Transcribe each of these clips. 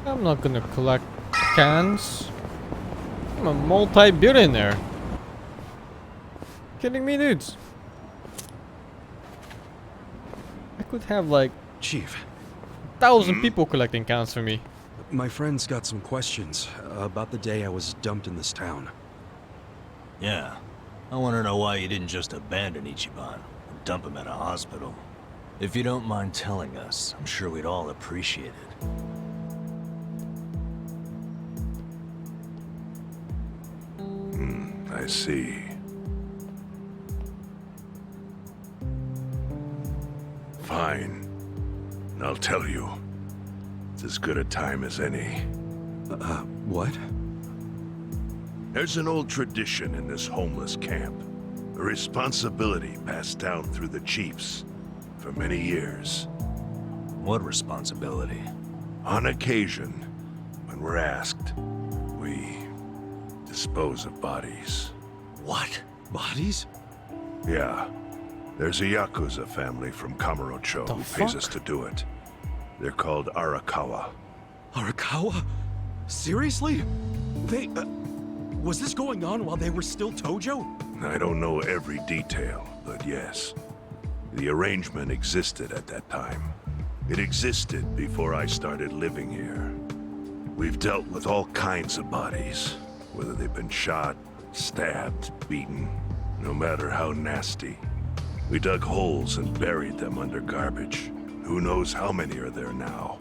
I'm not gonna collect cans. I'm a multi-billionaire. Kidding me, dudes? I could have like Chief, 1,000 people collecting cans for me. my friend's got some questions about the day I was dumped in this town. Yeah. I want to know why you didn't just abandon Ichiban or dump him at a hospital. If you don't mind telling us, I'm sure we'd all appreciate it. I see. Fine. I'll tell you. It's as good a time as any. What? There's an old tradition in this homeless camp. A responsibility passed down through the chiefs for many years. What responsibility? On occasion, when we're asked, we dispose of bodies. What? Bodies? Yeah. There's a Yakuza family from Kamurocho who pays us to do it. They're called Arakawa. Arakawa? Seriously? They, was this going on while they were still Tojo? I don't know every detail, but yes. The arrangement existed at that time. It existed before I started living here. We've dealt with all kinds of bodies, whether they've been shot, stabbed, beaten, no matter how nasty. We dug holes and buried them under garbage. Who knows how many are there now?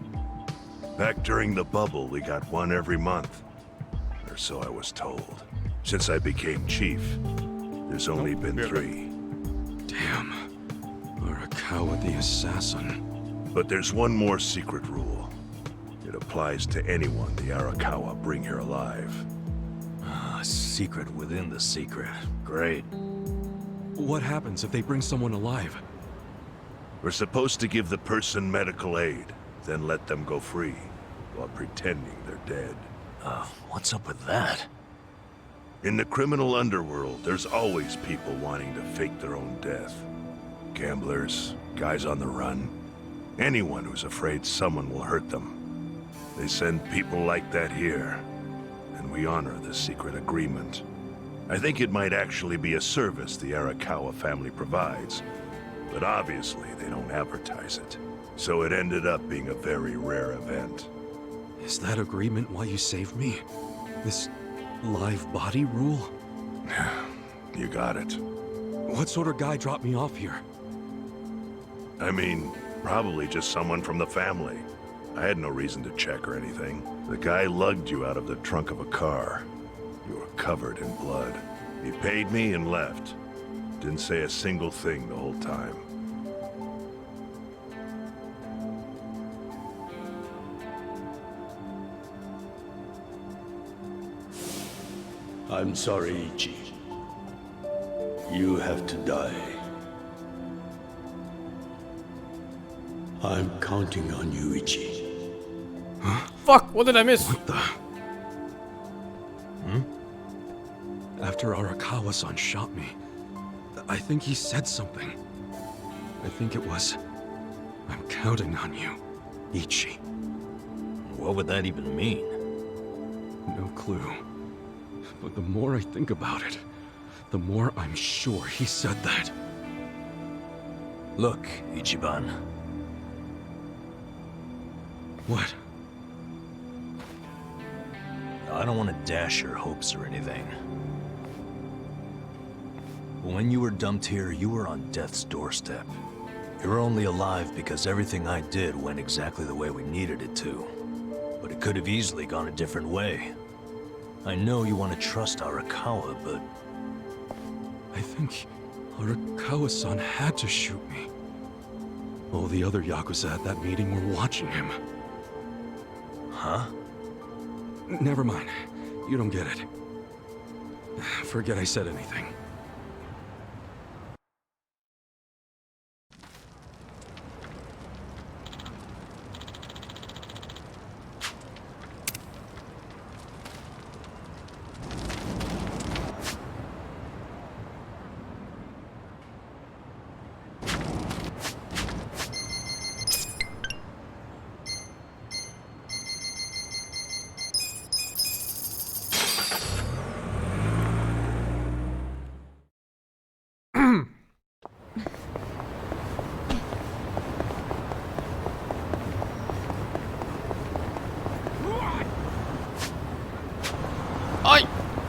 Back during the bubble, we got one every month. Or so I was told. Since I became chief, there's only been 3. Damn. Arakawa the assassin. But there's one more secret rule. It applies to anyone the Arakawa bring here alive. A secret within the secret. Great. What happens if they bring someone alive? We're supposed to give the person medical aid, then let them go free, while pretending they're dead. What's up with that? In the criminal underworld, there's always people wanting to fake their own death. Gamblers, guys on the run, anyone who's afraid someone will hurt them. They send people like that here, and we honor the secret agreement. I think it might actually be a service the Arakawa family provides, but obviously they don't advertise it. So it ended up being a very rare event. Is that agreement why you saved me? This live body rule? You got it. What sort of guy dropped me off here? I mean, probably just someone from the family. I had no reason to check or anything. The guy lugged you out of the trunk of a car. You were covered in blood. He paid me and left. Didn't say a single thing the whole time. I'm sorry, Ichi. You have to die. I'm counting on you, Ichi. Fuck, what did I miss? What the? After Arakawa-san shot me, I think he said something. I think it was, I'm counting on you, Ichi. What would that even mean? No clue. But the more I think about it, the more I'm sure he said that. Look, Ichiban. What? I don't want to dash your hopes or anything. But when you were dumped here, you were on death's doorstep. You were only alive because everything I did went exactly the way we needed it to. But it could have easily gone a different way. I know you want to trust Arakawa, but... I think Arakawa-san had to shoot me. All the other Yakuza at that meeting were watching him. Huh? Never mind. You don't get it. Forget I said anything.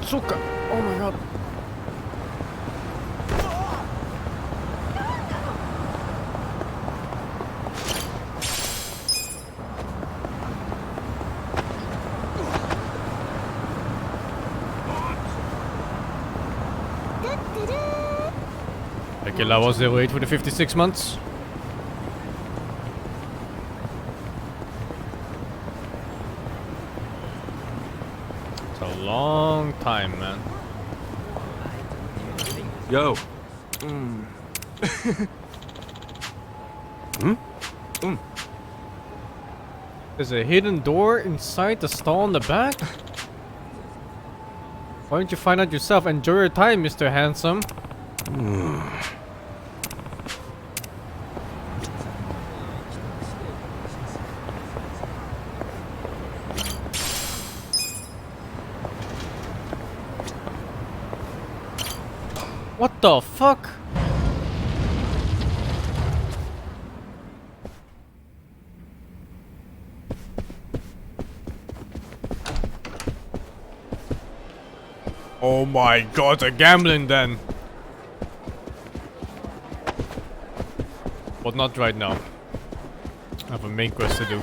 Suka! Oh my god. Okay, that was the wait for the 56 months. It's a long time, man. Yo. There's a hidden door inside the stall in the back? Why don't you find out yourself? Enjoy your time, Mr. Handsome. What the fuck? Oh my god, a gambling den. But not right now. I have a main quest to do.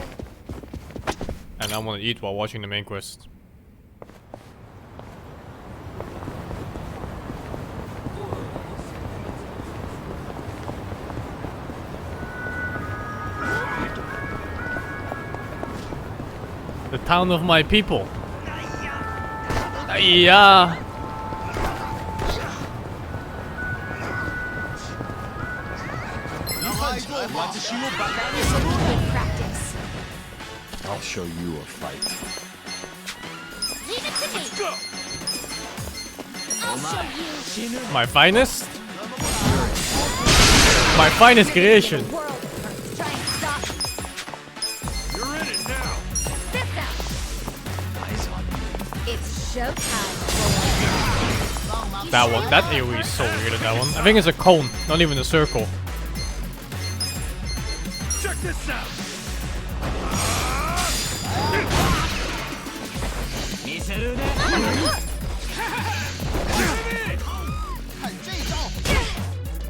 And I want to eat while watching the main quest. The town of my people. Yeah. Practice. I'll show you a fight. Leave it to me. I'll show you. My finest? My finest creation. World hurts. Try and stop me. You're in it now. This out. Eyes on me. It's showtime. That one, that AoE is so weird, that one. I think it's a cone, not even a circle. Check this out.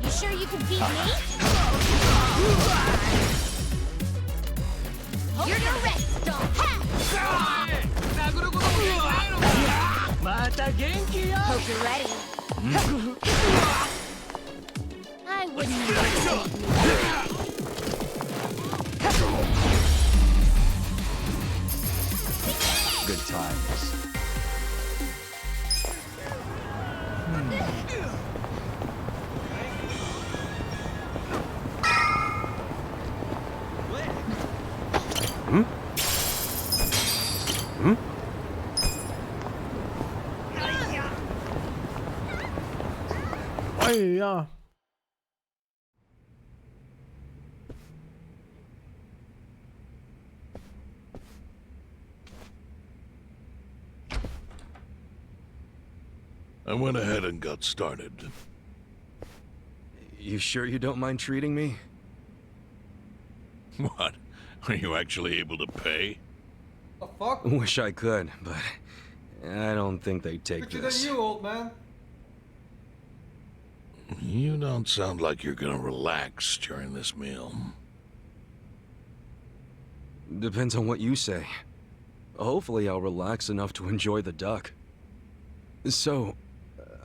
You sure you can beat me? You're the rest, dog. Hope you're ready. I wouldn't Good times. Oh yeah. I went ahead and got started. You sure you don't mind treating me? What? Are you actually able to pay? The fuck? Wish I could, but I don't think they take this. old man. You don't sound like you're gonna relax during this meal. Depends on what you say. Hopefully I'll relax enough to enjoy the duck. So,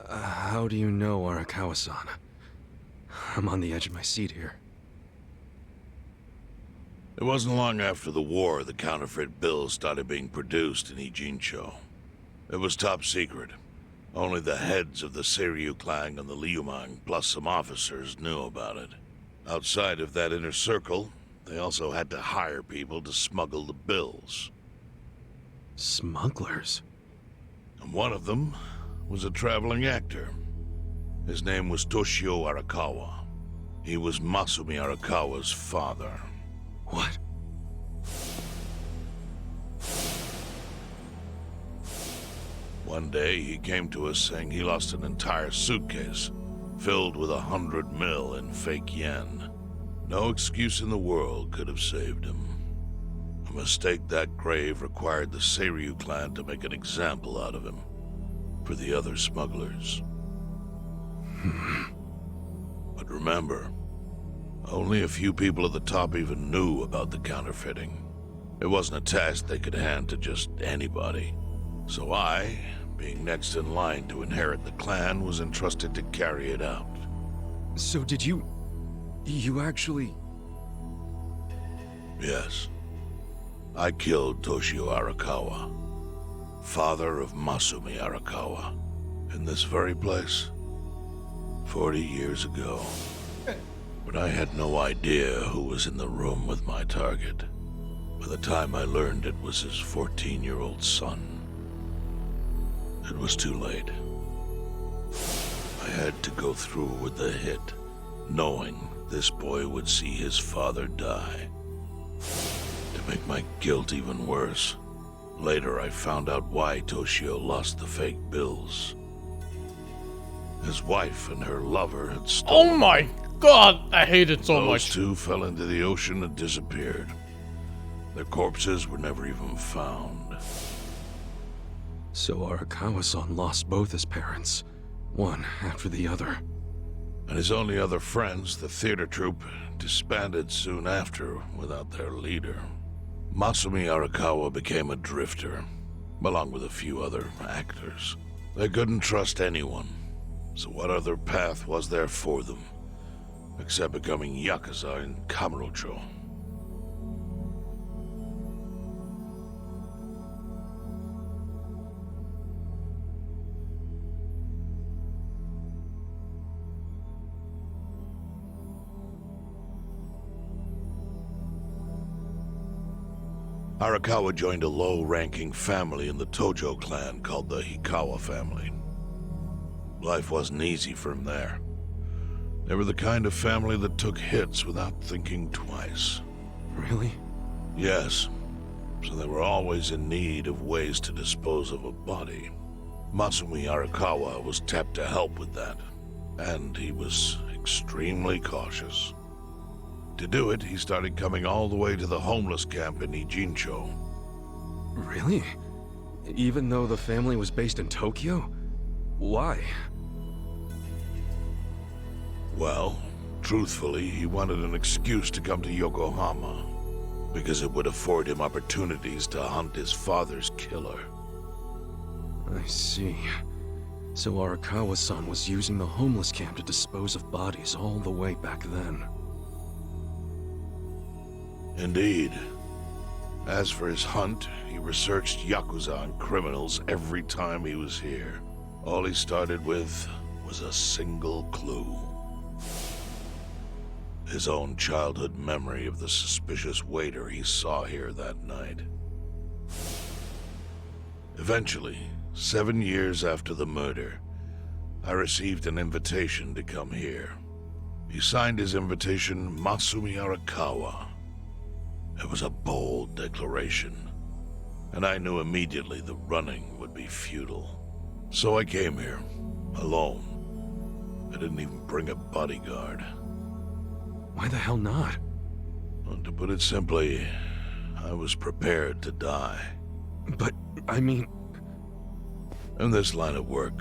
how do you know Arakawa-san? I'm on the edge of my seat here. It wasn't long after the war the counterfeit bills started being produced in Ijincho. It was top secret. Only the heads of the Seiryu clan and the Liumang, plus some officers, knew about it. Outside of that inner circle, they also had to hire people to smuggle the bills. Smugglers? And one of them was a traveling actor. His name was Toshio Arakawa. He was Masumi Arakawa's father. What? One day, he came to us saying he lost an entire suitcase filled with 100 mil in fake yen. No excuse in the world could have saved him. A mistake that grave required the Seiryu clan to make an example out of him. for the other smugglers. But remember, only a few people at the top even knew about the counterfeiting. It wasn't a task they could hand to just anybody. So I, being next in line to inherit the clan, was entrusted to carry it out. So did you... you actually... Yes. I killed Toshio Arakawa, father of Masumi Arakawa, in this very place, 40 years ago. But I had no idea who was in the room with my target. By the time I learned it was his 14-year-old son, it was too late. I had to go through with the hit, knowing this boy would see his father die. To make my guilt even worse, later I found out why Toshio lost the fake bills. His wife and her lover had stolen. Oh my god, I hate it so Those much. two fell into the ocean and disappeared. Their corpses were never even found. So Arakawa-san lost both his parents, one after the other. And his only other friends, the theater troupe, disbanded soon after without their leader. Masumi Arakawa became a drifter, along with a few other actors. They couldn't trust anyone, so what other path was there for them, except becoming Yakuza in Kamurocho? Arakawa joined a low-ranking family in the Tojo clan called the Hikawa family. Life wasn't easy for him there. They were the kind of family that took hits without thinking twice. Really? Yes, so they were always in need of ways to dispose of a body. Masumi Arakawa was tapped to help with that, and he was extremely cautious. To do it, he started coming all the way to the homeless camp in Ijincho. Really? Even though the family was based in Tokyo? Why? Well, truthfully, he wanted an excuse to come to Yokohama, because it would afford him opportunities to hunt his father's killer. I see. So Arakawa-san was using the homeless camp to dispose of bodies all the way back then. Indeed. As for his hunt, he researched Yakuza and criminals every time he was here. All he started with was a single clue. His own childhood memory of the suspicious waiter he saw here that night. Eventually, 7 years after the murder, I received an invitation to come here. He signed his invitation Masumi Arakawa. It was a bold declaration, and I knew immediately the running would be futile. So I came here, alone. I didn't even bring a bodyguard. Why the hell not? Well, to put it simply, I was prepared to die. But, I mean... In this line of work,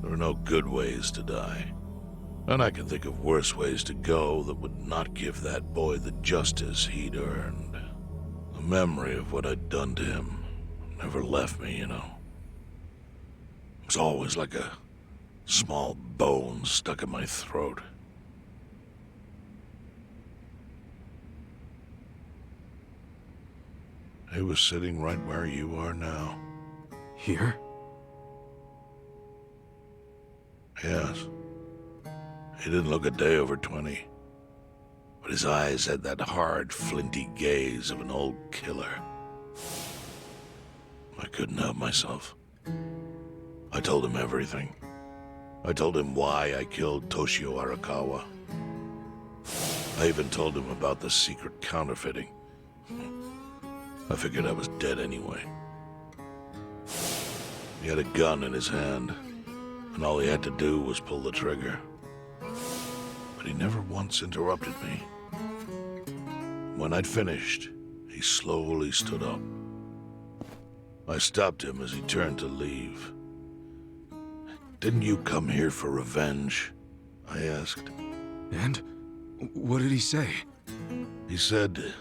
there are no good ways to die. And I can think of worse ways to go that would not give that boy the justice he'd earned. The memory of what I'd done to him never left me, you know. It was always like a small bone stuck in my throat. He was sitting right where you are now. Here? Yes. He didn't look a day over 20. But his eyes had that hard, flinty gaze of an old killer. I couldn't help myself. I told him everything. I told him why I killed Toshio Arakawa. I even told him about the secret counterfeiting. I figured I was dead anyway. He had a gun in his hand, and all he had to do was pull the trigger. But he never once interrupted me. When I'd finished, he slowly stood up. I stopped him as he turned to leave. Didn't you come here for revenge? I asked. And? What did he say? He said,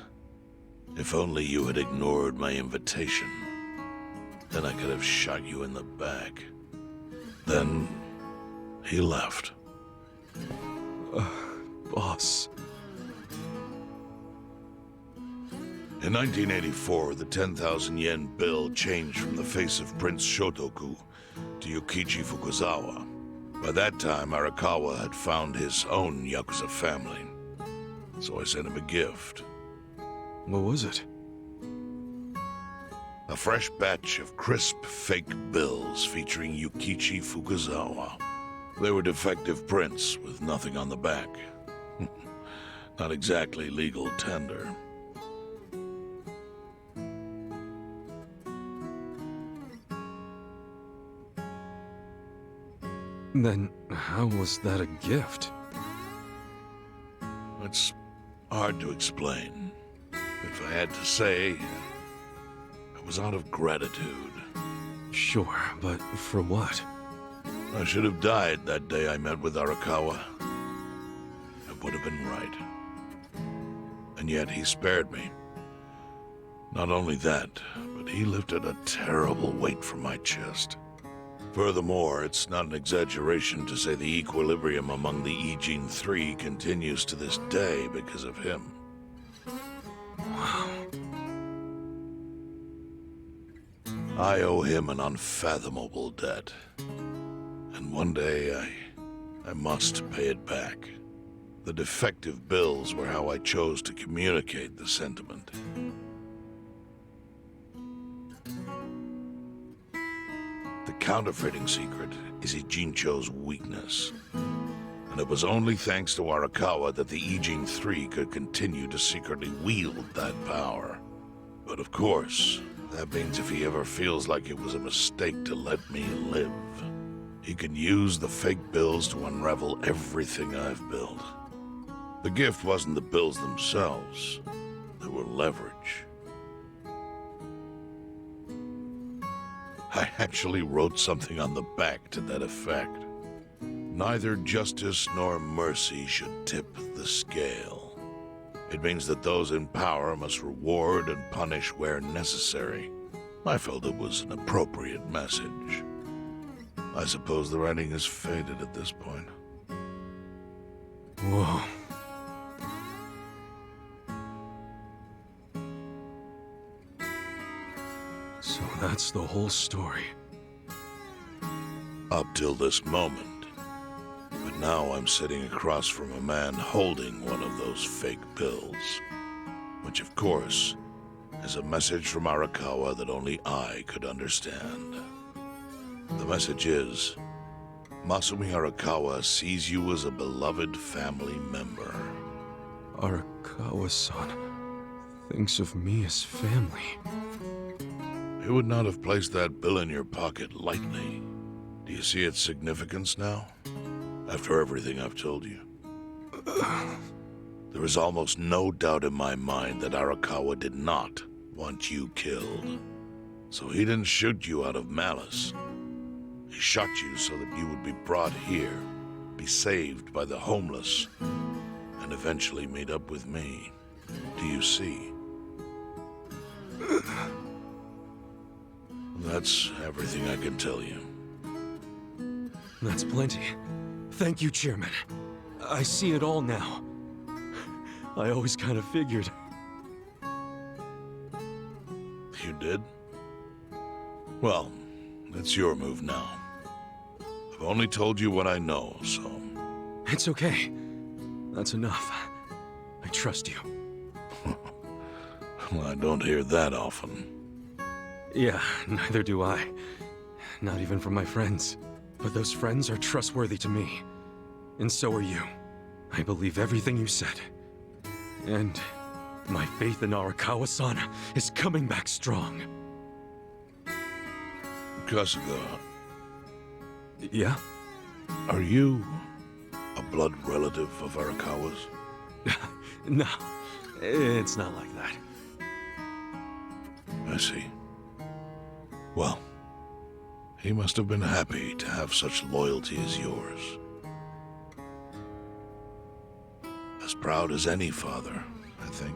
if only you had ignored my invitation, then I could have shot you in the back. Then he left. Boss. In 1984, the 10,000 yen bill changed from the face of Prince Shotoku to Yukichi Fukuzawa. By that time, Arakawa had found his own Yakuza family. So I sent him a gift. What was it? A fresh batch of crisp, fake bills featuring Yukichi Fukuzawa. They were defective prints with nothing on the back. Not exactly legal tender. Then, how was that a gift? It's hard to explain. If I had to say, it was out of gratitude. Sure, but for what? I should have died that day I met with Arakawa. It would have been right. And yet he spared me. Not only that, but he lifted a terrible weight from my chest. Furthermore, it's not an exaggeration to say the equilibrium among the Ijin Three continues to this day because of him. Wow. I owe him an unfathomable debt. And one day I must pay it back. The defective bills were how I chose to communicate the sentiment. The counterfeiting secret is Ijincho's weakness. And it was only thanks to Arakawa that the Ijin Three could continue to secretly wield that power. But of course, that means if he ever feels like it was a mistake to let me live, he can use the fake bills to unravel everything I've built. The gift wasn't the bills themselves. They were leverage. I actually wrote something on the back to that effect. Neither justice nor mercy should tip the scale. It means that those in power must reward and punish where necessary. I felt it was an appropriate message. I suppose the writing is faded at this point. Whoa. So that's the whole story. Up till this moment. But now I'm sitting across from a man holding one of those fake bills. Which, of course, is a message from Arakawa that only I could understand. The message is, Masumi Arakawa sees you as a beloved family member. Arakawa-san thinks of me as family. He would not have placed that bill in your pocket lightly. Do you see its significance now? After everything I've told you? There is almost no doubt in my mind that Arakawa did not want you killed. So he didn't shoot you out of malice. He shot you so that you would be brought here, be saved by the homeless, and eventually meet up with me. Do you see? That's everything I can tell you. That's plenty. Thank you, Chairman. I see it all now. I always kind of figured. You did? Well, it's your move now. I've only told you what I know, so... It's okay. That's enough. I trust you. Well, I don't hear that often. Yeah, neither do I. Not even from my friends. But those friends are trustworthy to me. And so are you. I believe everything you said. And my faith in Arakawa-san is coming back strong. Kasuga, Yeah? are you a blood relative of Arakawa's? No, it's not like that. I see. Well, He must have been happy to have such loyalty as yours. As proud as any father, I think.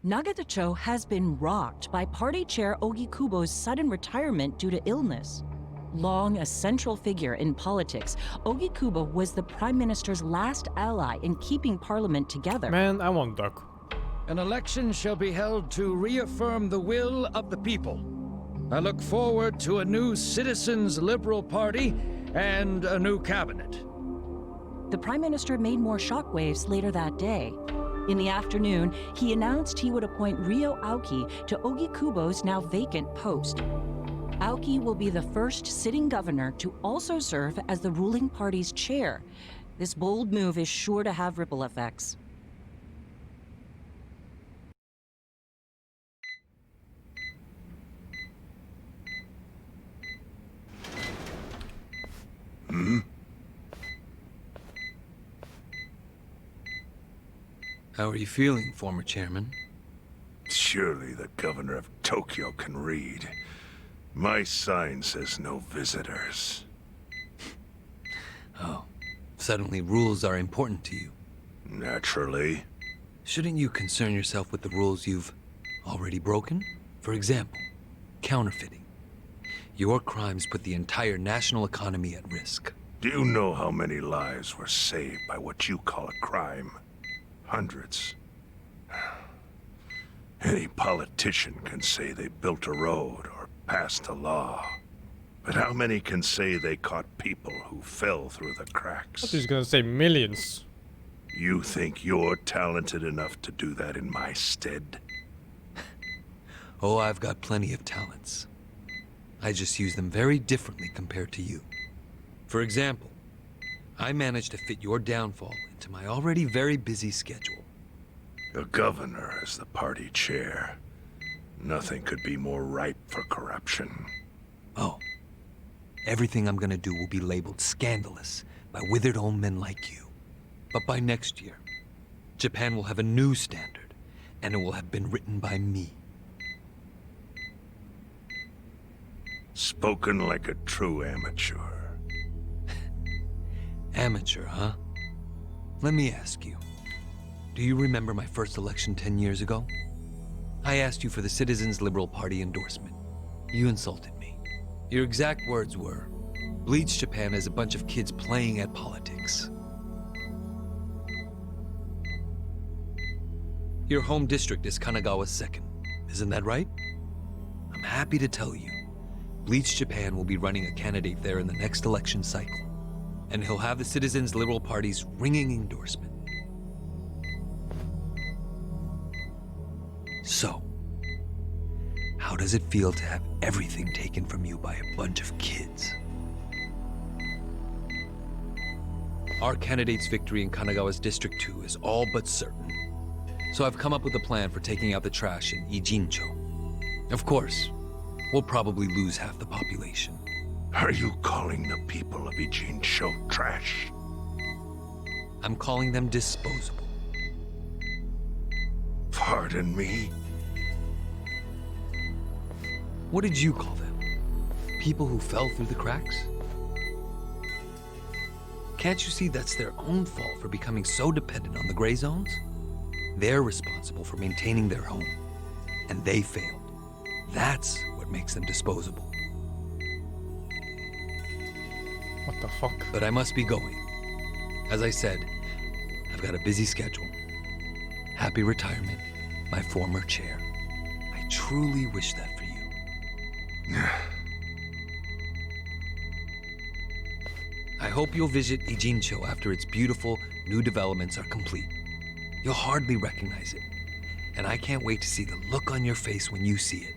Nagatacho has been rocked by party chair Ogikubo's sudden retirement due to illness. Long a central figure in politics, Ogikubo was the Prime Minister's last ally in keeping Parliament together. Man, I want duck. An election shall be held to reaffirm the will of the people. I look forward to a new Citizens Liberal Party and a new cabinet. The Prime Minister made more shockwaves later that day. In the afternoon, he announced he would appoint Ryo Aoki to Ogikubo's now vacant post. Aoki will be the first sitting governor to also serve as the ruling party's chair. This bold move is sure to have ripple effects. How are you feeling, former chairman? Surely the governor of Tokyo can read. My sign says no visitors. Oh, suddenly rules are important to you. Naturally. Shouldn't you concern yourself with the rules you've already broken? For example, counterfeiting. Your crimes put the entire national economy at risk. Do you know how many lives were saved by what you call a crime? Hundreds. Any politician can say they built a road or passed a law. But how many can say they caught people who fell through the cracks? He's gonna say millions. You think you're talented enough to do that in my stead? Oh, I've got plenty of talents. I just use them very differently compared to you. For example, I managed to fit your downfall into my already very busy schedule. The governor is the party chair. Nothing could be more ripe for corruption. Oh, everything I'm gonna do will be labeled scandalous by withered old men like you. But by next year, Japan will have a new standard, and it will have been written by me. Spoken like a true amateur. Amateur, huh? Let me ask you. Do you remember my first election 10 years ago? I asked you for the Citizens Liberal Party endorsement. You insulted me. Your exact words were, "Bleach Japan is a bunch of kids playing at politics." Your home district is Kanagawa's second. Isn't that right? I'm happy to tell you, Bleach Japan will be running a candidate there in the next election cycle. And he'll have the Citizens Liberal Party's ringing endorsement. So, how does it feel to have everything taken from you by a bunch of kids? Our candidate's victory in Kanagawa's District 2 is all but certain. So I've come up with a plan for taking out the trash in Ijincho. Of course, we'll probably lose half the population. Are you calling the people of Ijincho trash? I'm calling them disposable. Pardon me? What did you call them? People who fell through the cracks? Can't you see that's their own fault for becoming so dependent on the gray zones? They're responsible for maintaining their home, and they failed. That's what makes them disposable. What the fuck? But I must be going. As I said, I've got a busy schedule. Happy retirement, my former chair. I truly wish that for you. I hope you'll visit Ijincho after its beautiful new developments are complete. You'll hardly recognize it, and I can't wait to see the look on your face when you see it.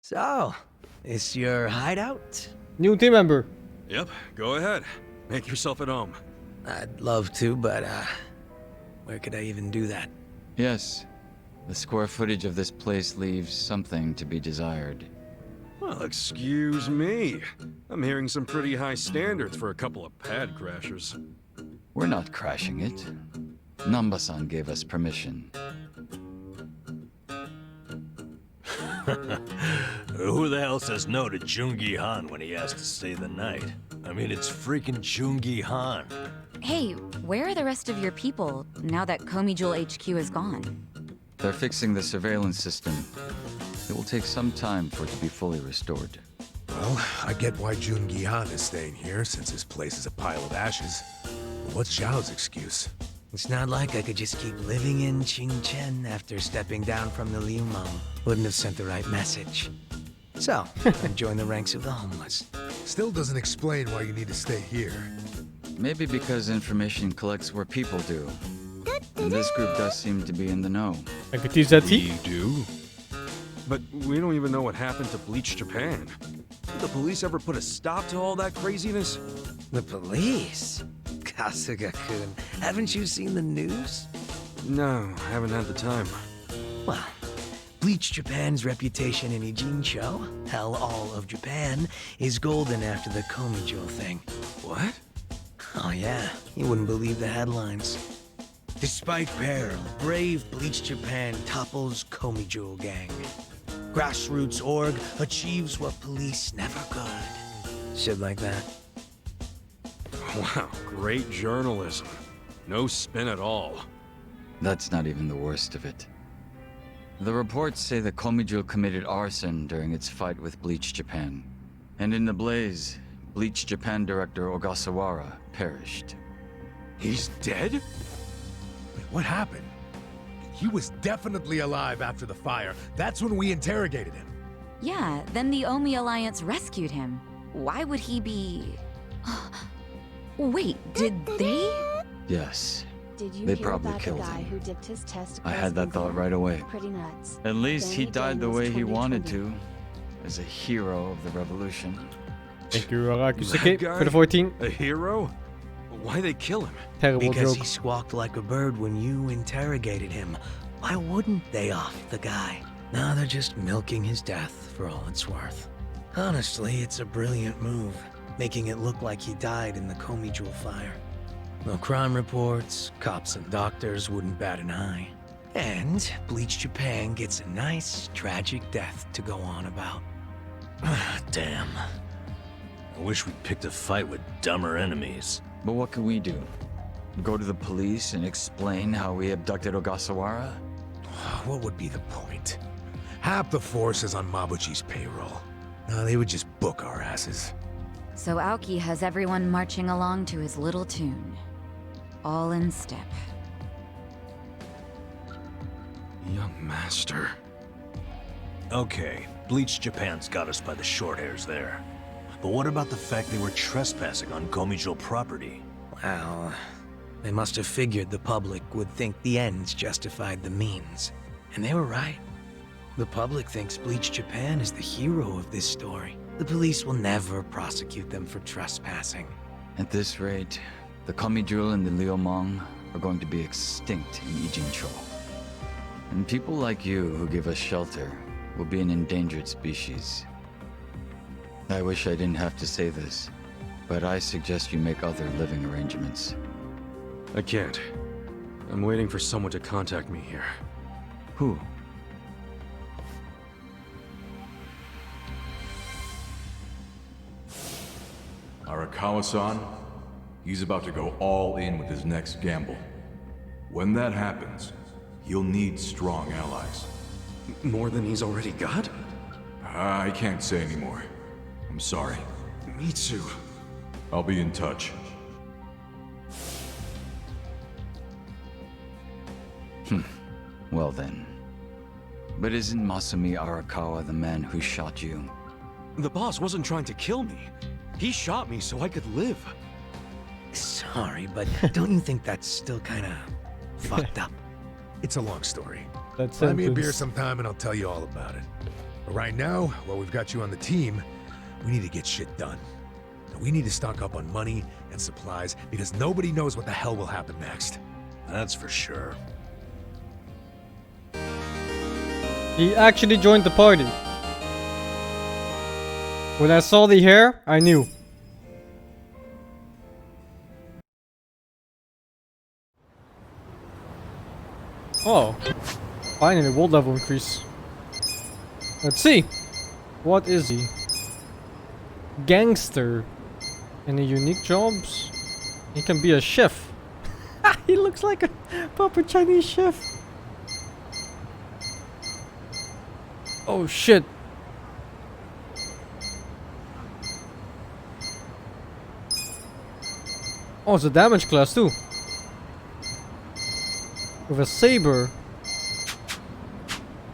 So, is your hideout? New team member. Yep, go ahead. Make yourself at home. I'd love to, but, where could I even do that? Yes. The square footage of this place leaves something to be desired. Well, excuse me. I'm hearing some pretty high standards for a couple of pad crashers. We're not crashing it. Namba-san gave us permission. Who the hell says no to Jungi Han when he asks to stay the night? I mean, it's freaking Jungi Han. Hey, where are the rest of your people now that Komijul HQ is gone? They're fixing the surveillance system. It will take some time for it to be fully restored. Well, I get why Jun Gihan is staying here, since his place is a pile of ashes. But what's Zhao's excuse? It's not like I could just keep living in Qingchen after stepping down from the Liu Meng. Wouldn't have sent the right message. So, I joined the ranks of the homeless. Still doesn't explain why you need to stay here. Maybe because information collects where people do. And this group does seem to be in the know. I could tease that tea. We do? But we don't even know what happened to Bleach Japan. Did the police ever put a stop to all that craziness? The police? Kasuga-kun, haven't you seen the news? No, I haven't had the time. Well, Bleach Japan's reputation in Ijincho, hell, all of Japan, is golden after the Komijul thing. What? Oh yeah, you wouldn't believe the headlines. Despite peril, brave Bleach Japan topples Komijul gang. Grassroots org achieves what police never could. Shit like that. Wow, great journalism. No spin at all. That's not even the worst of it. The reports say that Komijul committed arson during its fight with Bleach Japan. And in the blaze, Bleach Japan director Ogasawara perished. He's dead? Wait, what happened? He was definitely alive after the fire. That's when we interrogated him. Yeah, then the Omi Alliance rescued him. Why would he be... Wait, did they? Yes. Did you They hear probably about killed the guy him. who dipped his testicles I had that in thought blood? right away. Pretty nuts. At least he Danny died the Daniels way he wanted 2020. to. As a hero of the revolution. Thank you, That Rakusuke, guy? for the 14. A hero? Why'd they kill him? Terrible Because joke. he squawked like a bird when you interrogated him. Why wouldn't they off the guy? Now they're just milking his death for all it's worth. Honestly, it's a brilliant move, making it look like he died in the Komijul fire. No crime reports, cops and doctors wouldn't bat an eye. And Bleach Japan gets a nice, tragic death to go on about. Damn. I wish we'd picked a fight with dumber enemies. But what can we do? Go to the police and explain how we abducted Ogasawara? What would be the point? Half the force is on Mabuchi's payroll. They would just book our asses. So Aoki has everyone marching along to his little tune. All in step. Young master. Okay, Bleach Japan's got us by the short hairs there. But what about the fact they were trespassing on Komijul property? Well, they must have figured the public would think the ends justified the means. And they were right. The public thinks Bleach Japan is the hero of this story. The police will never prosecute them for trespassing. At this rate, the Komijul and the Liumang are going to be extinct in Ijincho. And people like you who give us shelter will be an endangered species. I wish I didn't have to say this, but I suggest you make other living arrangements. I can't. I'm waiting for someone to contact me here. Who? Arakawa-san, he's about to go all in with his next gamble. When that happens, he'll need strong allies. More than he's already got? I can't say anymore. I'm sorry. Mitsu. I'll be in touch. Well then. But isn't Masumi Arakawa the man who shot you? The boss wasn't trying to kill me. He shot me so I could live. Sorry, but don't you think that's still kinda fucked up? It's a long story. That's Buy me a beer sometime and I'll tell you all about it. But right now, while we've got you on the team, we need to get shit done. And we need to stock up on money and supplies because nobody knows what the hell will happen next. That's for sure. He actually joined the party. When I saw the hair, I knew. Oh, finally, world level increase. Let's see. What is he? Gangster. Any unique jobs? He can be a chef. He looks like a proper Chinese chef. Oh shit. Oh, it's a damage class too. With a saber.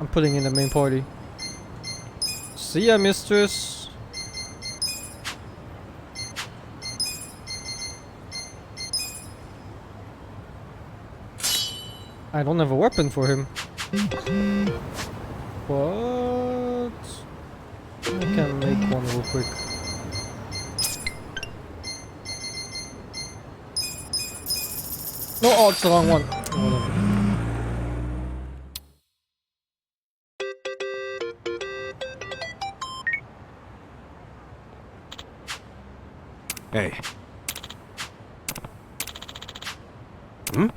I'm putting in the main party. See ya, mistress. I don't have a weapon for him. But I can make one real quick. No, oh, it's the wrong one. Whatever. Hey. Hmm?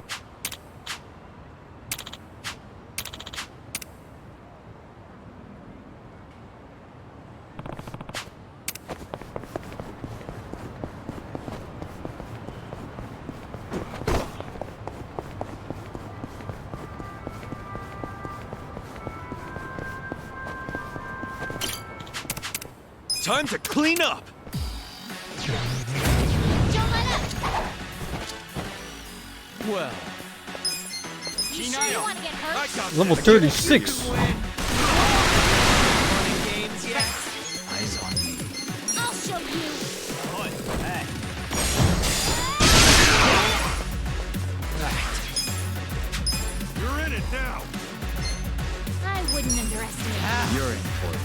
Time to clean up! Well, You sure you want to get hurt? Level 36. Eyes on me. I'll show you. You're in it now. I wouldn't underestimate you. You're in for it.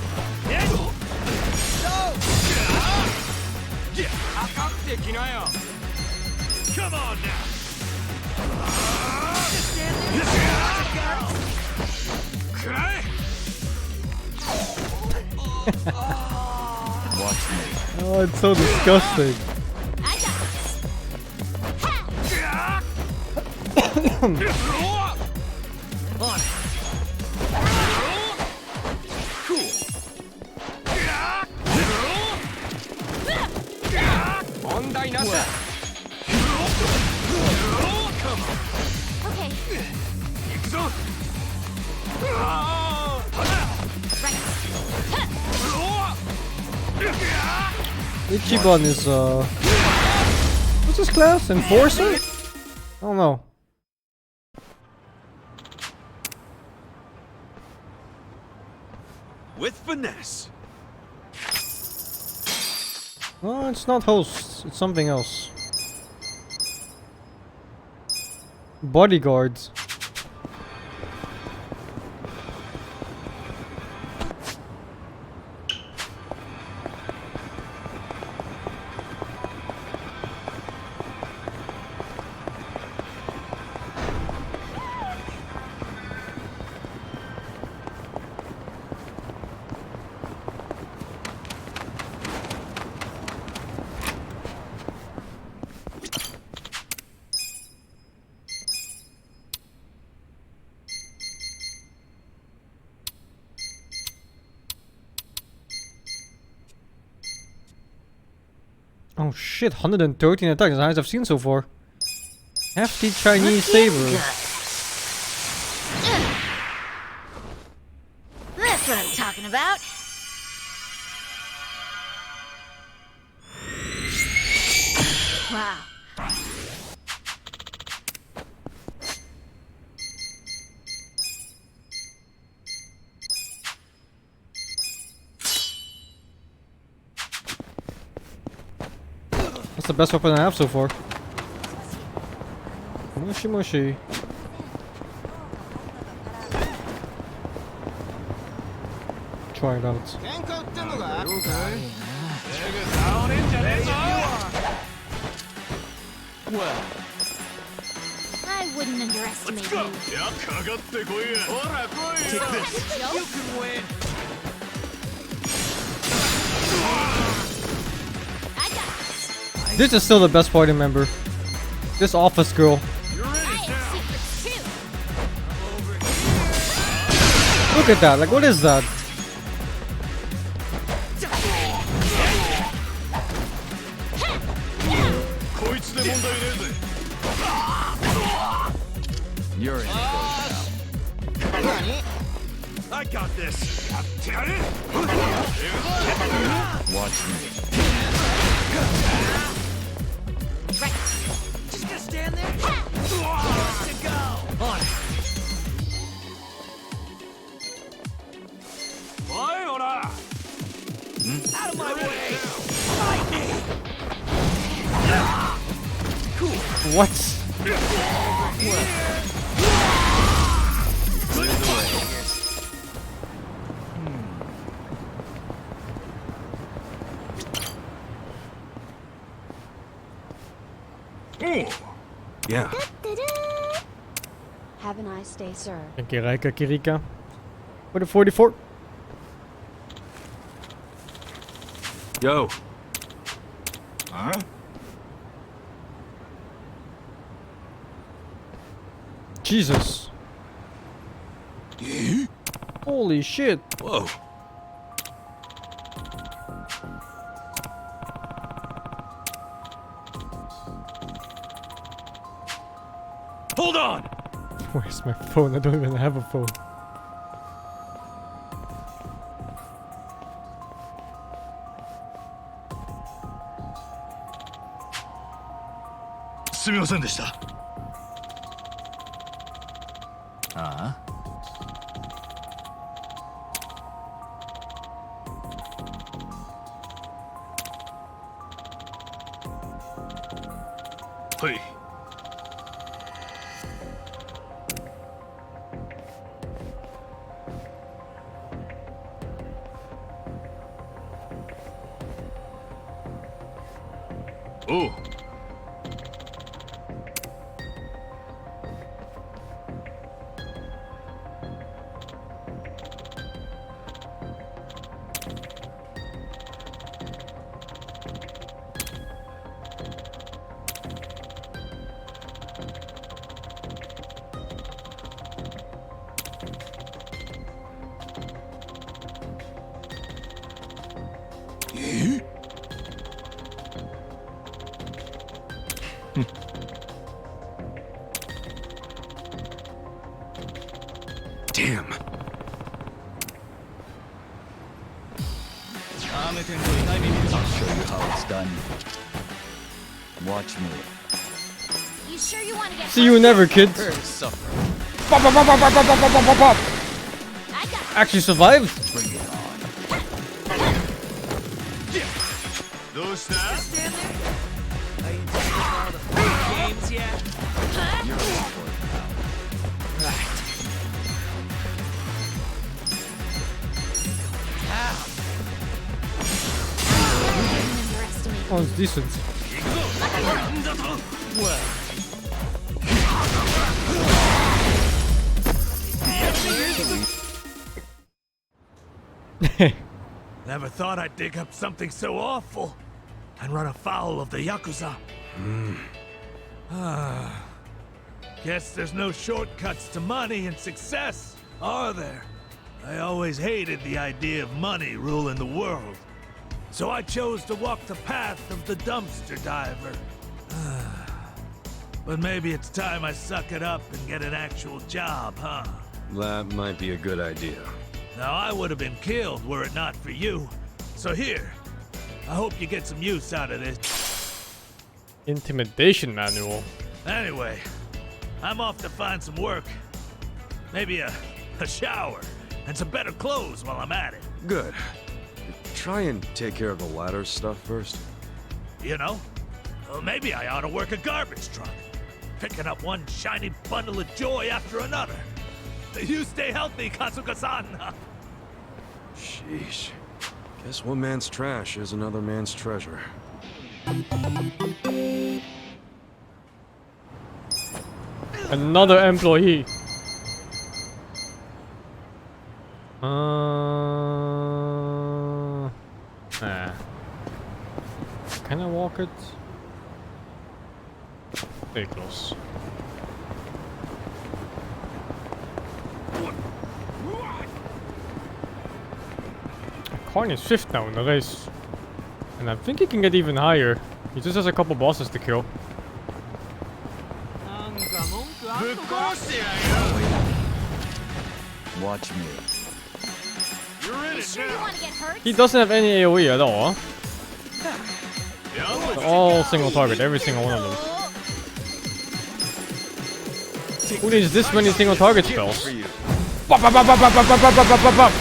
Come on now. Watch me. Oh, it's so disgusting. I got this. Ha! Okay. Ichiban is what's his class? Enforcer? I don't know. With finesse. No, it's not host. It's something else. Bodyguards. Oh shit, 113 attacks, the highest I've seen so far. Hefty Chinese saber. That's what I'm talking about. Wow. That's the best weapon I have so far. Mushy mushy. try it out. Well, I wouldn't underestimate you. Take this. You can win. I got this. This is still the best party member. This office girl. I have secrets too. Look at that. Like, what is that? you're in for it now. I got this. Watch me. Right. Just gonna stand there. Let's go. On it. Out of my way. Fight me. What? Yeah. Have a nice day, sir. Thank you, Raika Kirika. For the 44. Yo. Huh? Jesus. Holy shit. Whoa. Hold on. Where's my phone? I don't even have a phone. Hey. Oh. Damn. I'll show you how it's done. Watch me. You sure you want to get See you never, kids. Suffer. Pop, pop, pop, pop, pop, pop, pop, pop, pop. I got Actually survived. Bring it on. stand there. Are you done with all the fun games yet? You're in for it now. Right. Oh, it's decent. Never thought I'd dig up something so awful and run afoul of the Yakuza. Guess there's no shortcuts to money and success, are there? I always hated the idea of money ruling the world. So I chose to walk the path of the dumpster diver. But maybe it's time I suck it up and get an actual job, huh? That might be a good idea. Now, I would have been killed were it not for you. So here, I hope you get some use out of this. Intimidation manual. Anyway, I'm off to find some work. Maybe a shower and some better clothes while I'm at it. Good. Try and take care of the ladder stuff first. You know? Well, maybe I ought to work a garbage truck. Picking up one shiny bundle of joy after another. You stay healthy, Kasuga-san. Sheesh. Guess one man's trash is another man's treasure. Another employee. Nah. Can I walk it? Very close. Karn is 5th now in the race. And I think he can get even higher. He just has a couple bosses to kill. Watch me. He doesn't have any AoE at all, huh? They're all single target, every single one of them. Who needs this many single target spells? Bop, bop, bop, bop, bop, bop, bop, bop, bop, bop, bop.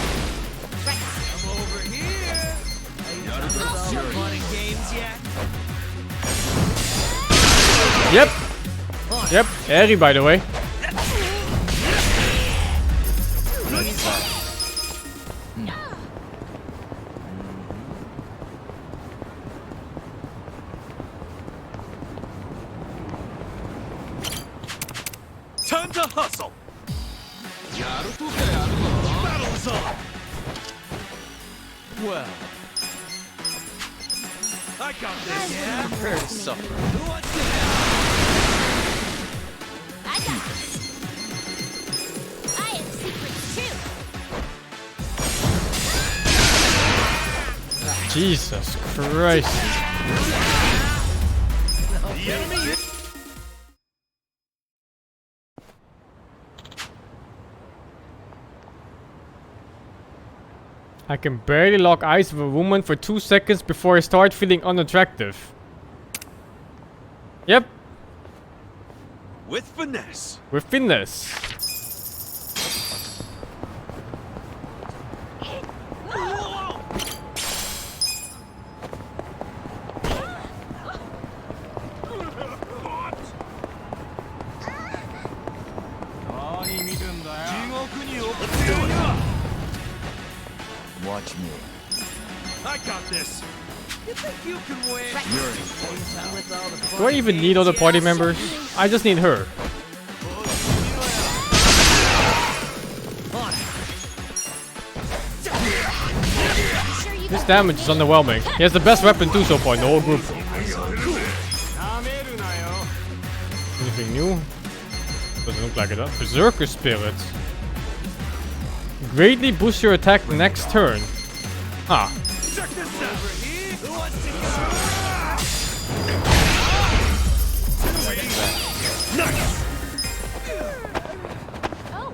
Yep. Yep, Eri by the way. Time to hustle! Battle's on! Well, I got this! Yeah? prepare to suffer. Who wants to I got this. I have secrets too. Jesus Christ. the enemy? I can barely lock eyes with a woman for 2 seconds before I start feeling unattractive. Yep, With finesse. with finesse. Watch me. I got this. You think you can win? Do I even need other party members? I just need her. This damage is underwhelming. He has the best weapon too so far in the whole group. Anything new? Doesn't look like it, huh? Berserker Spirit. Greatly boost your attack next turn. Huh. Check this out. Who wants to Nice. Oh,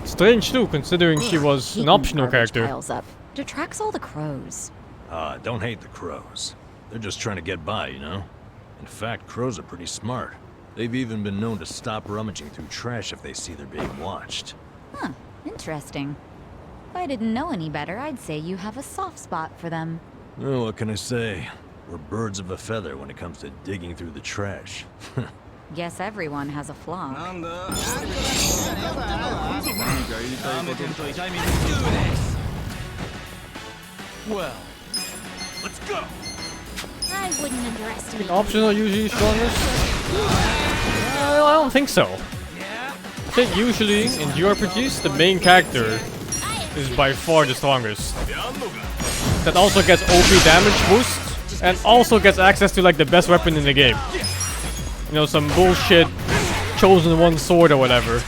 Strange too, considering she was an optional character. Piles up. Detracts all the crows. Don't hate the crows. They're just trying to get by, you know? In fact, crows are pretty smart. They've even been known to stop rummaging through trash if they see they're being watched. Huh, interesting. If I didn't know any better, I'd say you have a soft spot for them. Oh, what can I say? We're birds of a feather when it comes to digging through the trash. Guess everyone has a flaw. Well, Let's go. I wouldn't underestimate. Optional usually strongest? I don't think so. I think usually in JRPGs the main character is by far the strongest. That also gets OP damage boost and also gets access to like the best weapon in the game. You know, some bullshit chosen one sword or whatever.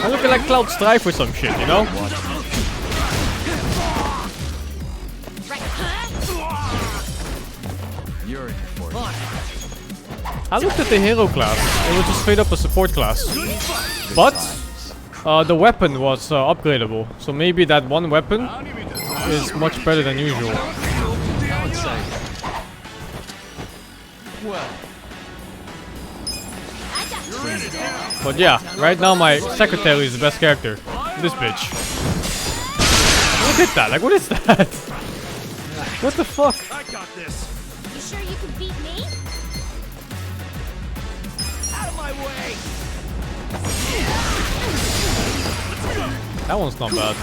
I'm looking like Cloud Strife or some shit, you know? you're in for it. I looked at the hero class. It was just straight up a support class. But the weapon was upgradable. So maybe that one weapon is much better than usual. How exciting. Well, But yeah, right now my secretary is the best character. This bitch. Look at that, like what is that? What the fuck? I got this. You sure you can beat me? Out of my way. That one's not bad.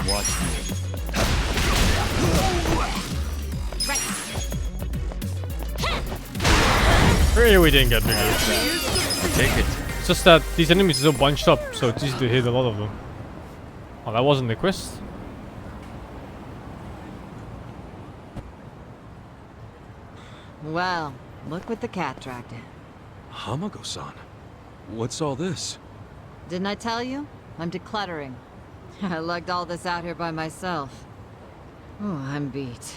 Watch me. Really, we didn't get bigger. Take it. It's just that these enemies are so bunched up, so it's easy to hit a lot of them. Oh, that wasn't the quest? Well, look what the cat dragged in. Hamako-san, what's all this? Didn't I tell you? I'm decluttering. I lugged all this out here by myself. Oh, I'm beat.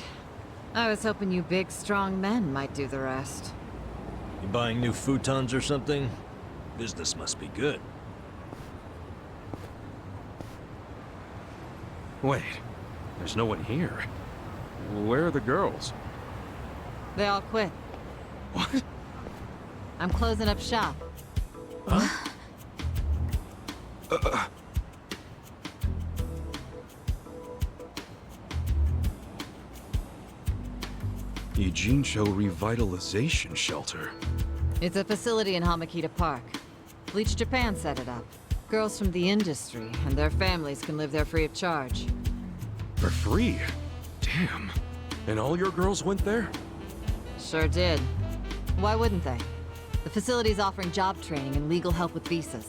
I was hoping you big, strong men might do the rest. You buying new futons or something? Business must be good. Wait, there's no one here. Where are the girls? They all quit. What? I'm closing up shop. Ijincho Revitalization Shelter. It's a facility in Hamakita Park. Bleach Japan set it up. Girls from the industry and their families can live there free of charge. For free? Damn. And all your girls went there? Sure did. Why wouldn't they? The facility's offering job training and legal help with visas.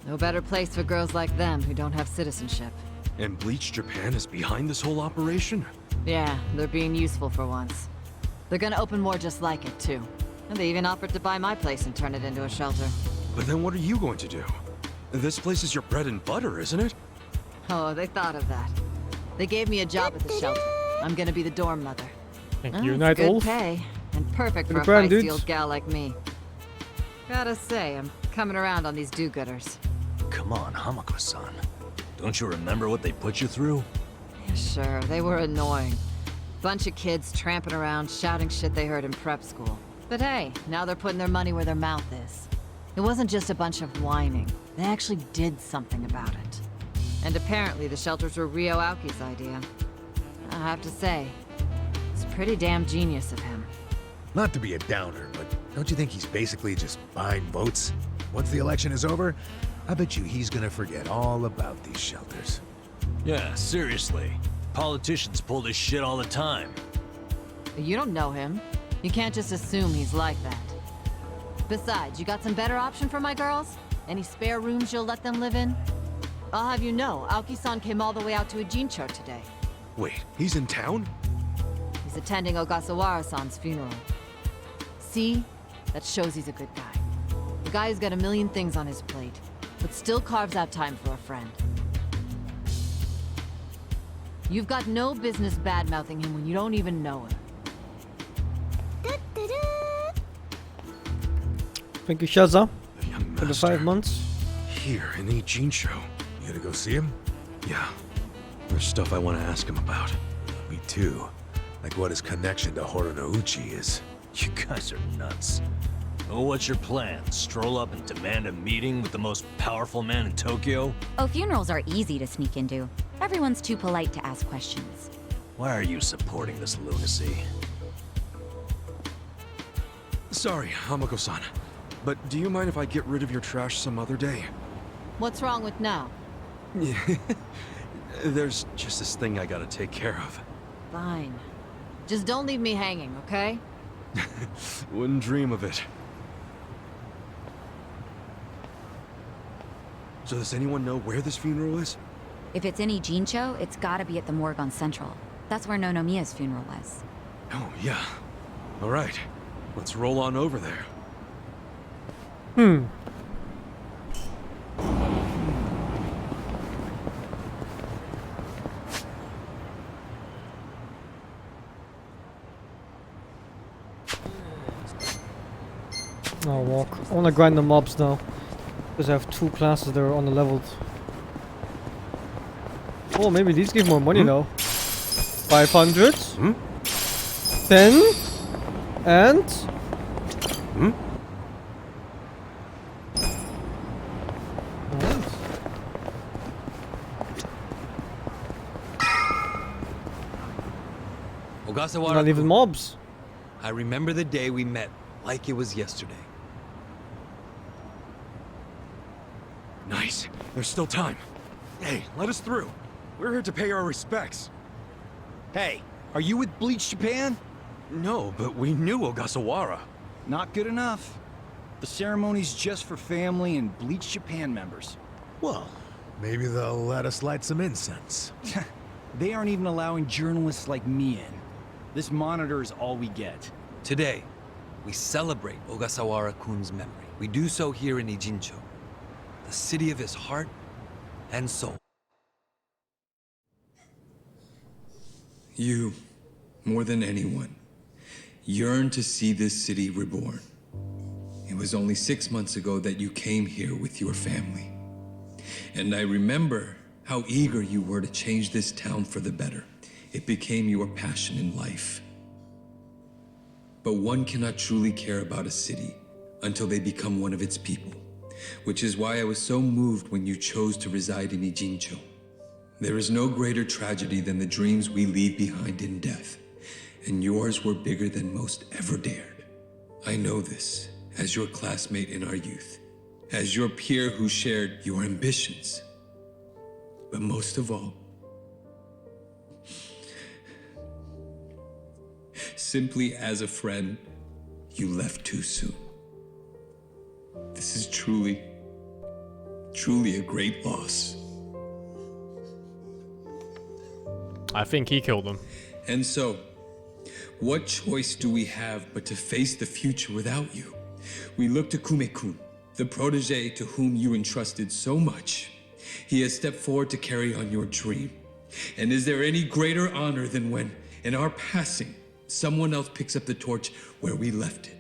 No better place for girls like them who don't have citizenship. And Bleach Japan is behind this whole operation? Yeah, they're being useful for once. They're gonna open more just like it, too. And they even offered to buy my place and turn it into a shelter. But then what are you going to do? This place is your bread and butter, isn't it? Oh, they thought of that. They gave me a job at the shelter. I'm gonna be the dorm mother. Thank Oh, you, it's Night good Wolf. pay, and perfect For for the a brand feisty dudes. old gal like me. Gotta say, I'm coming around on these do-gooders. Come on, Hamako-san. Don't you remember what they put you through? Yeah, sure, they were annoying. Bunch of kids tramping around, shouting shit they heard in prep school. But hey, now they're putting their money where their mouth is. It wasn't just a bunch of whining. They actually did something about it. And apparently the shelters were Ryo Aoki's idea. I have to say, it's pretty damn genius of him. Not to be a downer, but don't you think he's basically just buying votes? Once the election is over, I bet you he's gonna forget all about these shelters. Yeah, seriously. Politicians pull this shit all the time. You don't know him. You can't just assume he's like that. Besides, you got some better option for my girls? Any spare rooms you'll let them live in? I'll have you know, Aoki-san came all the way out to Ijincho today. Wait, he's in town? He's attending Ogasawara-san's funeral. See? That shows he's a good guy. The guy who's got a million things on his plate, but still carves out time for a friend. You've got no business bad-mouthing him when you don't even know him. Thank you, Shaza, The young for the master. 5 months. Here in Ijincho. You gonna go see him? Yeah. There's stuff I want to ask him about. Me too. Like what his connection to Horonouchi is. You guys are nuts. Oh, what's your plan? Stroll up and demand a meeting with the most powerful man in Tokyo? Oh, funerals are easy to sneak into. Everyone's too polite to ask questions. Why are you supporting this lunacy? Sorry, Hamako-san. But do you mind if I get rid of your trash some other day? What's wrong with now? Yeah. There's just this thing I gotta take care of. Fine. Just don't leave me hanging, okay? Wouldn't dream of it. So does anyone know where this funeral is? If it's in Ijincho, it's gotta be at the morgue on Central. That's where Nonomiya's funeral was. Oh, yeah. All right. Let's roll on over there. I'll walk. I wanna grind the mobs now. Because I have 2 classes that are underleveled. Oh, maybe these give more money now. 500. 10. And... Ogasawara. Not even mobs. I remember the day we met like it was yesterday. Nice. There's still time. Hey, let us through. We're here to pay our respects. Hey, are you with Bleach Japan? No, but we knew Ogasawara. Not good enough. The ceremony's just for family and Bleach Japan members. Well, maybe they'll let us light some incense. They aren't even allowing journalists like me in. This monitor is all we get. Today, we celebrate Ogasawara-kun's memory. We do so here in Ijincho, the city of his heart and soul. You, more than anyone, yearn to see this city reborn. It was only 6 months ago that you came here with your family. And I remember how eager you were to change this town for the better. It became your passion in life. But one cannot truly care about a city until they become one of its people, which is why I was so moved when you chose to reside in Ijincho. There is no greater tragedy than the dreams we leave behind in death, and yours were bigger than most ever dared. I know this as your classmate in our youth, as your peer who shared your ambitions. But most of all, simply as a friend, you left too soon. This is truly a great loss. I think he killed him. And so, what choice do we have but to face the future without you? We look to Kume-kun, the protege to whom you entrusted so much. He has stepped forward to carry on your dream. And is there any greater honor than when, in our passing, someone else picks up the torch where we left it?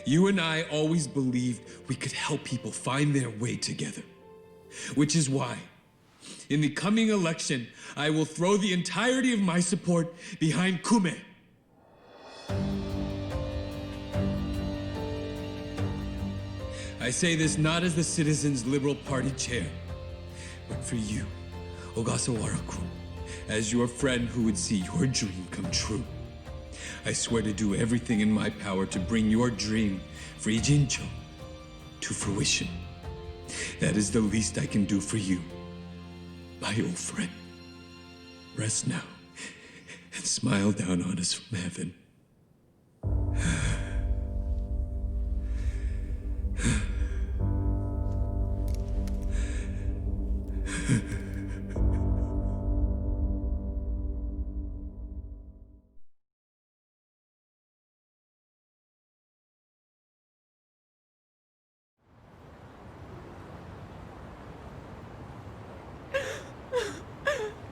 You and I always believed we could help people find their way together. Which is why, in the coming election, I will throw the entirety of my support behind Kume. I say this not as the Citizens Liberal Party chair, but for you, Ogasawara-kun, as your friend who would see your dream come true. I swear to do everything in my power to bring your dream for Ijincho to fruition. That is the least I can do for you, my old friend. Rest now and smile down on us from heaven.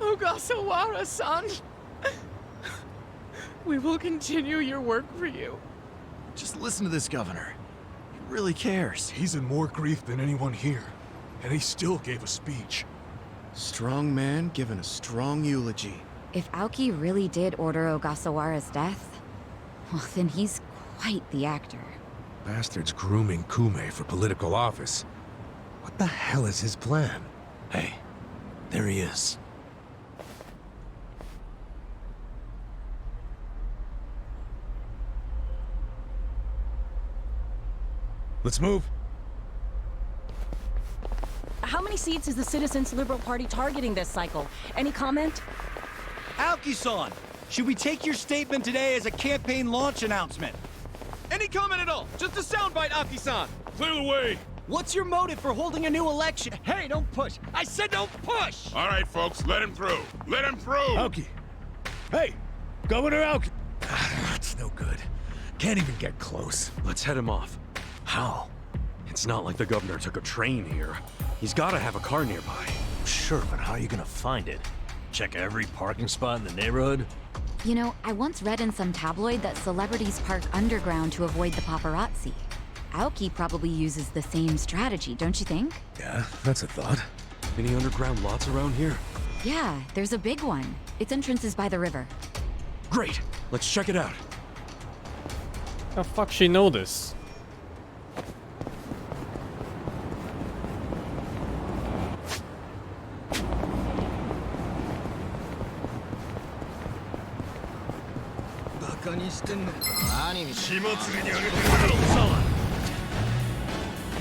Ogasawara-san, we will continue your work for you. Just listen to this governor. He really cares. He's in more grief than anyone here, and he still gave a speech. Strong man giving a strong eulogy. If Aoki really did order Ogasawara's death, well, then he's quite the actor. Bastard's grooming Kume for political office. What the hell is his plan? Hey, there he is. Let's move. How many seats is the Citizens Liberal Party targeting this cycle? Any comment? Aoki-san, should we take your statement today as a campaign launch announcement? Any comment at all? Just a soundbite, Aoki-san. Clear the way. What's your motive for holding a new election? Hey, don't push. I said don't push! All right, folks, let him through. Let him through! Aoki. Hey, Governor Aoki. That's no good. Can't even get close. Let's head him off. How? It's not like the governor took a train here. He's gotta have a car nearby. Sure, but how are you gonna find it? Check every parking spot in the neighborhood? You know, I once read in some tabloid that celebrities park underground to avoid the paparazzi. Aoki probably uses the same strategy, don't you think? Yeah, that's a thought. Any underground lots around here? Yeah, there's a big one. Its entrance is by the river. Great! Let's check it out. How the fuck she know this?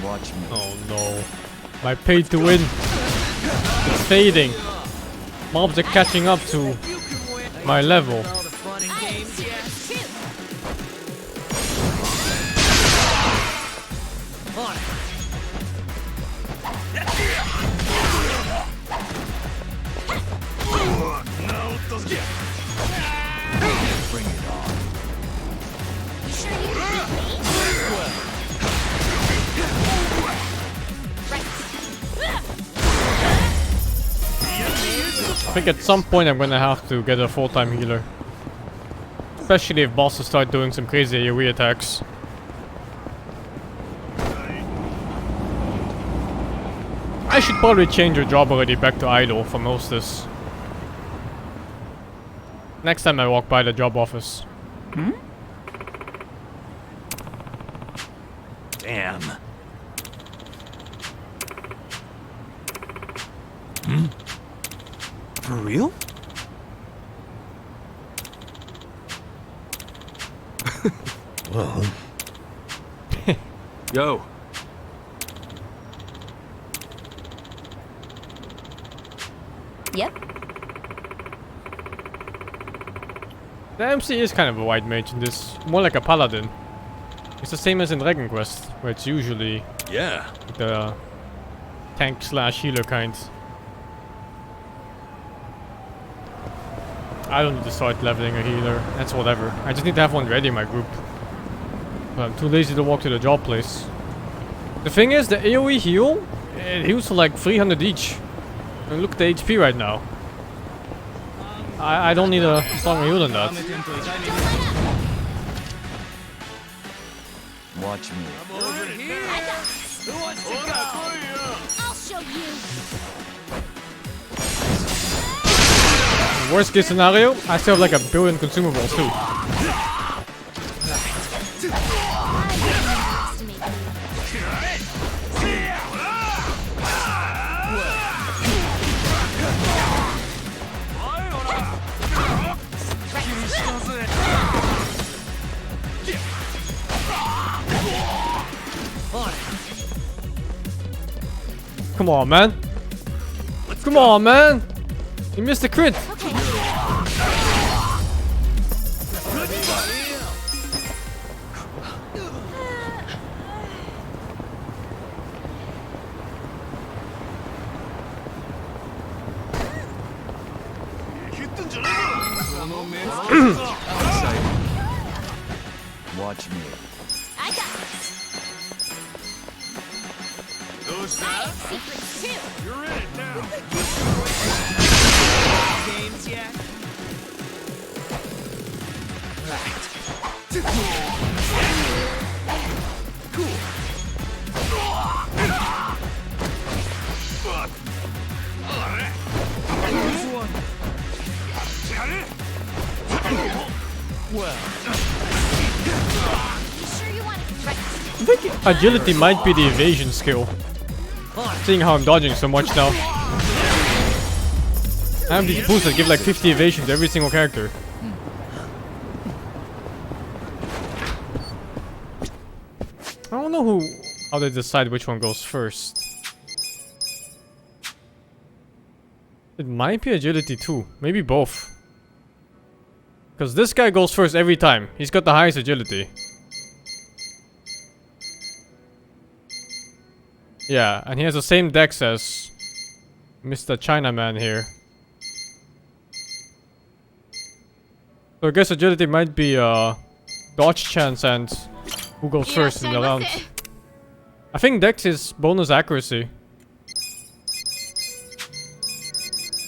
Watch me. Oh no. My pay to win is fading. Mobs are catching up to my level. Bring it on. I think at some point I'm gonna have to get a full-time healer. Especially if bosses start doing some crazy AoE attacks. I should probably change your job already back to idle for Mostis. Next time I walk by the job office. Hmm? Damn. Hmm? For real? Well. Yo. Yep. The MC is kind of a white mage in this, more like a paladin. It's the same as in Dragon Quest, where it's usually the tank slash healer kind. I don't need to start leveling a healer, that's whatever. I just need to have one ready in my group. But I'm too lazy to walk to the job place. The thing is, the AoE heal, it heals for like 300 each. And look at the HP right now. I don't need a stronger heal than that. Watch me. Who wants to go? I'll show you. Worst case scenario, I still have like 1 billion consumables too. Come on, man. Come on, man. You missed the crit. Watch me. I got this. Those secrets too. You're in it now. Games yet? I think agility might be the evasion skill. Seeing how I'm dodging so much now. I have these boosts that give like 50 evasion to every single character. I don't know how they decide which one goes first. It might be agility too. Maybe both. Because this guy goes first every time. He's got the highest agility. Yeah, and he has the same dex as Mr. Chinaman here. So I guess agility might be dodge chance and who goes first in the round. I think dex is bonus accuracy.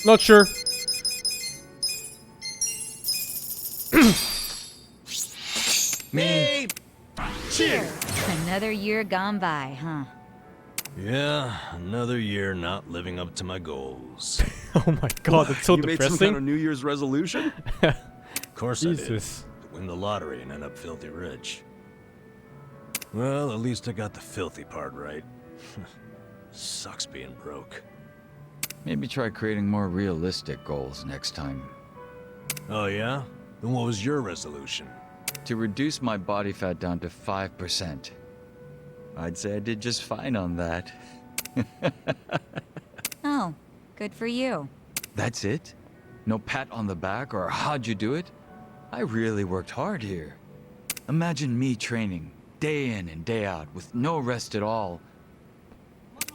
Not sure. Me. Cheers. Another year gone by, huh? Yeah, another year not living up to my goals. Oh my god, that's so you depressing. made some kind of New Year's resolution? Of course I did. Jesus. To win the lottery and end up filthy rich. Well, at least I got the filthy part right. Sucks being broke. Maybe try creating more realistic goals next time. Oh yeah? Then what was your resolution? to reduce my body fat down to 5%. I'd say I did just fine on that. Oh, good for you. That's it? No pat on the back or how'd you do it? I really worked hard here. Imagine me training, day in and day out, with no rest at all.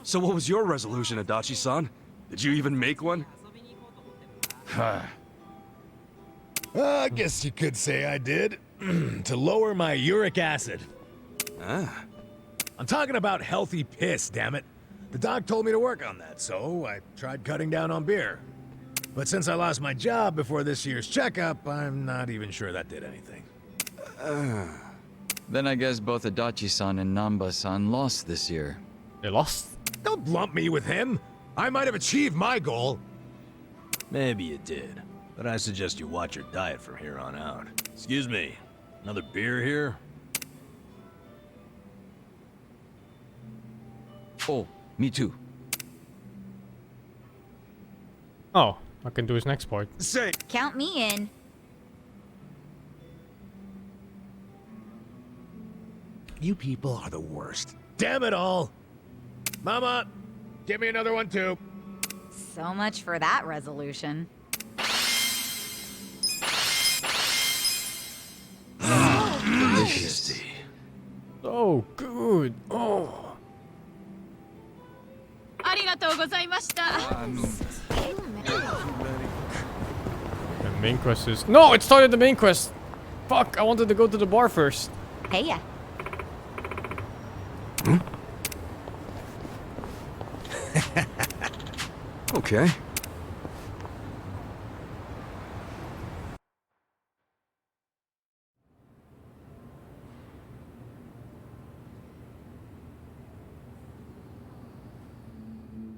So what was your resolution, Adachi-san? Did you even make one? I guess you could say I did. To lower my uric acid. Ah. I'm talking about healthy piss, damn it. The doc told me to work on that, so I tried cutting down on beer. But since I lost my job before this year's checkup, I'm not even sure that did anything. Then I guess both Adachi-san and Namba-san lost this year. They lost? Don't lump me with him. I might have achieved my goal. Maybe you did, but I suggest you watch your diet from here on out. Excuse me, another beer here? Oh, me too. Oh, I can do his next part. Say, Count me in. you people are the worst. Damn it all. Mama, give me another one too. So much for that resolution. Delicious. Oh, good. Oh. ありがとうございました。 The main quest is... No, it started the main quest. Fuck, I wanted to go to the bar first. Hey ya. Okay.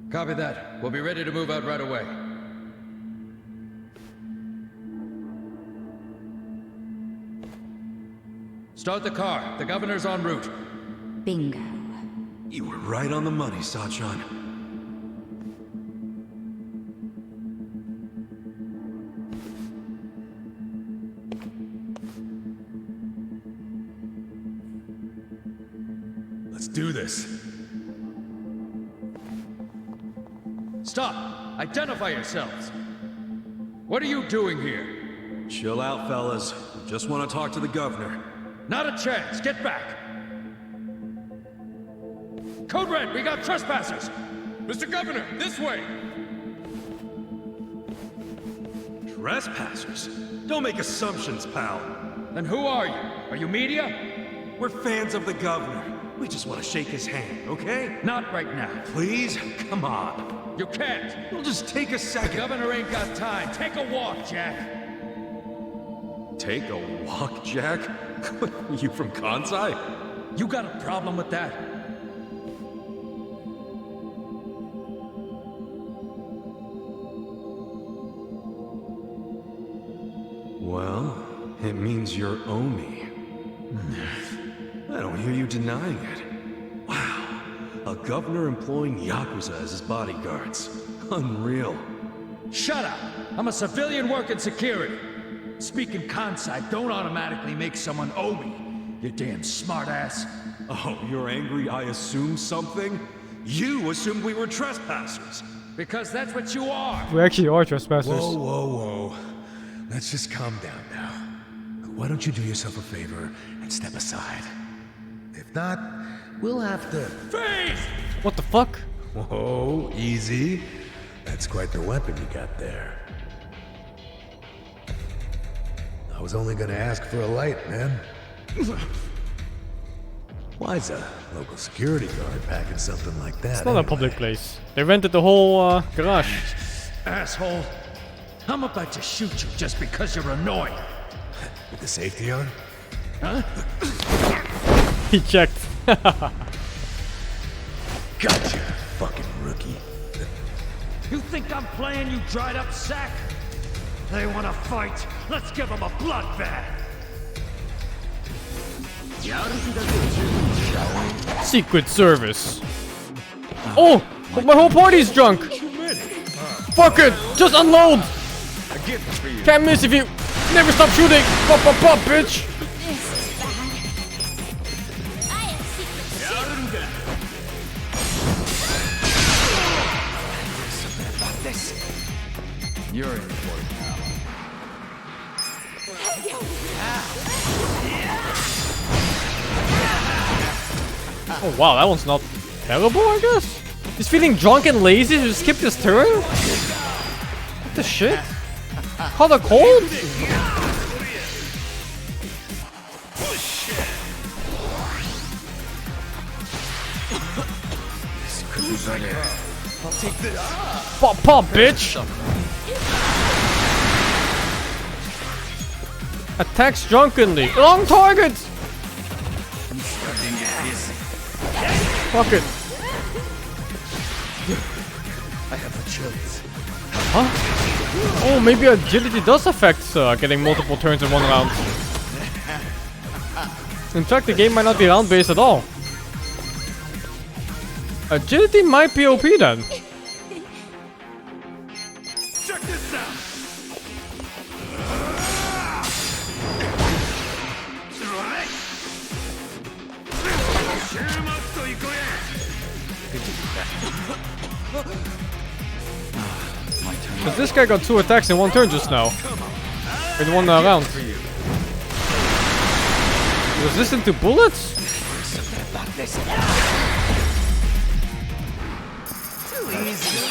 Copy that. We'll be ready to move out right away. Start the car. The governor's en route. Bingo. You were right on the money, Sachan. Let's do this. Stop! Identify yourselves! What are you doing here? Chill out, fellas. Just want to talk to the governor. Not a chance! Get back! Code Red, we got trespassers! Mr. Governor, this way! Trespassers? Don't make assumptions, pal. Then who are you? Are you media? We're fans of the governor. We just want to shake his hand, okay? Not right now. Please? Come on. You can't! It'll just take a second. The governor ain't got time. Take a walk, Jack! Take a walk, Jack? You from Kansai? You got a problem with that? Well, it means you're Omi. I don't hear you denying it. Wow. A governor employing Yakuza as his bodyguards. Unreal. Shut up! I'm a civilian working security. Speaking Kansai don't automatically make someone Omi. You damn smartass. Oh, you're angry I assumed something? You assumed we were trespassers. Because that's what you are. We actually are trespassers. Whoa, whoa, whoa. Let's just calm down now. Why don't you do yourself a favor and step aside? If not, we'll have to... Freeze! What the fuck? Whoa, easy. That's quite the weapon you got there. I was only gonna ask for a light, man. Why's a local security guard packing something like that? It's not a public place. They rented the whole garage. Asshole. I'm about to shoot you just because you're annoying. With the safety on? Huh? He checked. Gotcha, fucking rookie. You think I'm playing, you dried up sack? They wanna fight? Let's give them a bloodbath! Secret Service. Oh, but my whole party's drunk. Fuck it, just unload. Can't miss if you never stop shooting. Pop, pop, pop, bitch. You're in for it now. Oh wow, that one's not terrible, I guess. He's feeling drunk and lazy to skip his turn? What the shit? Caught a cold? I'll take this. Pop, pop, bitch! Attacks drunkenly. Wrong target! Fuck it. I have the chills. Huh? Oh, maybe agility does affect getting multiple turns in one round. In fact, the game might not be round-based at all. Agility might be OP then. Check this out. Cause this guy got 2 attacks in one turn just now. In one round. Resistant to bullets? Too easy.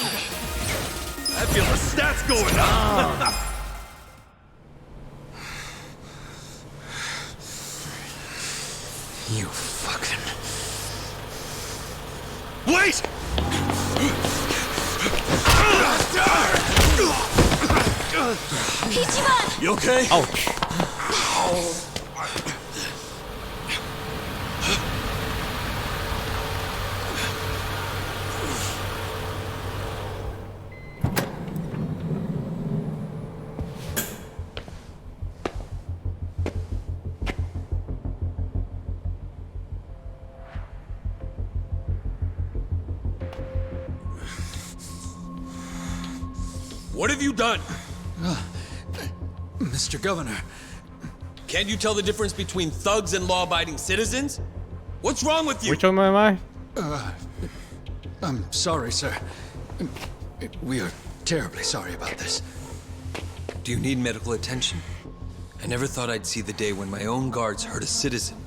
I feel the stats going up. You fucking... Wait! You okay? Ouch. What have you done? Mr. Governor, can't you tell the difference between thugs and law-abiding citizens? What's wrong with you? Which one am I? I'm sorry, sir. We are terribly sorry about this. Do you need medical attention? I never thought I'd see the day when my own guards hurt a citizen.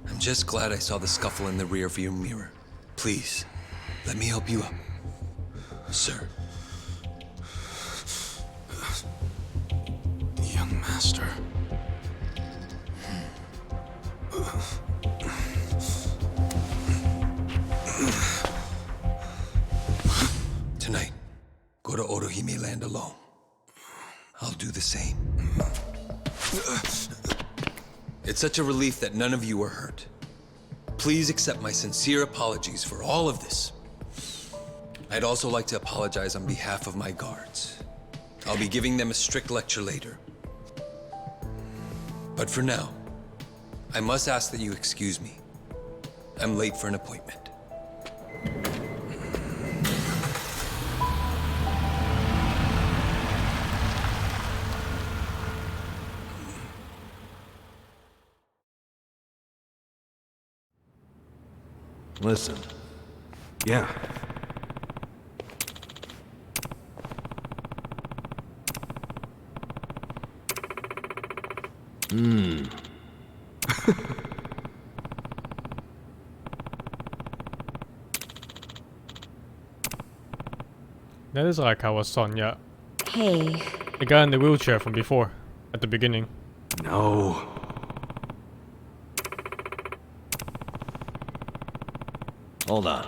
I'm just glad I saw the scuffle in the rearview mirror. Please, let me help you up, sir. Young master. Tonight, go to Orohime Land alone. I'll do the same. It's such a relief that none of you were hurt. Please accept my sincere apologies for all of this. I'd also like to apologize on behalf of my guards. I'll be giving them a strict lecture later. But for now, I must ask that you excuse me. I'm late for an appointment. Listen. Yeah. That is Raikawa's son, yeah. Hey. The guy in the wheelchair from before, at the beginning. No. Hold on.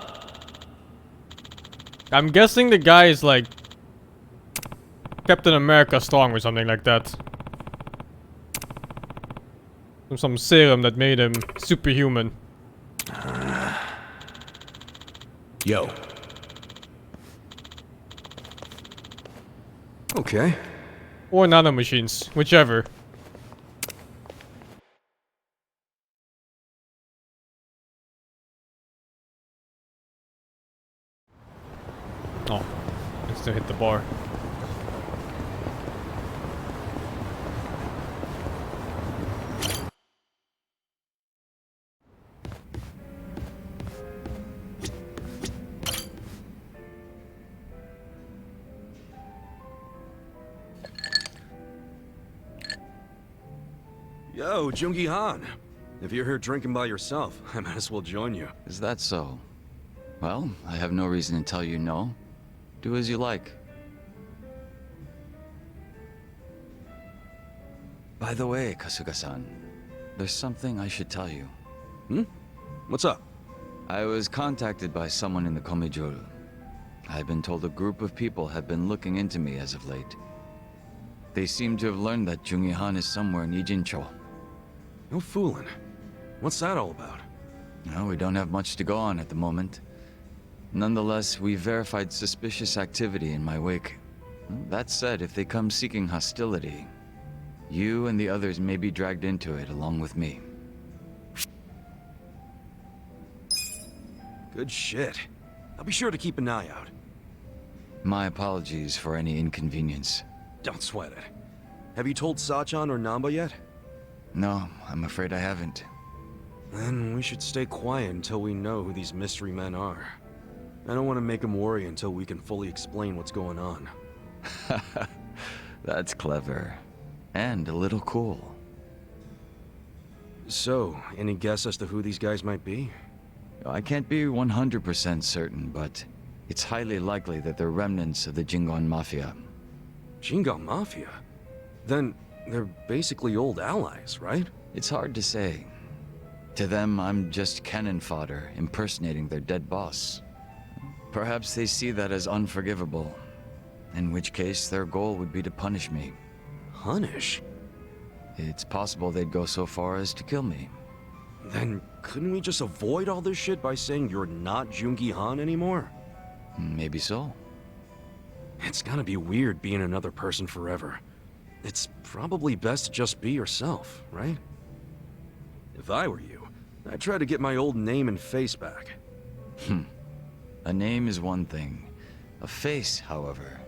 I'm guessing the guy is like Captain America strong or something like that. Some serum that made him superhuman. Yo. Okay. Or nanomachines, whichever. Oh, I still hit the bar. Yo, Jungi Han. If you're here drinking by yourself, I might as well join you. Is that so? Well, I have no reason to tell you no. Do as you like. By the way, Kasuga-san, there's something I should tell you. Hmm? What's up? I was contacted by someone in the Komijuru. I've been told a group of people have been looking into me as of late. They seem to have learned that Jungi Han is somewhere in Ijincho. No fooling. What's that all about? No, we don't have much to go on at the moment. Nonetheless, we verified suspicious activity in my wake. That said, if they come seeking hostility, you and the others may be dragged into it along with me. Good shit. I'll be sure to keep an eye out. My apologies for any inconvenience. Don't sweat it. Have you told Sachan or Namba yet? No, I'm afraid I haven't. Then we should stay quiet until we know who these mystery men are. I don't want to make them worry until we can fully explain what's going on. That's clever. And a little cool. So, any guess as to who these guys might be? I can't be 100% certain, but it's highly likely that they're remnants of the Jingon Mafia. Jingon Mafia? Then they're basically old allies, right? It's hard to say. To them, I'm just cannon fodder, impersonating their dead boss. Perhaps they see that as unforgivable, in which case their goal would be to punish me. Punish? It's possible they'd go so far as to kill me. Then couldn't we just avoid all this shit by saying you're not Jungi Han anymore? Maybe so. It's gotta be weird being another person forever. It's probably best to just be yourself, right? If I were you, I'd try to get my old name and face back. A name is one thing. A face, however,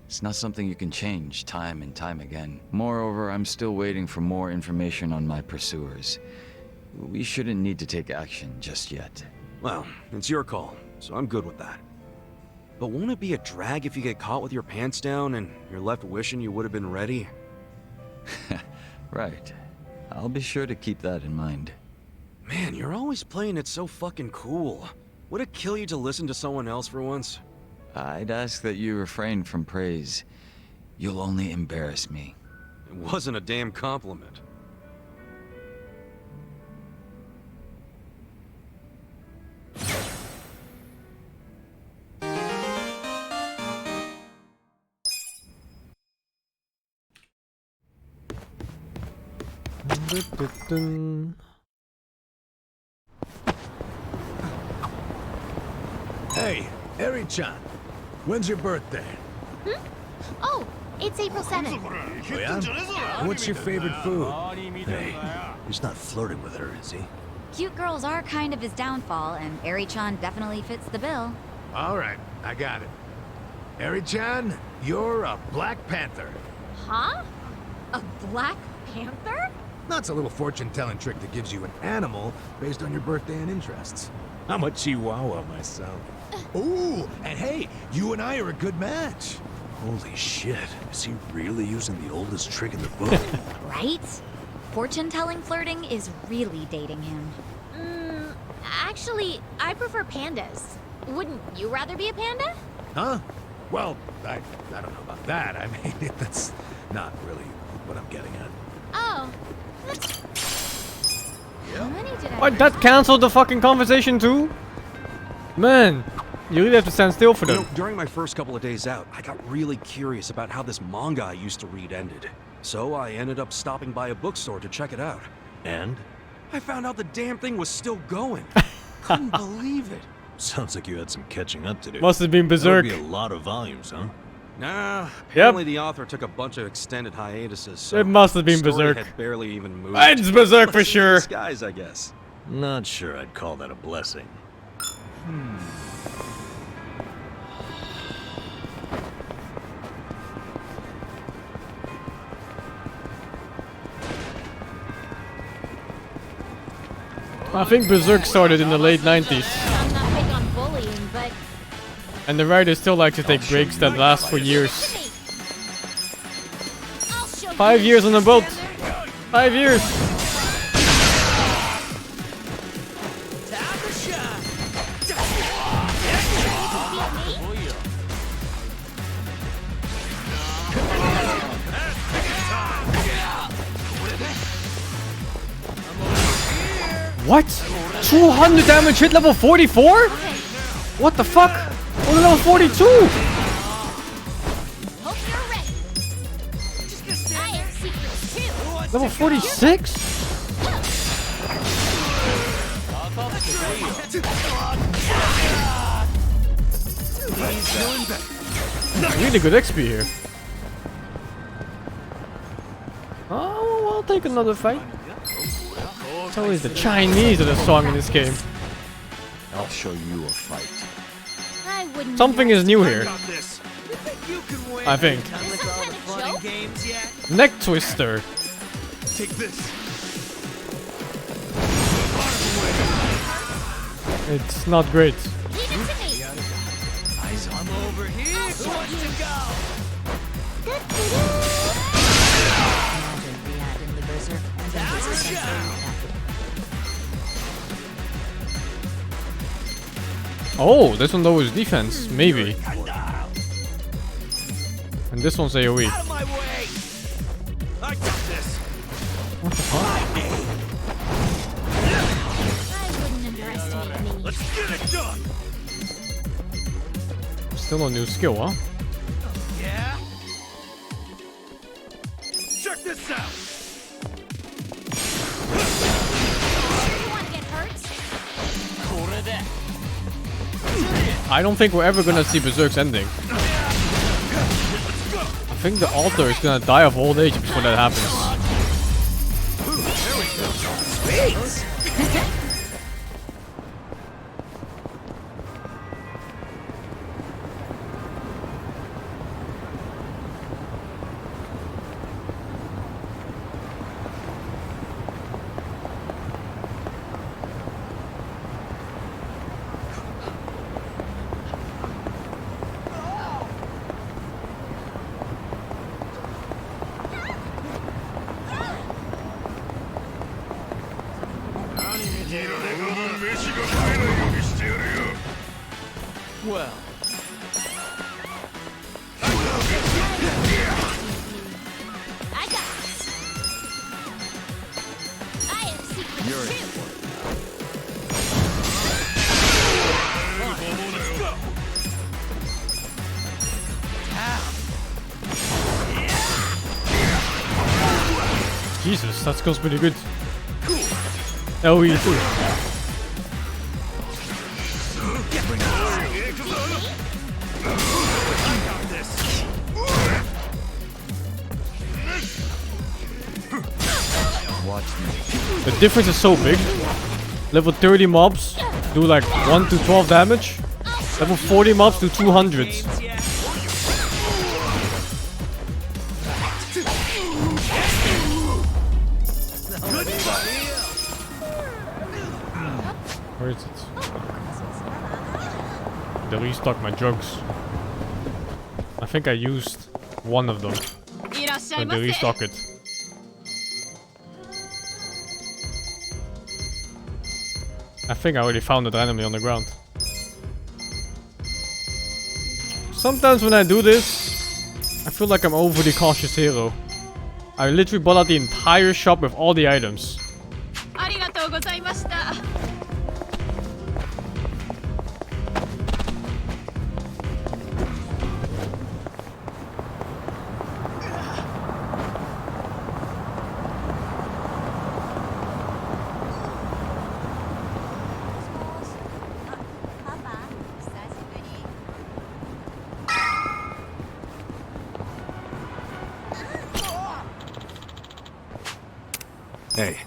it's not something you can change time and time again. Moreover, I'm still waiting for more information on my pursuers. We shouldn't need to take action just yet. Well, it's your call, so I'm good with that. But won't it be a drag if you get caught with your pants down and you're left wishing you would have been ready? Right. I'll be sure to keep that in mind. Man, you're always playing it so fucking cool. Would it kill you to listen to someone else for once? I'd ask that you refrain from praise. You'll only embarrass me. It wasn't a damn compliment. Hey, Eri-chan. When's your birthday? Oh, it's April 7th. Oh, yeah? What's your favorite food? Hey, he's not flirting with her, is he? Cute girls are kind of his downfall, and Eri-chan definitely fits the bill. All right, I got it. Eri-chan, you're a Black Panther. Huh? A Black Panther? That's a little fortune-telling trick that gives you an animal based on your birthday and interests. I'm a Chihuahua myself. Ooh, and hey, you and I are a good match. Holy shit, is he really using the oldest trick in the book? Right? Fortune-telling flirting is really dating him. Actually, I prefer pandas. Wouldn't you rather be a panda? Huh? Well, I don't know about that. I mean, that's not really what I'm getting at. Oh. How many did I What? That canceled the fucking conversation too? Man, you really have to stand still for You them. know, during my first couple of days out, I got really curious about how this manga I used to read ended. So I ended up stopping by a bookstore to check it out. And? I found out the damn thing was still going. Couldn't believe it. Sounds like you had some catching up to do. Must have been berserk. That would be a lot of volumes, huh? Nah, apparently the author took a bunch of extended hiatuses, so It must have been the story berserk. had barely even moved. It's berserk for Blessing in sure. disguise, I guess. Not sure I'd call that a blessing. I think Berserk started in the late 90s. I'm not big on bullying, but And the writers still like to take breaks that last for years. I'll show 5 you. years on the boat. 5 years. Time to shine. What? 200 damage hit level 44? What the fuck? Only level 42? Hope you're ready. I have secrets too. Level 46? Really good XP here. Oh, I'll take another fight. It's always the Chinese of the song in this game. I'll show you a fight. I wouldn't. Something is new here. I think. Neck twister. Take this. It's not great. Eyes on over here. Who wants to go? Oh, this one lowers defense, maybe. And this one's AoE. Out of my way. I got this. What the fuck? I wouldn't underestimate me. Let's get it done. Still a new skill, huh? Yeah. Check this out. You want to get hurt? I don't think we're ever gonna see Berserk's ending. I think the altar is gonna die of old age before that happens. Well. I got this. I have secrets too. Let's go. Jesus, that skill's pretty good. LE too. The difference is so big. Level 30 mobs do like 1 to 12 damage. Level 40 mobs do 200. Where is it? They restock my drugs. I think I used one of them. When they restock it. I think I already found the enemy on the ground. Sometimes when I do this, I feel like I'm overly cautious hero. I literally bought out the entire shop with all the items. Hey,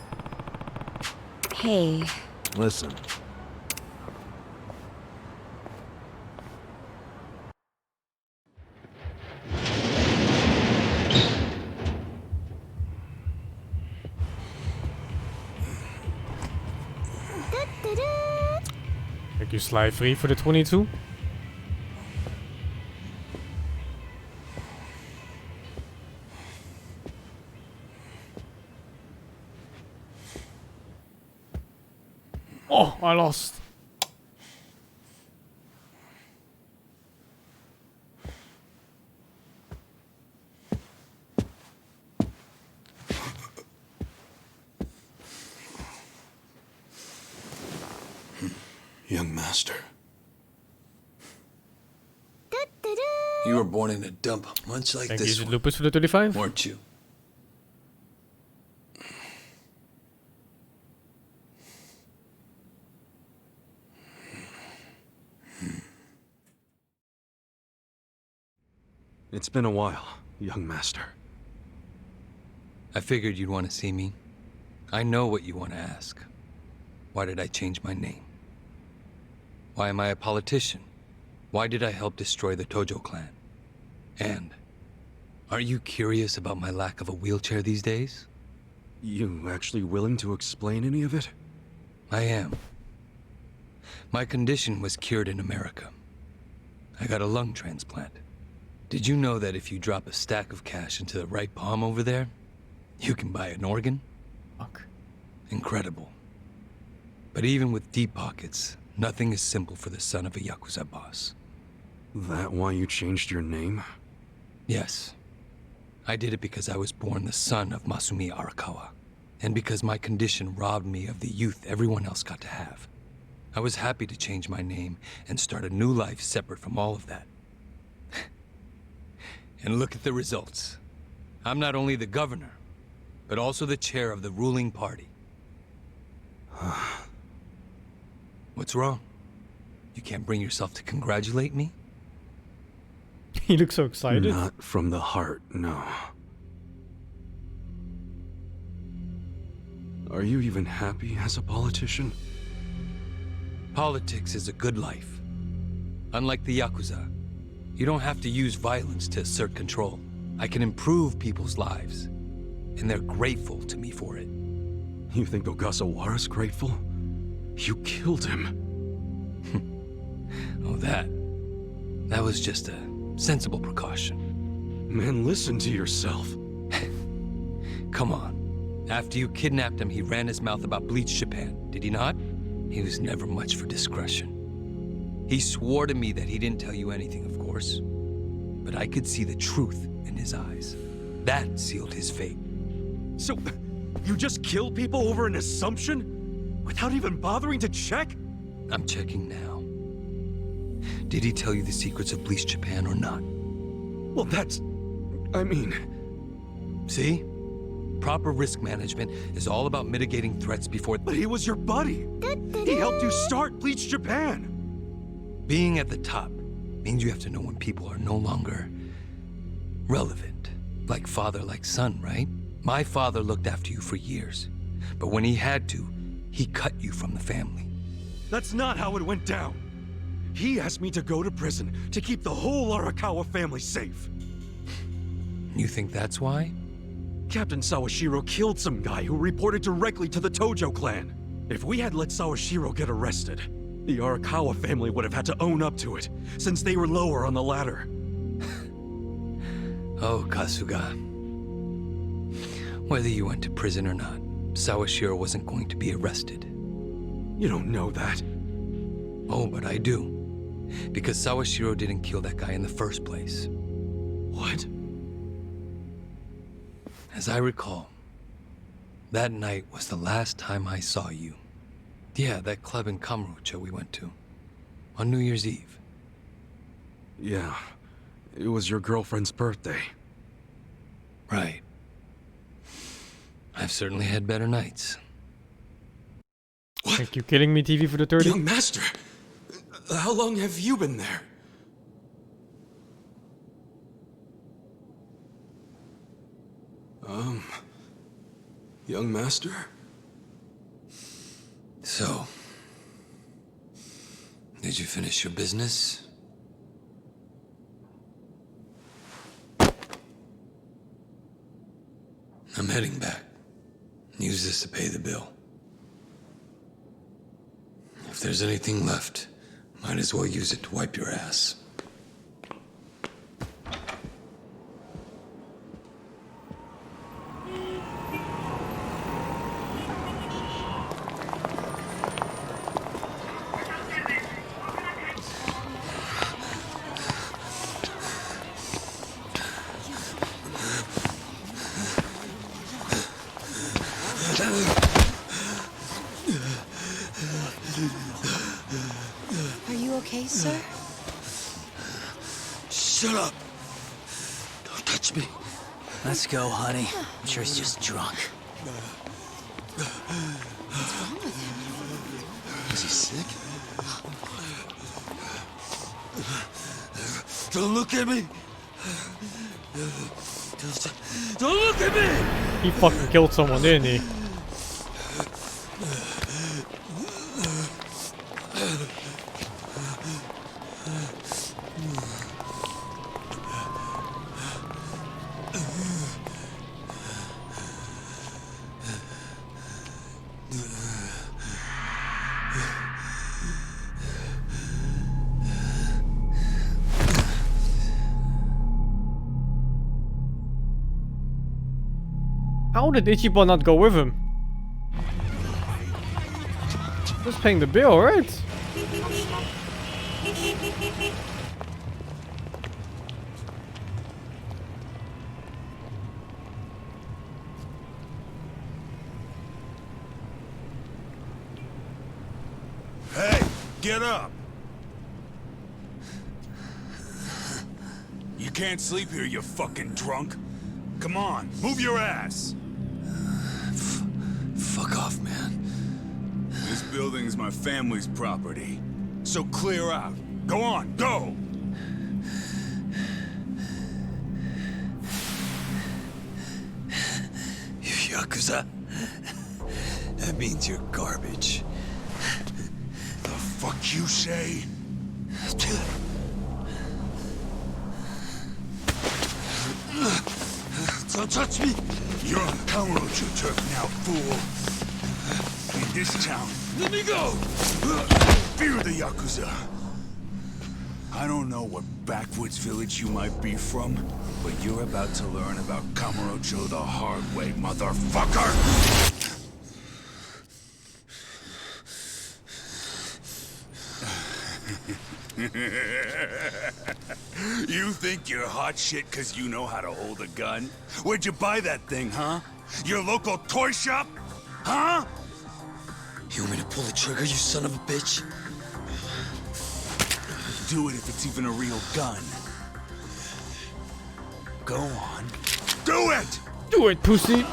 Hey, listen. Make you slide free for the 22. Oh, I lost. Young master. You were born in a dump, much like Thank this you, one, Lupus, for the 35. weren't you? It's been a while, young master. I figured you'd want to see me. I know what you want to ask. Why did I change my name? Why am I a politician? Why did I help destroy the Tojo clan? And are you curious about my lack of a wheelchair these days? You actually willing to explain any of it? I am. My condition was cured in America. I got a lung transplant. Did you know that if you drop a stack of cash into the right palm over there, you can buy an organ? Fuck. Incredible. But even with deep pockets, nothing is simple for the son of a Yakuza boss. That why you changed your name? Yes. I did it because I was born the son of Masumi Arakawa, and because my condition robbed me of the youth everyone else got to have. I was happy to change my name and start a new life separate from all of that. And look at the results. I'm not only the governor, but also the chair of the ruling party. What's wrong? You can't bring yourself to congratulate me? He looks so excited. Not from the heart, no. Are you even happy as a politician? Politics is a good life. Unlike the Yakuza, you don't have to use violence to assert control. I can improve people's lives, and they're grateful to me for it. You think Ogasawara's grateful? You killed him. Oh, that was just a sensible precaution. Man, listen to yourself. Come on. After you kidnapped him, he ran his mouth about Bleach Japan, did he not? He was never much for discretion. He swore to me that he didn't tell you anything, of course. But I could see the truth in his eyes. That sealed his fate. So, you just kill people over an assumption? Without even bothering to check? I'm checking now. Did he tell you the secrets of Bleach Japan or not? Well, that's... I mean... See? Proper risk management is all about mitigating threats before... But he was your buddy! He helped you start Bleach Japan! Being at the top means you have to know when people are no longer relevant. Like father, like son, right? My father looked after you for years. But when he had to, he cut you from the family. That's not how it went down. He asked me to go to prison to keep the whole Arakawa family safe. You think that's why? Captain Sawashiro killed some guy who reported directly to the Tojo clan. If we had let Sawashiro get arrested, the Arakawa family would have had to own up to it, since they were lower on the ladder. Oh, Kasuga. Whether you went to prison or not, Sawashiro wasn't going to be arrested. You don't know that. Oh, but I do. Because Sawashiro didn't kill that guy in the first place. What? As I recall, that night was the last time I saw you. Yeah, that club in Kamurocho we went to. On New Year's Eve. Yeah. It was your girlfriend's birthday. Right. I've certainly had better nights. What? Thank you, killing me, TV for the 30. Young master! How long have you been there? Young master? So, did you finish your business? I'm heading back. Use this to pay the bill. If there's anything left, might as well use it to wipe your ass. Are you okay, sir? Shut up! Don't touch me. Let's go, honey. I'm sure he's just drunk. What's wrong with him? Is he sick? Don't look at me! Don't look at me! He fucking killed someone, didn't he? How did Ichiban not go with him? Just paying the bill, right? Hey, get up! You can't sleep here, you fucking drunk. Come on, move your ass! Fuck off, man. This building's my family's property. So clear out. Go on, go! You Yakuza? That means you're garbage. The fuck you say? Don't touch me! You're on Kamurocho turf now, fool. In this town, Let me go! fear the Yakuza. I don't know what backwoods village you might be from, but you're about to learn about Kamurocho the hard way, motherfucker! You think you're hot shit because you know how to hold a gun? Where'd you buy that thing, huh? Your local toy shop? Huh? You want me to pull the trigger, you son of a bitch? Do it if it's even a real gun. Go on. Do it! Do it, pussy!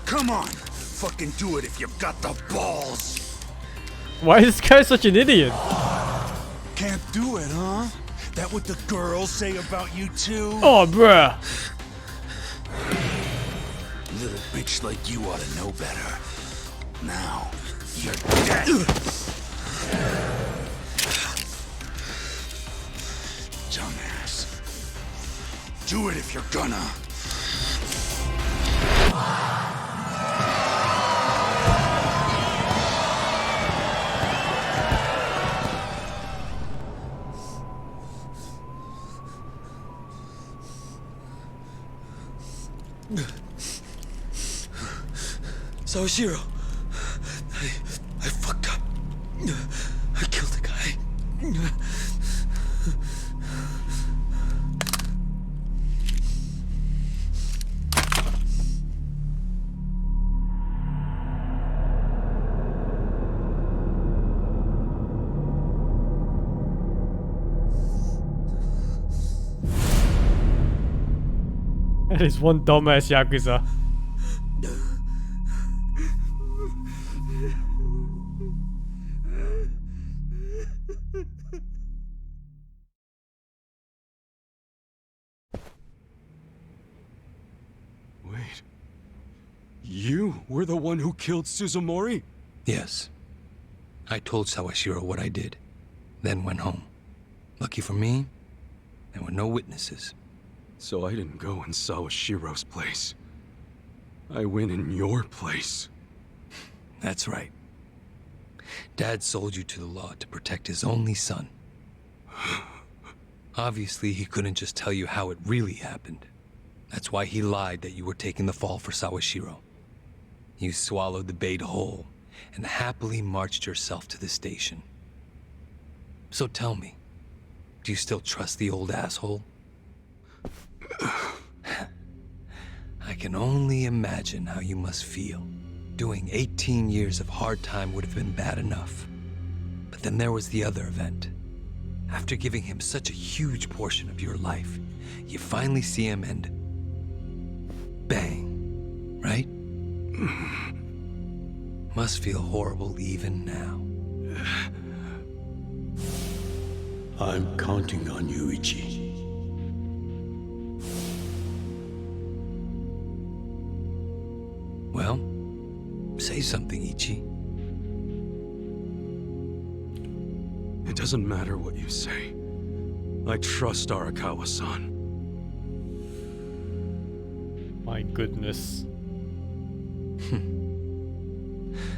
Come on! Fucking do it if you've got the balls! Why is this guy such an idiot? Can't do it, huh? That what the girls say about you too? Oh, bruh! Little bitch like you ought to know better. Now, you're dead! Dumbass. Do it if you're gonna. Sawashiro, I fucked up. I killed a guy. That is one dumbass Yakuza. Wait. You were the one who killed Suzumori? Yes. I told Sawashiro what I did, then went home. Lucky for me, there were no witnesses. So I didn't go in Sawashiro's place. I went in your place. That's right. Dad sold you to the law to protect his only son. Obviously, he couldn't just tell you how it really happened. That's why he lied that you were taking the fall for Sawashiro. You swallowed the bait whole and happily marched yourself to the station. So tell me, do you still trust the old asshole? can only imagine how you must feel. Doing 18 years of hard time would have been bad enough. But then there was the other event. After giving him such a huge portion of your life, you finally see him and... bang, right? Must feel horrible even now. I'm counting on you, Ichi. Well, say something, Ichi. It doesn't matter what you say. I trust Arakawa-san. My goodness.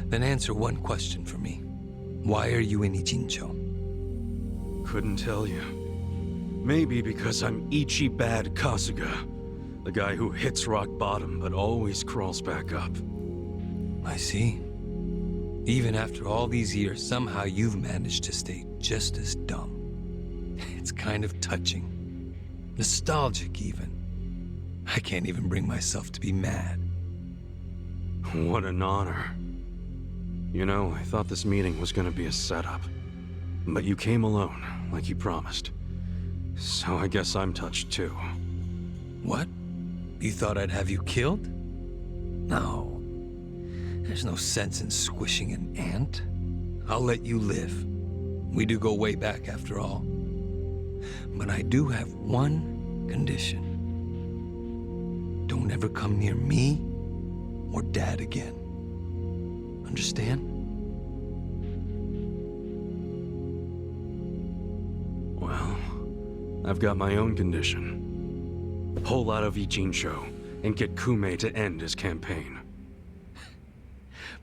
Then answer one question for me. Why are you in Ijincho? Couldn't tell you. Maybe because I'm Ichi Bad Kasuga. The guy who hits rock bottom but always crawls back up. I see. Even after all these years, somehow you've managed to stay just as dumb. It's kind of touching. Nostalgic, even. I can't even bring myself to be mad. What an honor. You know, I thought this meeting was gonna be a setup. But you came alone, like you promised. So I guess I'm touched too. What? You thought I'd have you killed? No. There's no sense in squishing an ant. I'll let you live. We do go way back after all. But I do have one condition. Don't ever come near me or Dad again. Understand? Well, I've got my own condition. Pull out of Ijincho and get Kume to end his campaign.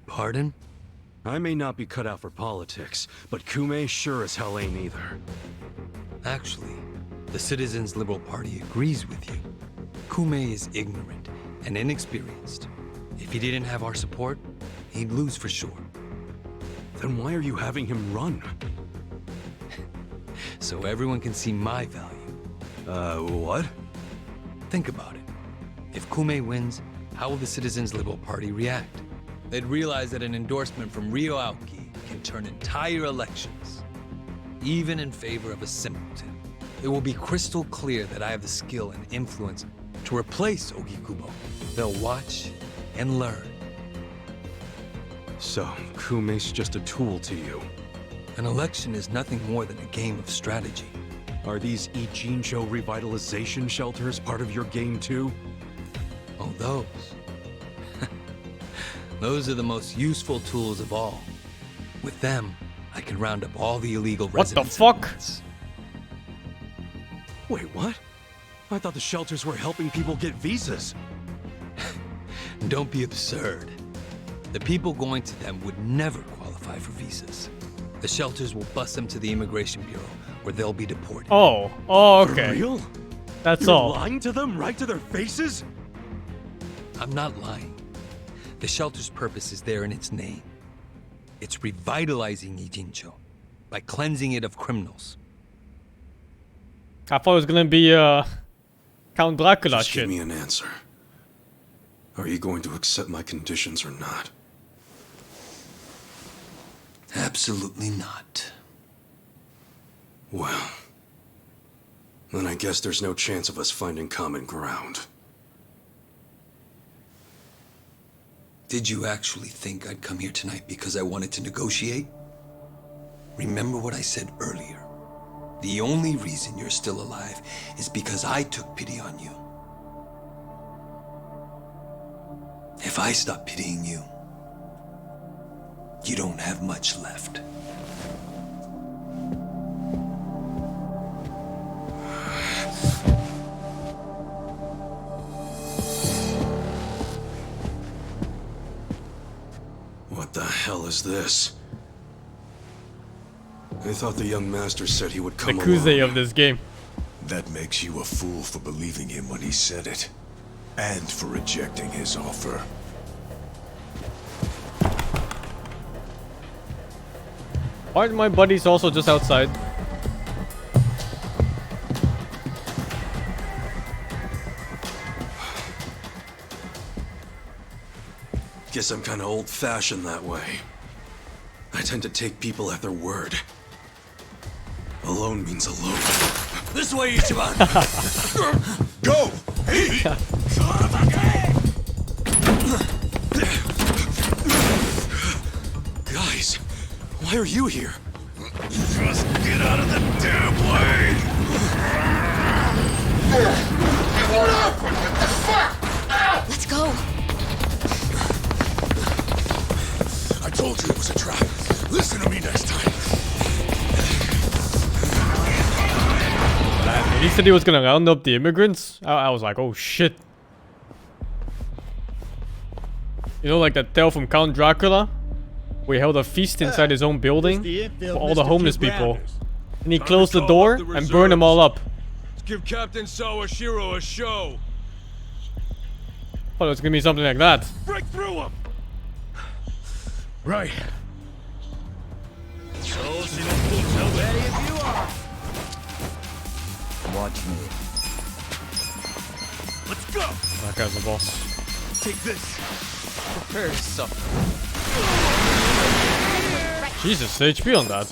Pardon? I may not be cut out for politics, but Kume sure as hell ain't either. Actually, the Citizens Liberal Party agrees with you. Kume is ignorant and inexperienced. If he didn't have our support, he'd lose for sure. Then why are you having him run? So everyone can see my value. What? Think about it. If Kume wins, how will the Citizens Liberal Party react? They'd realize that an endorsement from Ryo Aoki can turn entire elections, even in favor of a simpleton. It will be crystal clear that I have the skill and influence to replace Ogikubo. They'll watch and learn. So, Kume's just a tool to you. An election is nothing more than a game of strategy. Are these Ijincho revitalization shelters part of your game too? Oh, those. Those are the most useful tools of all. With them, I can round up all the illegal residents. What the fuck? Wait, what? I thought the shelters were helping people get visas. Don't be absurd. The people going to them would never qualify for visas. The shelters will bus them to the Immigration Bureau, where they'll be deported. Oh, okay. For real? That's You're all. lying to them right to their faces? I'm not lying. The shelter's purpose is there in its name. It's revitalizing Ijincho by cleansing it of criminals. I thought it was gonna be Count Dracula Just shit. give me an answer. Are you going to accept my conditions or not? Absolutely not. Well, then I guess there's no chance of us finding common ground. Did you actually think I'd come here tonight because I wanted to negotiate? Remember what I said earlier. The only reason you're still alive is because I took pity on you. If I stop pitying you, you don't have much left. What the hell is this? I thought the young master said he would come Yakuza along. of this game. That makes you a fool for believing him when he said it. And for rejecting his offer. Aren't my buddies also just outside? Guess I'm kind of old-fashioned that way. I tend to take people at their word. Alone means alone. This way, Ichiban! Go! Hey! Guys, why are you here? Just get out of the damn way! Let's go. I told you it was a trap. Listen to me next time. When he said he was gonna round up the immigrants, I was like, oh shit. You know, like that tale from Count Dracula? Where he held a feast inside his own building for all the homeless people. And he closed the door and burned them all up. Let's give Captain Sawashiro a show. Oh, it's gonna be something like that. Break through him! Right. So, ready if you are. Watch me. Let's go! That guy's the boss. Take this. Prepare yourself. Jesus, HP on that.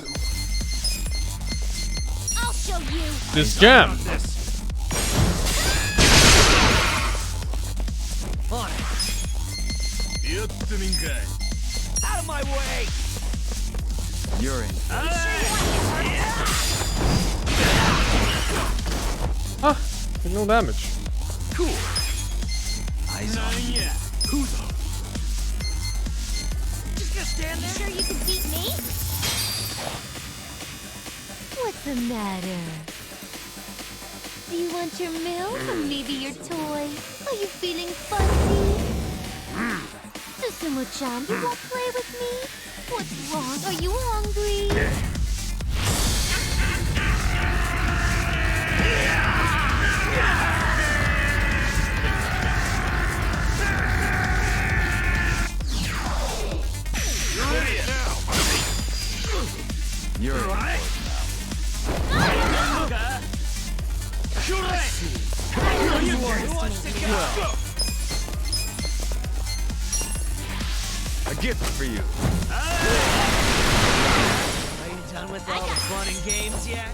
I'll show you. This jam. On it. Out of my way! You're in. Ah, no damage. Cool. Eyes on you. Just gonna stand there. Sure you can beat me? What's the matter? Do you want your milk or maybe your toy? Are you feeling fuzzy? Susumu-chan, you won't play with me? What's wrong? Are you hungry? You're in. Who wants to go? A gift for you. Are you done with all the fun and games yet?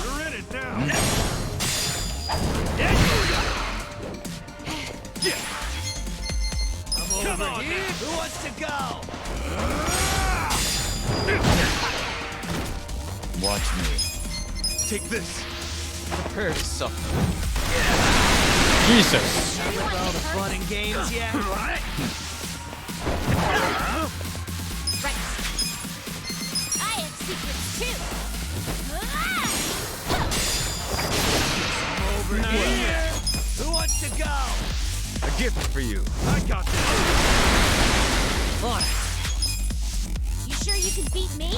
You're in it now. I'm Come over on here. now. Who wants to go? Watch me. Take this. Prepare yourself. Jesus. Done with all the fun and games yet? Right. I have secrets too. I'm over here. Who wants to go? A gift for you. I got this. On it. You sure you can beat me?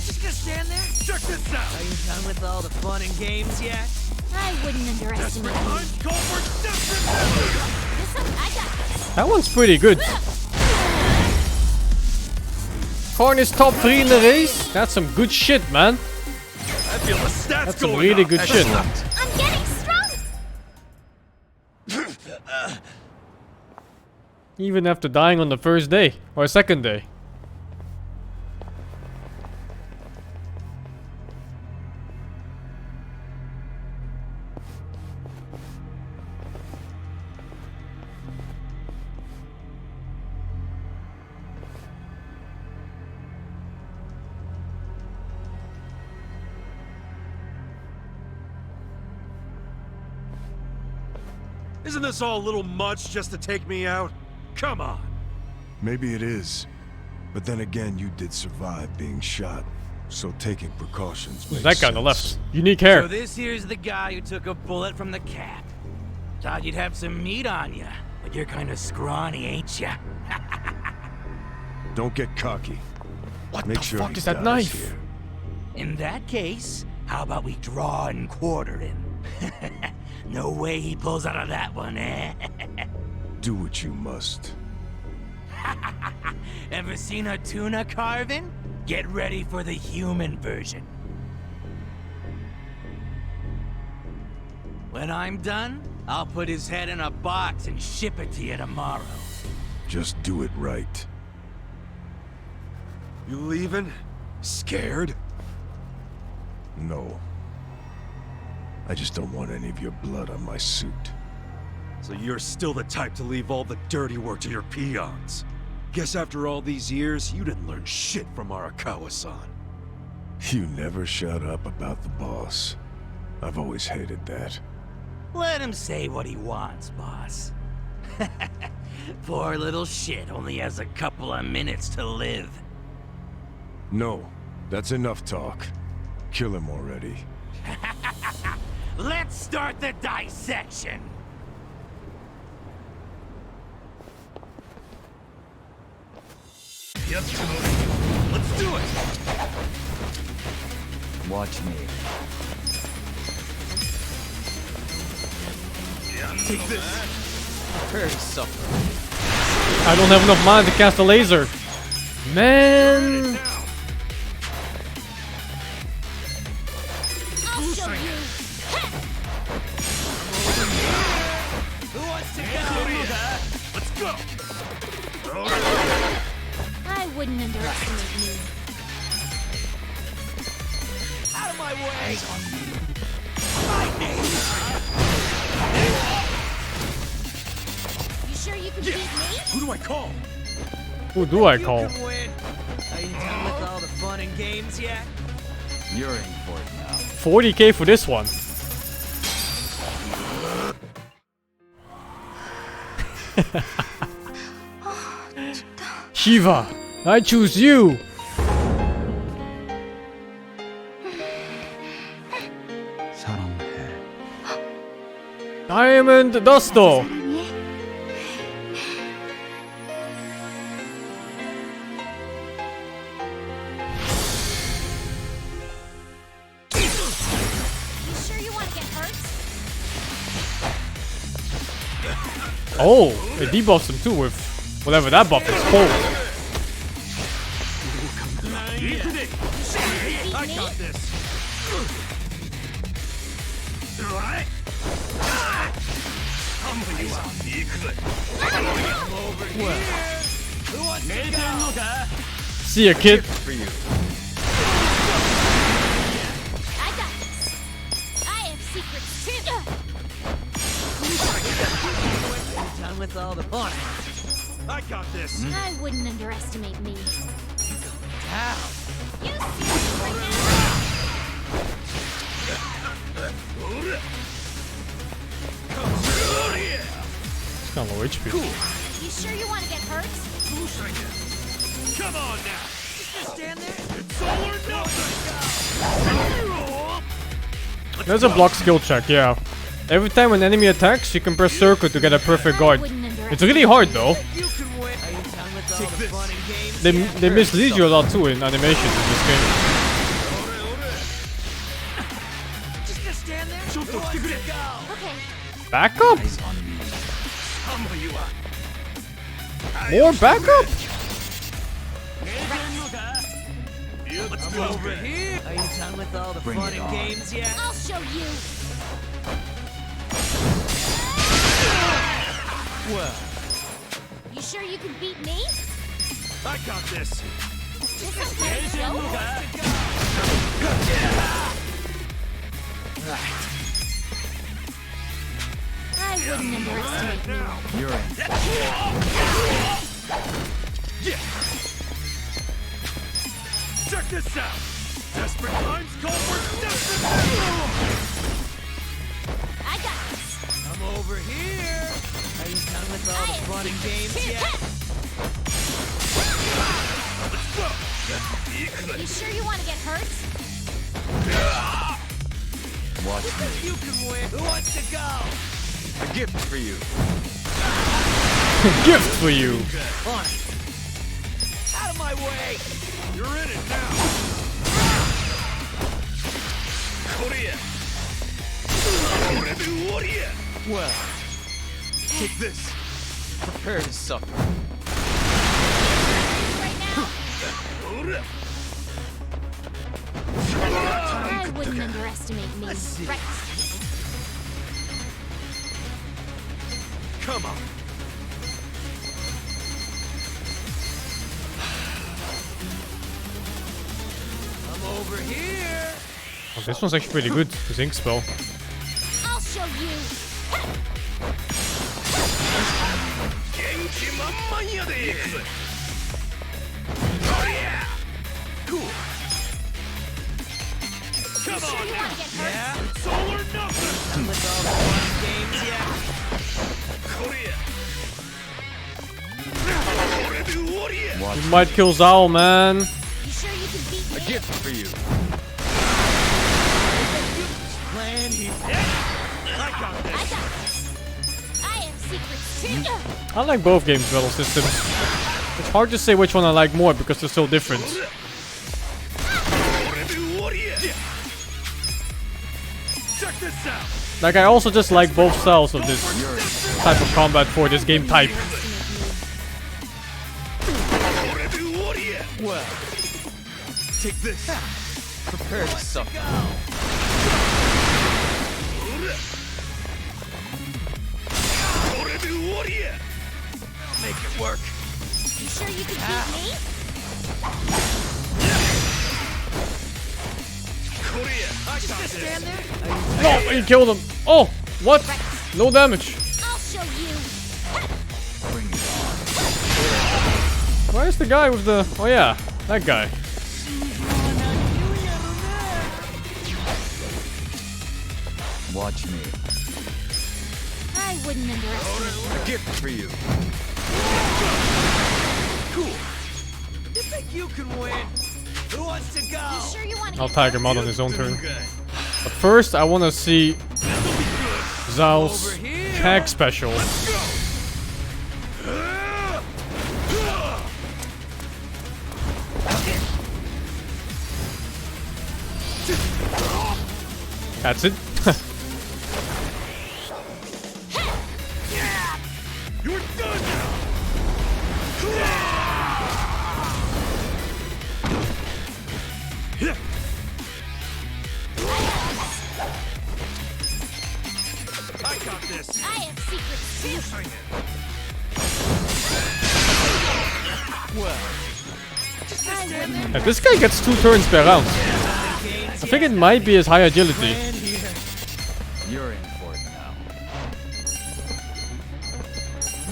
Just gonna stand there? Check this out. Are you done with all the fun and games yet? I wouldn't underestimate you. Desperate times call for desperate measures. Listen, I got this. That one's pretty good. Korn is top 3 in the race. That's some good shit, man. I feel the stats That's some going really up. good shit. I'm getting strong. Even after dying on the first day or second day. Isn't this all a little much just to take me out? Come on. Maybe it is. But then again, you did survive being shot. So taking precautions Who's makes that guy on the sense. left? Unique hair. So this here's the guy who took a bullet from the cat. Thought you'd have some meat on you, but you're kind of scrawny, ain't ya? Don't get cocky. What Make the sure fuck he is that dies knife? here. In that case, how about we draw and quarter him? No way he pulls out of that one, eh? Do what you must. Ever seen a tuna carving? Get ready for the human version. When I'm done, I'll put his head in a box and ship it to you tomorrow. Just do it right. You leaving? Scared? No. I just don't want any of your blood on my suit. So you're still the type to leave all the dirty work to your peons. Guess after all these years, you didn't learn shit from Arakawa-san. You never shut up about the boss. I've always hated that. Let him say what he wants, boss. Poor little shit only has a couple of minutes to live. No, that's enough talk. Kill him already. Let's start the dissection. Let's do it! Watch me. Take this. Prepare to suffer. I don't have enough mana to cast a laser. Man. I'll show you. Who wants to go? Let's go! I wouldn't underestimate me. Out of my way! You sure you can beat me? Who do I call? Who do I call? You can win. Are you done with all the fun and games yet? You're in for it now. 40k for this one. Shiva, I choose you. Diamond Dusto. You sure you want to get hurt? Oh, it debuffs him too with whatever that buff is called. I got this. Alright. See ya, kid. For you. I got this. I have secrets too. Done with all the fun. I got this. I wouldn't underestimate me. How? You serious right now? It's kind of low HP. You sure you want to get hurt? Come on now. Just stand there. It's all or nothing. There's a block skill check, yeah. Every time an enemy attacks, you can press circle to get a perfect guard. It's really hard though. You can win. Are you done with all the fun and games? They mislead you a lot too in animations in this game. Just gonna stand there. Who wants to go? Okay. Back up? Eyes on me. More backup? Let's I'm go. over here. Are you done with all the Bring fun it and on. games yet? I'll show you. Well, You sure you can beat me? I got this. This is my show. I wouldn't underestimate me. You're in. Check this out. Desperate times call for desperate. I got this. I'm over here. Are you done with all the fun and games yet? You sure you want to get hurt? Watch me. You can win. Who wants to go? A gift for you. Gift for you. Fine. Out of my way. You're in it now. Korea. Well, take this. Prepare to suffer. Right now. I wouldn't underestimate me. Right. Come on. I'm over here. Oh, this one's actually pretty good. The Zinc spell. I'll show you. Cool. Come on now. Yeah. It's all or nothing. With all the fun games, yeah. You might kill Zao, man. You sure you can beat me? A gift for you. Plan he I got this. I have secrets too. I like both games' battle systems. It's hard to say which one I like more because they're so different. Check this out. Like, I also just like both styles of this type of combat for this game type. Well, take this. Prepare to suffer. Make it work. You sure you can beat me? Just stand there. No, he killed him. Oh, what? No damage. I'll show you. Where's the guy with the... Oh yeah, that guy. Watch me. I wouldn't underestimate A gift for you. Cool. You think you can win? Who wants to go? you. You sure you want to I'll get tag him out on his own turn. But first, I want to see Zhao's tag special. That's it. You're done now. I got this. I have secrets too. Well, If this guy gets 2 turns per round, I think it might be his high agility. You're in for it now.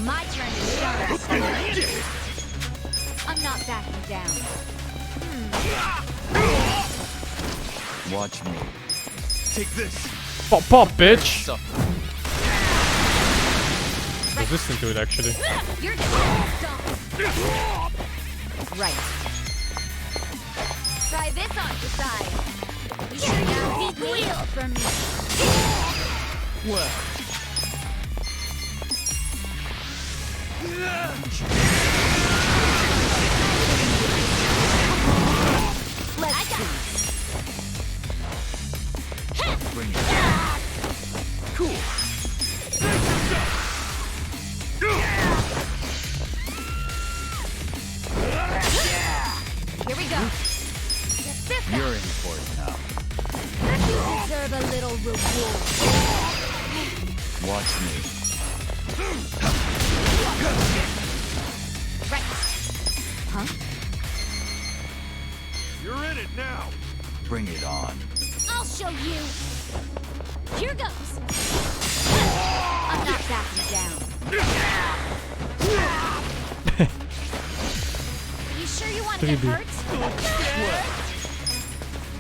My turn to shine. I'm not backing down. Watch me. take this. Pop, pop, bitch. Resistant to it, actually. You're right. Try this on the side. You sure you beat me for me? Well. Let's see. Bring it. Cool. Here we go. You're in for it now. You deserve a little reward. Watch me. Right. Huh? You're in it now. Bring it on. I'll show you. Here goes. I'm not backing down. You sure you want to get hurt? Well,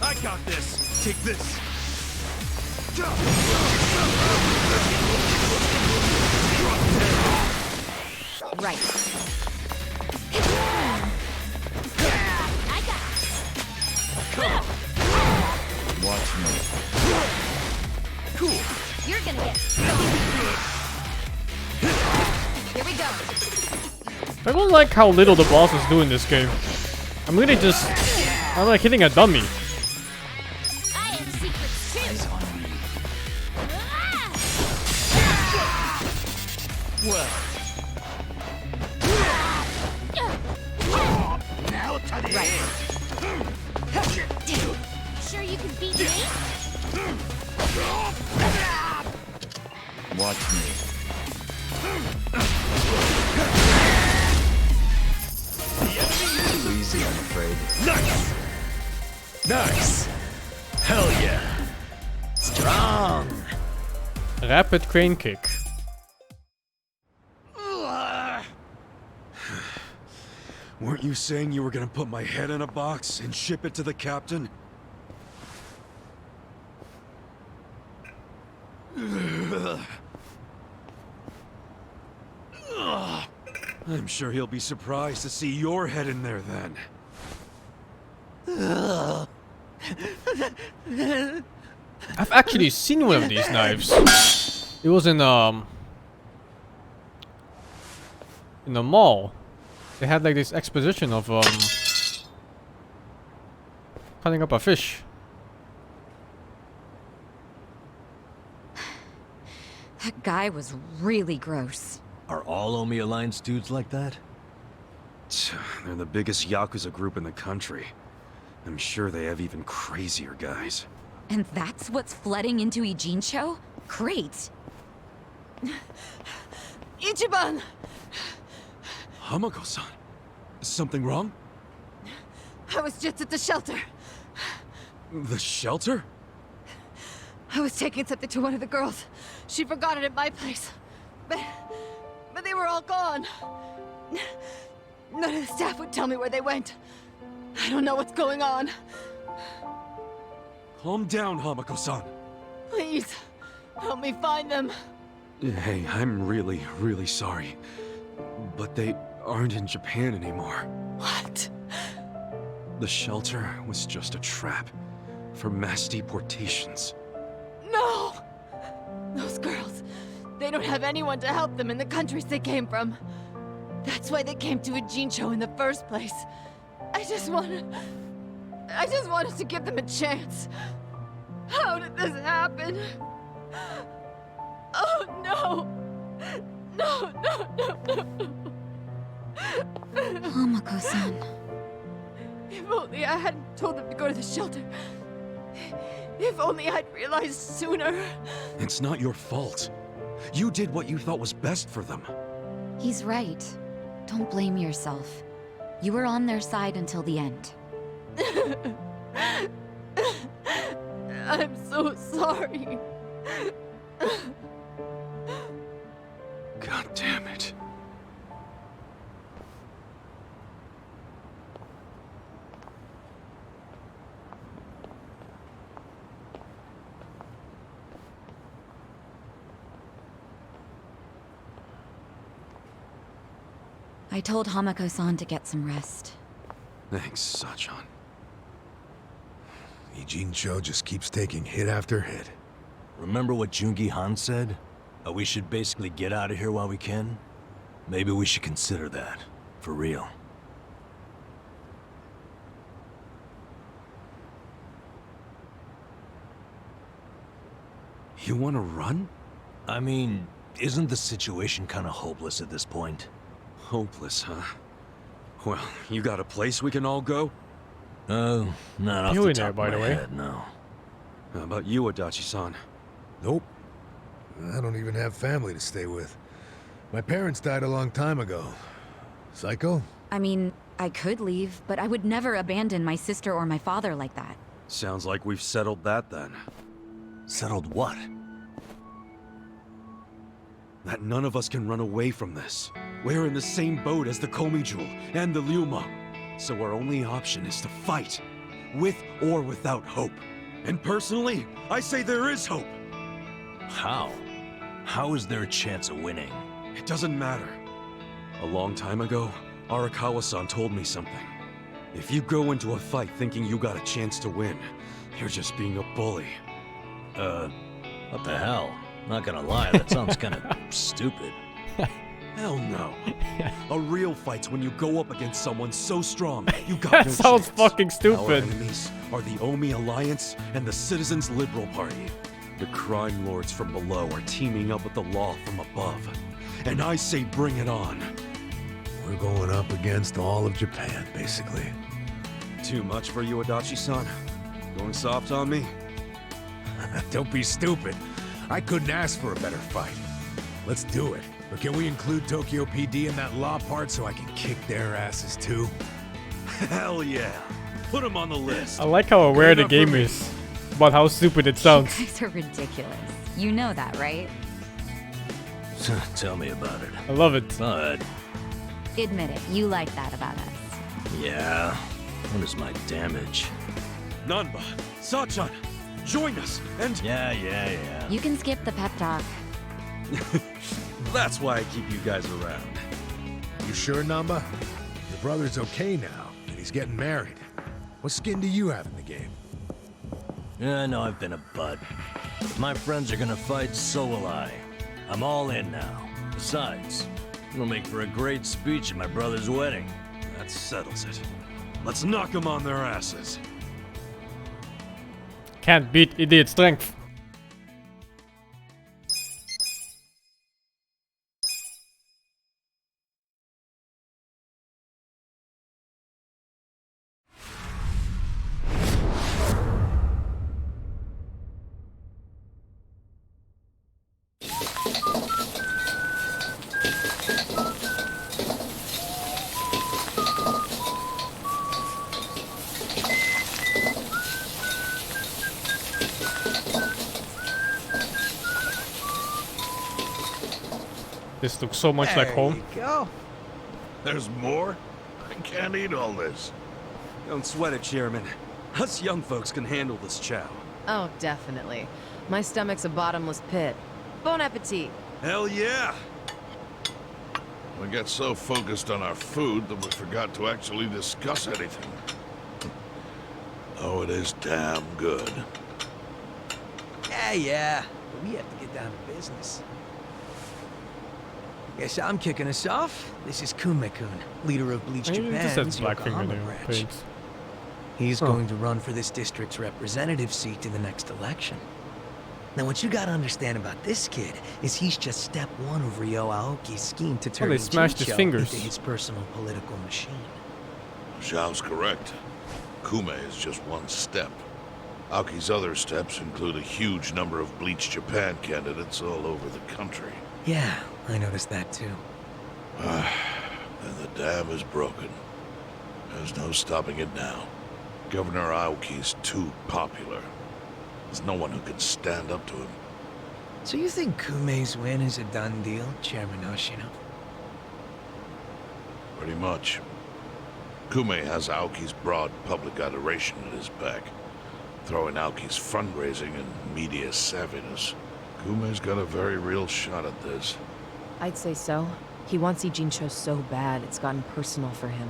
I got this. Take this. Right. I got it. Watch me. Cool. You're gonna get stoned. Here we go. I don't like how little the bosses do in this game. I'm really just... I'm like hitting a dummy. I have secrets too. Well. Now to the right. sure you can beat me? Watch me. Too easy, I'm afraid. Nice! Nice! Hell yeah! Strong! Rapid crane kick. Weren't you saying you were gonna put my head in a box and ship it to the captain? I'm sure he'll be surprised to see your head in there then. I've actually seen one of these knives. It was in the mall. They had like this exposition of cutting up a fish. That guy was really gross. Are all Omi Alliance dudes like that? They're the biggest Yakuza group in the country. I'm sure they have even crazier guys. And that's what's flooding into Ijincho? Great. Ichiban! Hamako-san, something wrong? I was just at the shelter. The shelter? I was taking something to one of the girls. She forgot it at my place. But they were all gone. None of the staff would tell me where they went. I don't know what's going on. Calm down, Hamako-san. Please, help me find them. Hey, I'm really, really sorry. But they aren't in Japan anymore. What? The shelter was just a trap for mass deportations. No! Those girls, they don't have anyone to help them in the countries they came from. That's why they came to Ijincho in the first place. I just wanted to give them a chance. How did this happen? Oh no! No, no, no, no, no. Hamako-san. If only I hadn't told them to go to the shelter. If only I'd realized sooner. It's not your fault. You did what you thought was best for them. He's right. Don't blame yourself. You were on their side until the end. I'm so sorry. God damn it. I told Hamako-san to get some rest. Thanks, Sachan. Ijincho just keeps taking hit after hit. Remember what Jungi Han said? We should basically get out of here while we can? Maybe we should consider that. For real. You want to run? I mean, isn't the situation kind of hopeless at this point? Hopeless, huh? Well, you got a place we can all go? Oh, not off You the in top there, of by my the way. head, no. How about you, Adachi-san? Nope. I don't even have family to stay with. My parents died a long time ago. Psycho? I mean, I could leave, but I would never abandon my sister or my father like that. Sounds like we've settled that then. Settled what? That none of us can run away from this. We're in the same boat as the Komijul and the Ryuma. So our only option is to fight. With or without hope. And personally, I say there is hope. How? How is there a chance of winning? It doesn't matter. A long time ago, Arakawa-san told me something. If you go into a fight thinking you got a chance to win, you're just being a bully. What the hell? Not gonna lie, that sounds kinda stupid. Hell no. A real fight's when you go up against someone so strong, you got That no sounds chance. fucking Our stupid. enemies are the Omi Alliance and the Citizens Liberal Party. The crime lords from below are teaming up with the law from above. And I say bring it on. We're going up against all of Japan, basically. Too much for you, Adachi-san? Going soft on me? Don't be stupid. I couldn't ask for a better fight. Let's do it. But can we include Tokyo PD in that law part so I can kick their asses too? Hell yeah. Put them on the list. I like how aware the game is about how stupid it sounds. You guys are ridiculous. You know that, right? Tell me about it. I love it. But Admit it, you like that about us. yeah, what is my damage? Nanba, Sachan, join us, and... Yeah. You can skip the pep talk. That's why I keep you guys around. You sure, Namba? Your brother's okay now, and he's getting married. What skin do you have in the game? Yeah, I know I've been a butt. If my friends are gonna fight, so will I. I'm all in now. Besides, it'll make for a great speech at my brother's wedding. That settles it. Let's knock them on their asses. Can't beat idiot strength. This looks so much like home. Go. There's more? I can't eat all this. Don't sweat it, Chairman. Us young folks can handle this chow. Oh, definitely. My stomach's a bottomless pit. Bon appetit. Hell yeah! We get so focused on our food that we forgot to actually discuss anything. Oh, it is damn good. Yeah. But we have to get down to business. Guess I'm kicking us off. This is Kume-kun, leader of Bleach Maybe Japan's just has black Yokohama fingernail branch. paints. He's going to run for this district's representative seat in the next election. Now, what you gotta understand about this kid is he's just step one of Ryo Aoki's scheme to turn they smashed his Jincho fingers. into his personal political machine. Zhao's correct. Kume is just one step. Aoki's other steps include a huge number of Bleach Japan candidates all over the country. Yeah, I noticed that too. And the dam is broken. There's no stopping it now. Governor Aoki's too popular. There's no one who can stand up to him. So you think Kume's win is a done deal, Chairman Hoshino? Pretty much. Kume has Aoki's broad public adoration at his back. Throwing Aoki's fundraising and media savviness. Kume's got a very real shot at this. I'd say so. He wants Ijincho so bad, it's gotten personal for him.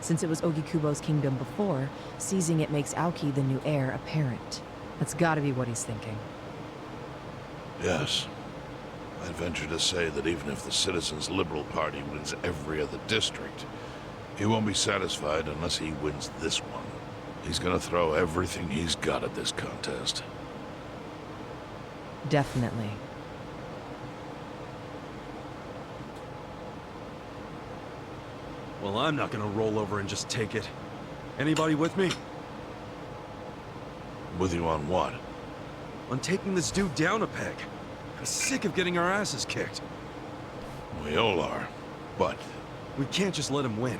Since it was Ogikubo's kingdom before, seizing it makes Aoki the new heir apparent. That's gotta be what he's thinking. Yes. I'd venture to say that even if the Citizens' Liberal Party wins every other district, he won't be satisfied unless he wins this one. He's gonna throw everything he's got at this contest. Definitely. Well, I'm not gonna roll over and just take it. Anybody with me? With you on what? On taking this dude down a peg. I'm sick of getting our asses kicked. We all are, but... We can't just let him win.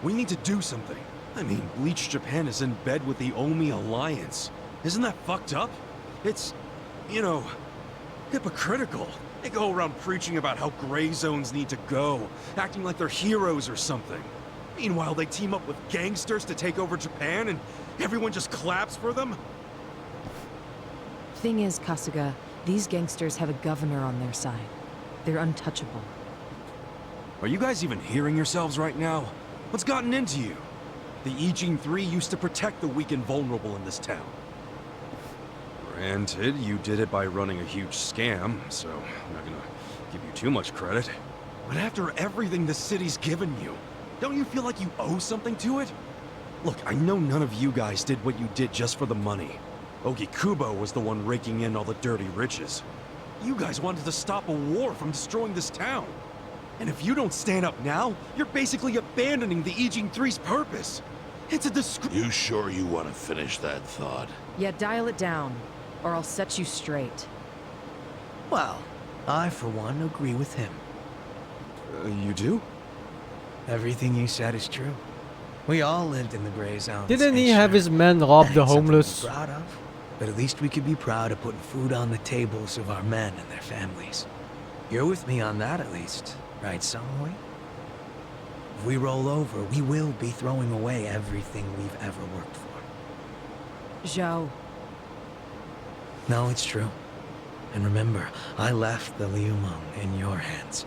We need to do something. I mean, Bleach Japan is in bed with the Omi Alliance. Isn't that fucked up? It's, you know, hypocritical. They go around preaching about how gray zones need to go, acting like they're heroes or something. Meanwhile, they team up with gangsters to take over Japan, and everyone just claps for them? Thing is, Kasuga, these gangsters have a governor on their side. They're untouchable. Are you guys even hearing yourselves right now? What's gotten into you? The Ijin 3 used to protect the weak and vulnerable in this town. Granted, you did it by running a huge scam, so I'm not gonna give you too much credit. But after everything the city's given you, don't you feel like you owe something to it? Look, I know none of you guys did what you did just for the money. Ogikubo was the one raking in all the dirty riches. You guys wanted to stop a war from destroying this town. And if you don't stand up now, you're basically abandoning the Ijin 3's purpose. It's a disgrace. You sure you want to finish that thought? Yeah, dial it down, or I'll set you straight. Well, I, for one, agree with him. You do? Everything you said is true. We all lived in the gray zone. Didn't he have his men rob the homeless? Proud of, but at least we could be proud of putting food on the tables of our men and their families. You're with me on that, at least, right, Samui? If we roll over, we will be throwing away everything we've ever worked for. Zhao. No, it's true. And remember, I left the Liumeng in your hands.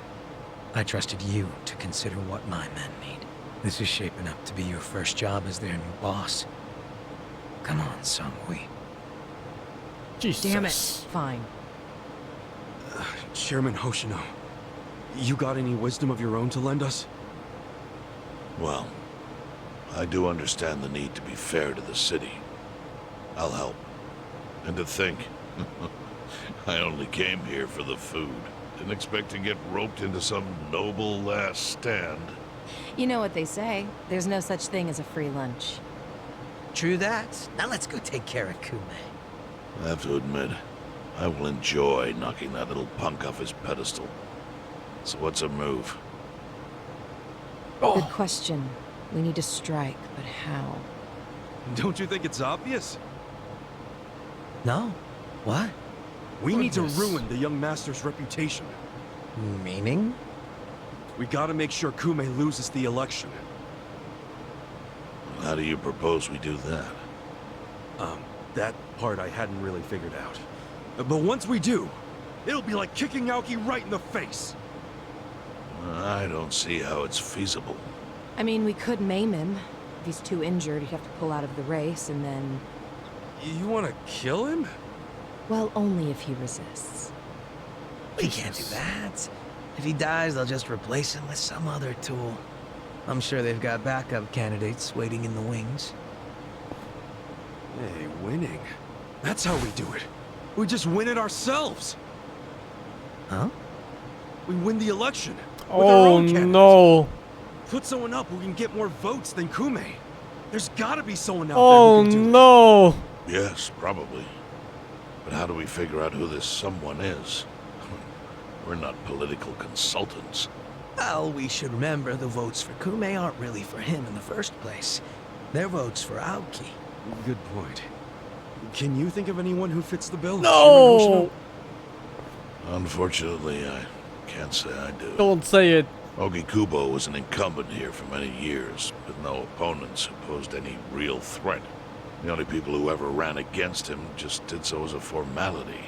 I trusted you to consider what my men need. This is shaping up to be your first job as their new boss. Come on, Samui. Jesus. Damn it. Fine. Chairman Hoshino, you got any wisdom of your own to lend us? Well, I do understand the need to be fair to the city. I'll help. And to think, I only came here for the food. Didn't expect to get roped into some noble last stand. You know what they say. There's no such thing as a free lunch. True that. Now let's go take care of Kume. I have to admit, I will enjoy knocking that little punk off his pedestal. So what's a move? Good question. We need to strike, but how? Don't you think it's obvious? No. What? We need to ruin the young master's reputation. Meaning? We gotta make sure Kume loses the election. How do you propose we do that? That part I hadn't really figured out. But once we do, it'll be like kicking Aoki right in the face. I don't see how it's feasible. I mean, we could maim him. If he's too injured, he'd have to pull out of the race, and then... You wanna kill him? Well, only if he resists. We can't do that. If he dies, they'll just replace him with some other tool. I'm sure they've got backup candidates waiting in the wings. Hey, winning. That's how we do it. We just win it ourselves. Huh? We win the election. With our Oh own candidates. no. Put someone up who can get more votes than Kume. There's gotta be someone out Oh there who can do no. Yes, probably. But how do we figure out who this someone is? We're not political consultants. Well, we should remember the votes for Kume aren't really for him in the first place. They're votes for Aoki. Good point. Can you think of anyone who fits the bill? No. Unfortunately, I can't say I do. Don't say it. Ogi Kubo was an incumbent here for many years, with no opponents who posed any real threat. The only people who ever ran against him just did so as a formality.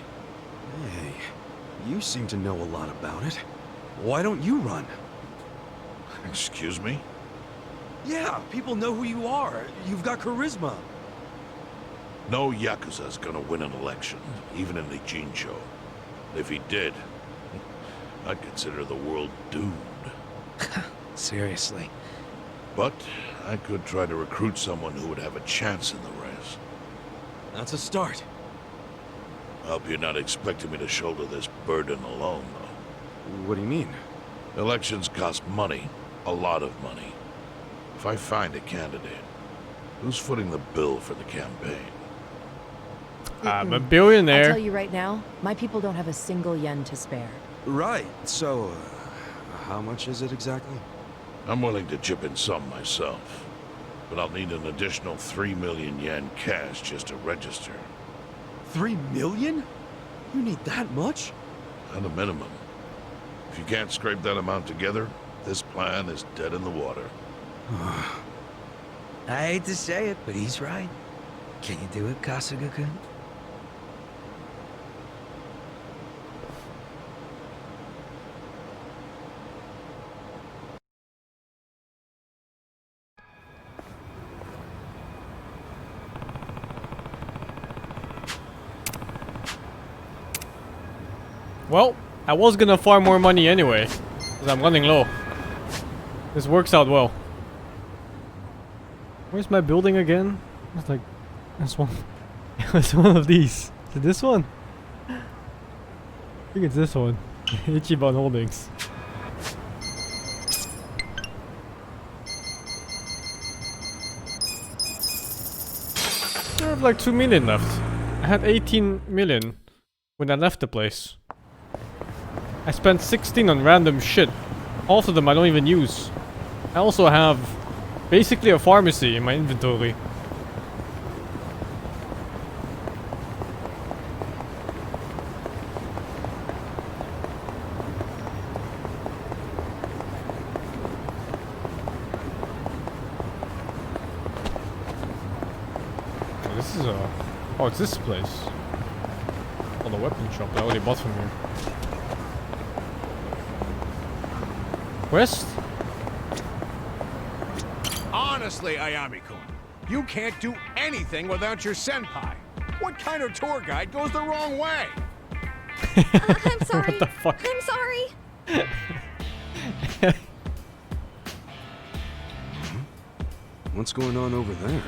Hey, you seem to know a lot about it. Why don't you run? Excuse me? Yeah, people know who you are. You've got charisma. No Yakuza's gonna win an election, even in the Jincho. If he did, I'd consider the world doomed. Seriously. But I could try to recruit someone who would have a chance in the race. That's a start. Hope you're not expecting me to shoulder this burden alone, though. What do you mean? Elections cost money. A lot of money. If I find a candidate, who's footing the bill for the campaign? I'm a billionaire. I'll tell you right now, my people don't have a single yen to spare. Right. So, how much is it exactly? I'm willing to chip in some myself, but I'll need an additional 3 million yen cash just to register. 3 million? You need that much? At a minimum. If you can't scrape that amount together, this plan is dead in the water. I hate to say it, but he's right. Can you do it, Kasuga-kun? Well, I was gonna farm more money anyway, because I'm running low. This works out well. Where's my building again? It's like, this one. It's one of these. Is it this one? I think it's this one. Ichiban Holdings. have like 2 million left. I had 18 million when I left the place. I spent 16 on random shit. Half of them I don't even use. I also have basically a pharmacy in my inventory. Oh, this is a... Oh, it's this place. Oh, the weapon shop that I already bought from here. West? Honestly, Ayami-kun, you can't do anything without your senpai. What kind of tour guide goes the wrong way? I'm sorry. What the fuck? I'm sorry. What's going on over there?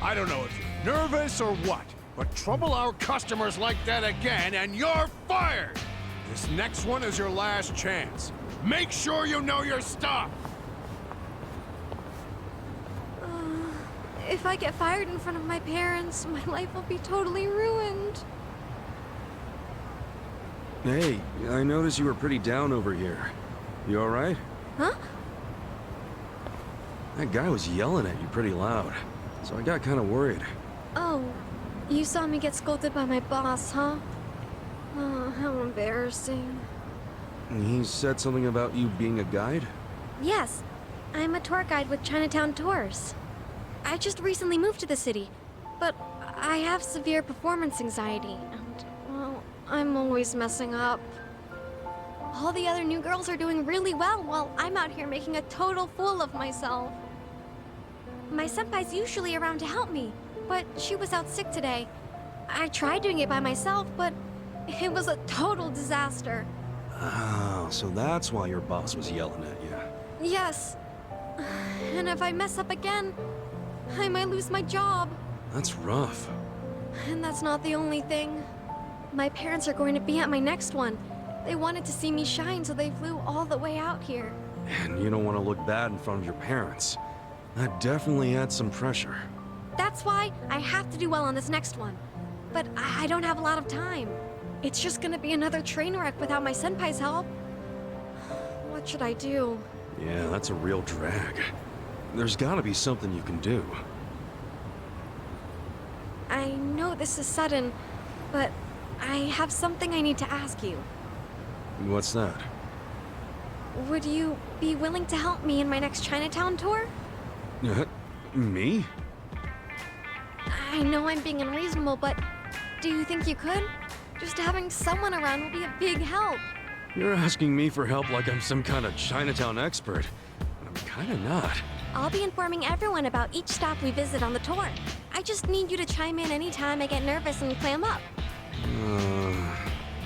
I don't know if you're nervous or what, but trouble our customers like that again and you're fired! This next one is your last chance. Make sure you know your stuff! If I get fired in front of my parents, my life will be totally ruined. Hey, I noticed you were pretty down over here. You alright? Huh? That guy was yelling at you pretty loud, so I got kind of worried. Oh, you saw me get scolded by my boss, huh? Oh, how embarrassing. He said something about you being a guide? Yes, I'm a tour guide with Chinatown Tours. I just recently moved to the city, but I have severe performance anxiety, and, well, I'm always messing up. All the other new girls are doing really well while I'm out here making a total fool of myself. My senpai's usually around to help me, but she was out sick today. I tried doing it by myself, but it was a total disaster. Oh, so that's why your boss was yelling at you. Yes. And if I mess up again, I might lose my job. That's rough. And that's not the only thing. My parents are going to be at my next one. They wanted to see me shine, so they flew all the way out here. And you don't want to look bad in front of your parents. That definitely adds some pressure. That's why I have to do well on this next one. But I don't have a lot of time. It's just gonna be another train wreck without my senpai's help. What should I do? Yeah, that's a real drag. There's gotta be something you can do. I know this is sudden, but I have something I need to ask you. What's that? Would you be willing to help me in my next Chinatown tour? Me? I know I'm being unreasonable, but do you think you could? Just having someone around will be a big help. You're asking me for help like I'm some kind of Chinatown expert. I'm kinda not. I'll be informing everyone about each stop we visit on the tour. I just need you to chime in anytime I get nervous and clam up.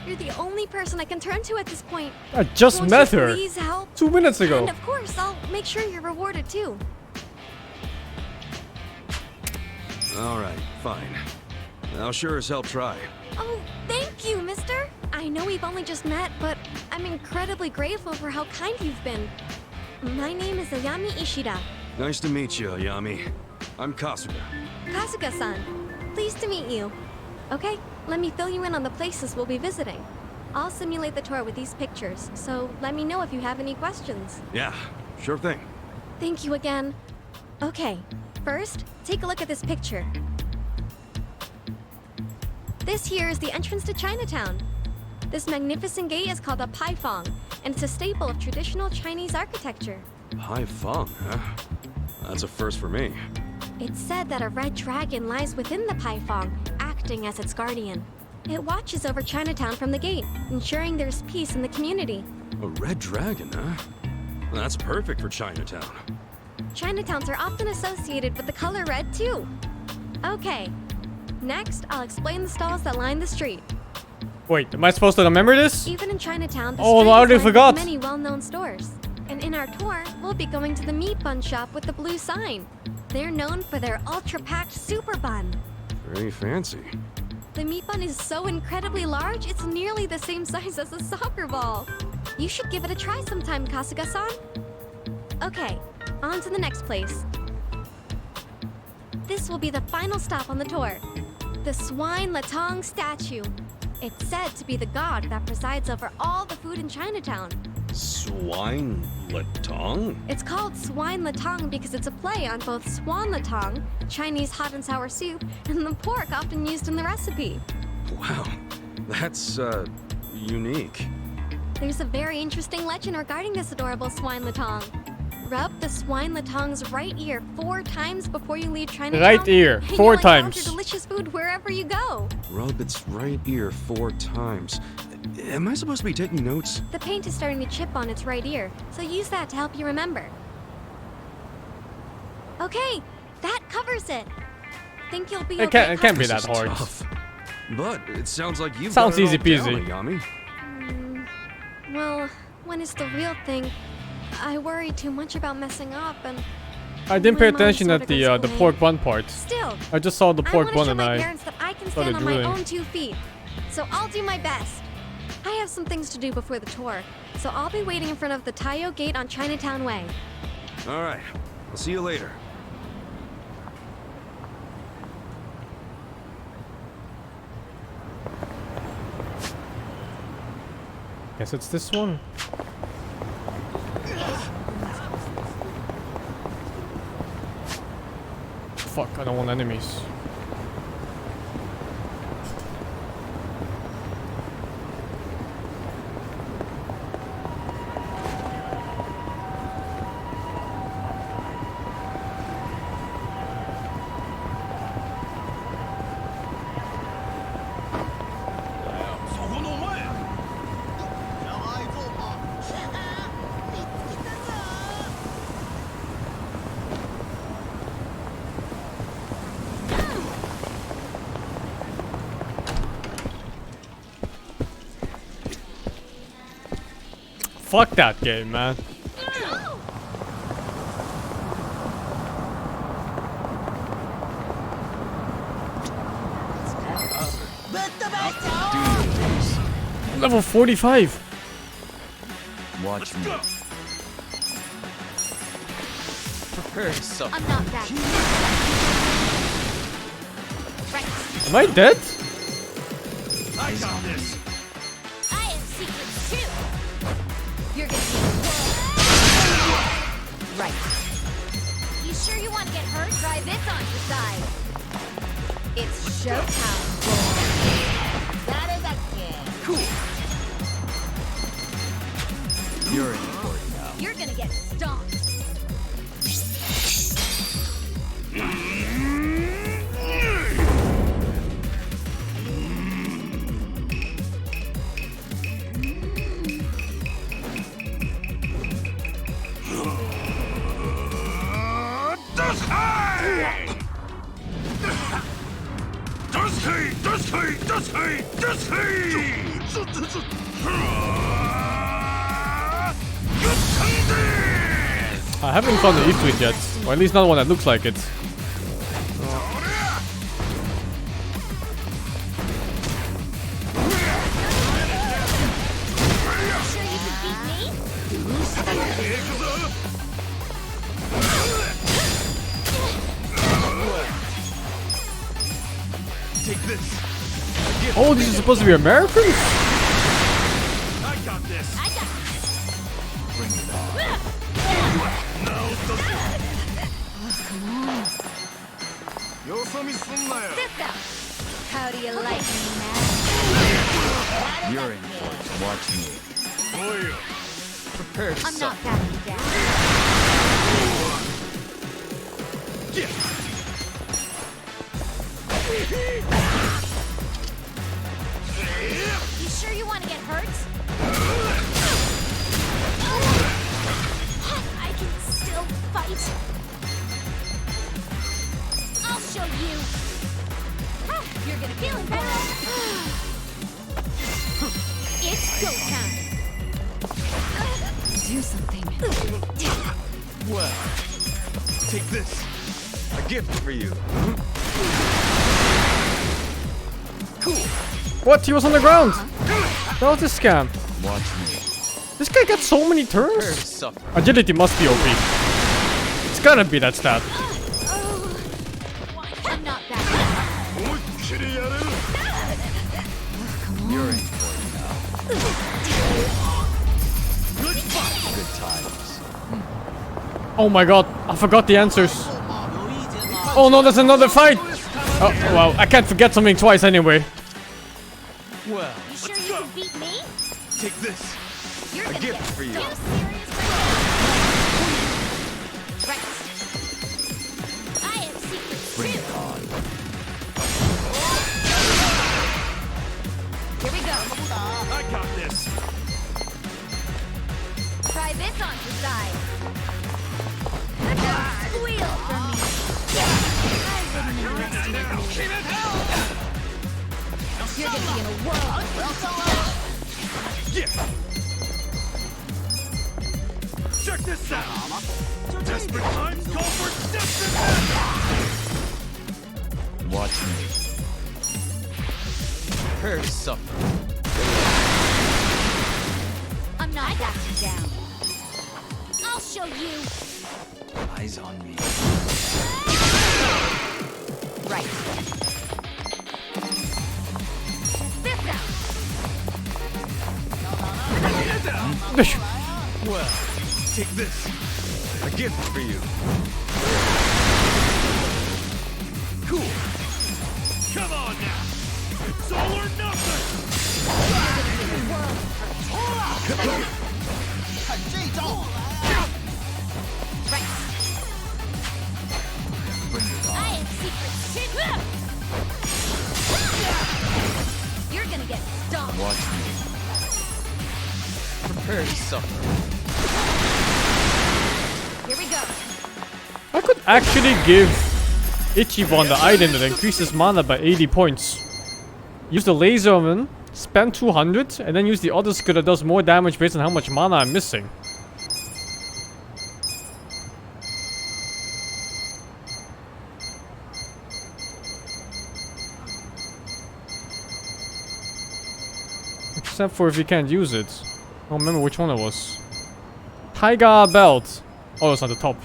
You're the only person I can turn to at this point. I just Won't met you her please help? 2 minutes ago. And of course, I'll make sure you're rewarded too. Alright, fine. I'll sure as hell try. Oh, thank you, mister. I know we've only just met, but I'm incredibly grateful for how kind you've been. My name is Ayami Ishida. Nice to meet you, Ayami. I'm Kasuga. Kasuga-san. Pleased to meet you. Okay, let me fill you in on the places we'll be visiting. I'll simulate the tour with these pictures, so let me know if you have any questions. Yeah, sure thing. Thank you again. Okay, first, take a look at this picture. This here is the entrance to Chinatown. This magnificent gate is called a paifang, and it's a staple of traditional Chinese architecture. Pai Feng, huh? That's a first for me. It's said that a red dragon lies within the paifang, acting as its guardian. It watches over Chinatown from the gate, ensuring there's peace in the community. A red dragon, huh? That's perfect for Chinatown. Chinatowns are often associated with the color red, too. Okay, next I'll explain the stalls that line the street. Wait, am I supposed to remember this? Even in Chinatown, the Oh, street I already is lined forgot. with many well-known stores. And in our tour, we'll be going to the meat bun shop with the blue sign. They're known for their ultra-packed super bun. Very fancy. The meat bun is so incredibly large, it's nearly the same size as a soccer ball. You should give it a try sometime, Kasuga-san. Okay, on to the next place. This will be the final stop on the tour. The Swine Latong statue. It's said to be the god that presides over all the food in Chinatown. Swine Latong? It's called Swine Latong because it's a play on both swan latong, Chinese hot and sour soup, and the pork often used in the recipe. Wow, that's, unique. There's a very interesting legend regarding this adorable Swine Latong. Rub the Swine Latong's right ear 4 times before you leave Chinatown. Right ear, and 4 you'll times. encounter delicious food wherever you go. Rub its right ear 4 times. Am I supposed to be taking notes? The paint is starting to chip on its right ear, so use that to help you remember. Okay, that covers it. Think you'll be okay? It can't be This that is hard. tough. But it sounds like you've Sounds got it easy all peasy. down, Megami. Well, when it's the real thing, I worry too much about messing up and... I didn't pay my mind attention sorta at the goes away. pork bun part. Still, I just saw the pork I bun want to show and my I parents that I can started stand on my drooling. own 2 feet. So I'll do my best. I have some things to do before the tour, so I'll be waiting in front of the Taiyo Gate on Chinatown Way. All right, I'll see you later. Guess it's this one. Fuck, I don't want enemies. Fuck that game, man. Level 45. Watch me. Prepare yourself. I'm not that. Am I dead? I got this. I have secrets too. You're gonna be right. You sure you want to get hurt? Try this on your side. It's showtime. That is a kid. Cool. You're in for it now. You're gonna get stomped. I haven't found the Ifrit yet, or at least not one that looks like it. Sure you can beat me? Take this. Oh, these are supposed to be Americans? I got this. I got Bring it on. this out. How do you like me, man? You're in for it. Watch me. Prepare I'm yourself. not backing down. You sure you want to get hurt? I can still fight. I'll show you. You're gonna feel it better. It's go time. Do something. Well, take this. A gift for you. Cool. What? He was on the ground. That was a scam. Watch me. This guy got so many turns. Agility must be OP. It's gotta be that stat. You're in for it now. Good times. Oh my god, I forgot the answers. Oh no, there's another fight! Oh, well, I can't forget something twice anyway. Well, You sure you can beat me? take this. You're A gonna gift get for you. so serious right. I have secrets Bring too. it on. Here we go. I got this. Try this on the side. Squeal for me. I wouldn't underestimate you. You're gonna be in a world. Yeah. Check this out. Desperate times call for desperate measures. Watch me. Prepare to suffer. I'm not backing down. I'll show you. Eyes on me. Right. This out. Well, take this. A gift for you. Cool. Come on now. It's all or nothing. Right. Bring it I on. have secrets too. You're gonna get stomped. Watch me. Prepare to suffer. Here we go. I could actually give Ichiban the item that increases mana by 80 points. Use the laser oven, spend 200, and then use the other skill that does more damage based on how much mana I'm missing. Except for if you can't use it. I don't remember which one it was. Taiga belt. Oh, it's on the top.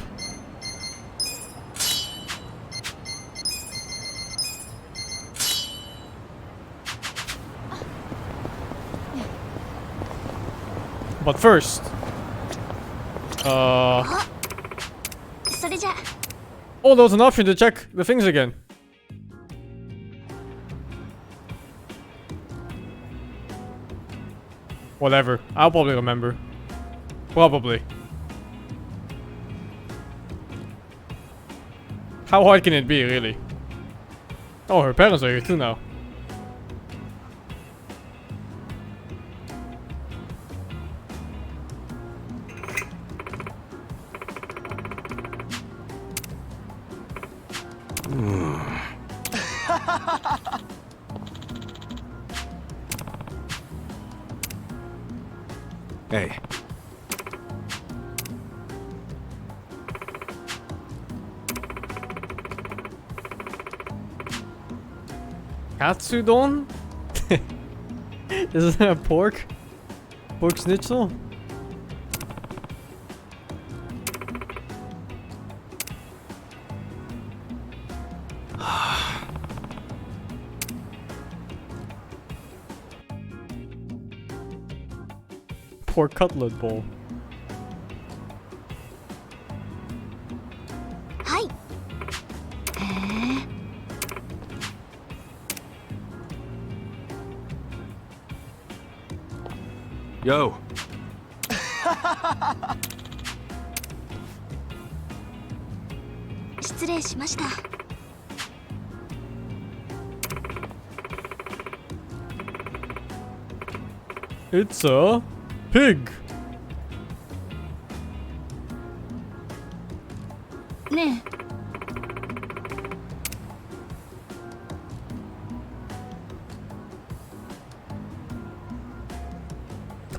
But first, oh, there was an option to check the things again. Whatever, I'll probably remember. Probably. How hard can it be, really? Oh, her parents are here too now. Hey. Katsudon? Isn't that pork? Pork schnitzel? Pork cutlet bowl. Hi. Yo. It's a pig. Ne.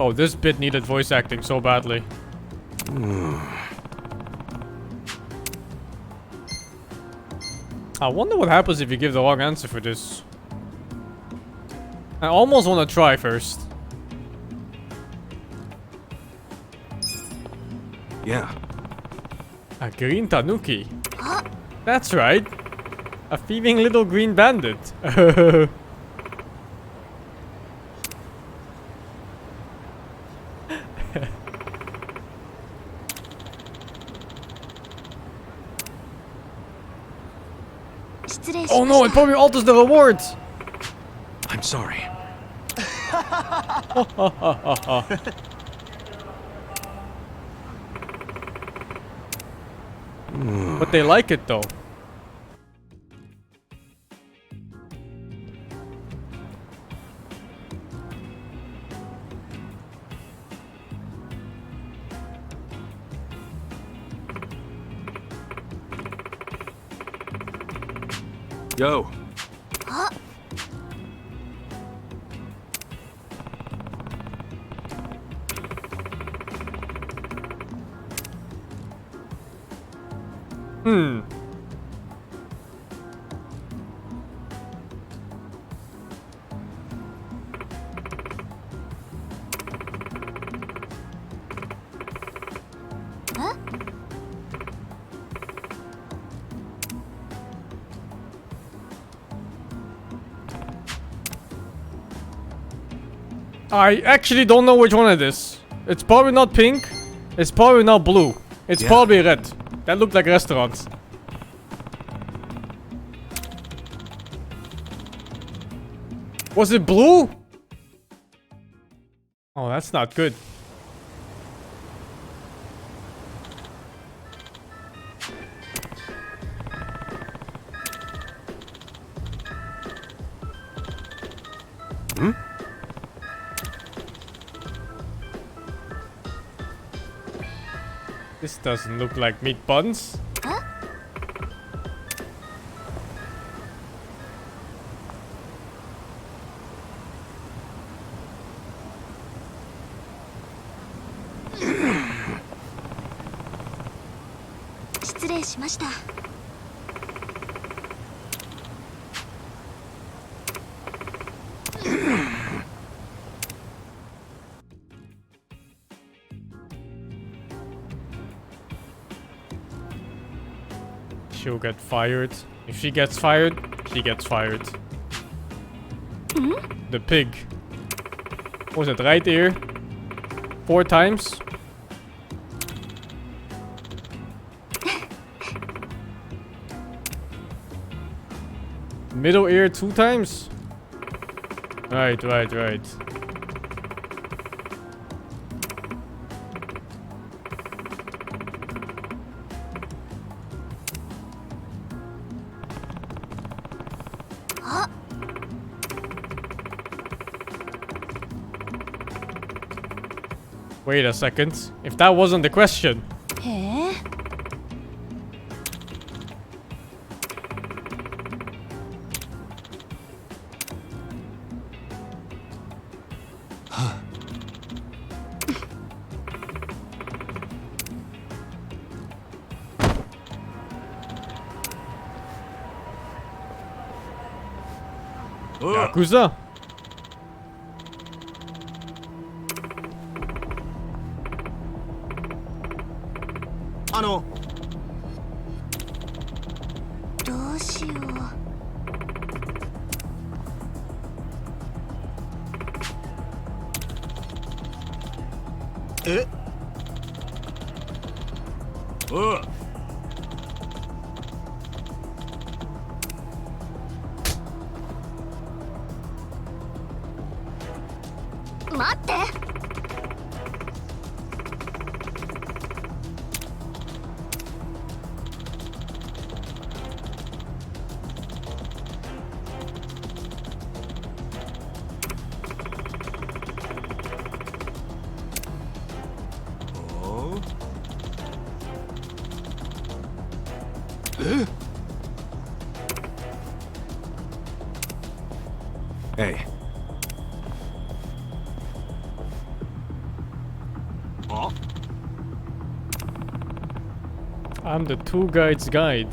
Oh, this bit needed voice acting so badly. I wonder what happens if you give the wrong answer for this. I almost want to try first. Yeah. A green tanuki. That's right. A thieving little green bandit. Oh no, it probably alters the rewards. I'm sorry. But they like it though. Yo. Hmm. I actually don't know which one it is. It's probably not pink. It's probably not blue. It's probably red. That looked like restaurants. Was it blue? Oh, that's not good. Hmm? This doesn't look like meat buns. Huh? She'll get fired. If she gets fired, she gets fired. The pig. Was it right ear? 4 times? Middle ear 2 times? Right. Wait a second. If that wasn't the question. Yakuza? Hey. I'm the two guides guide.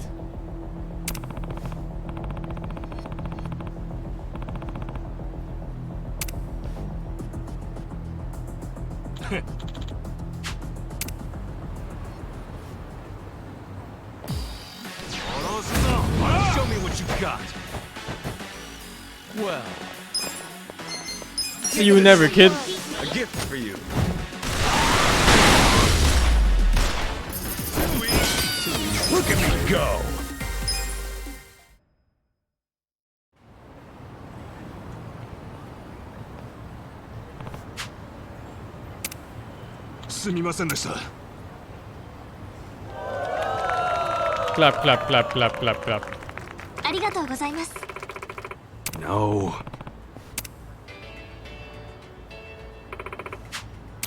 Show me what what you got. Well, See you never, kid. a gift for you. Look at me go! Clap, clap, clap, clap, clap, clap. ありがとうございます。 No.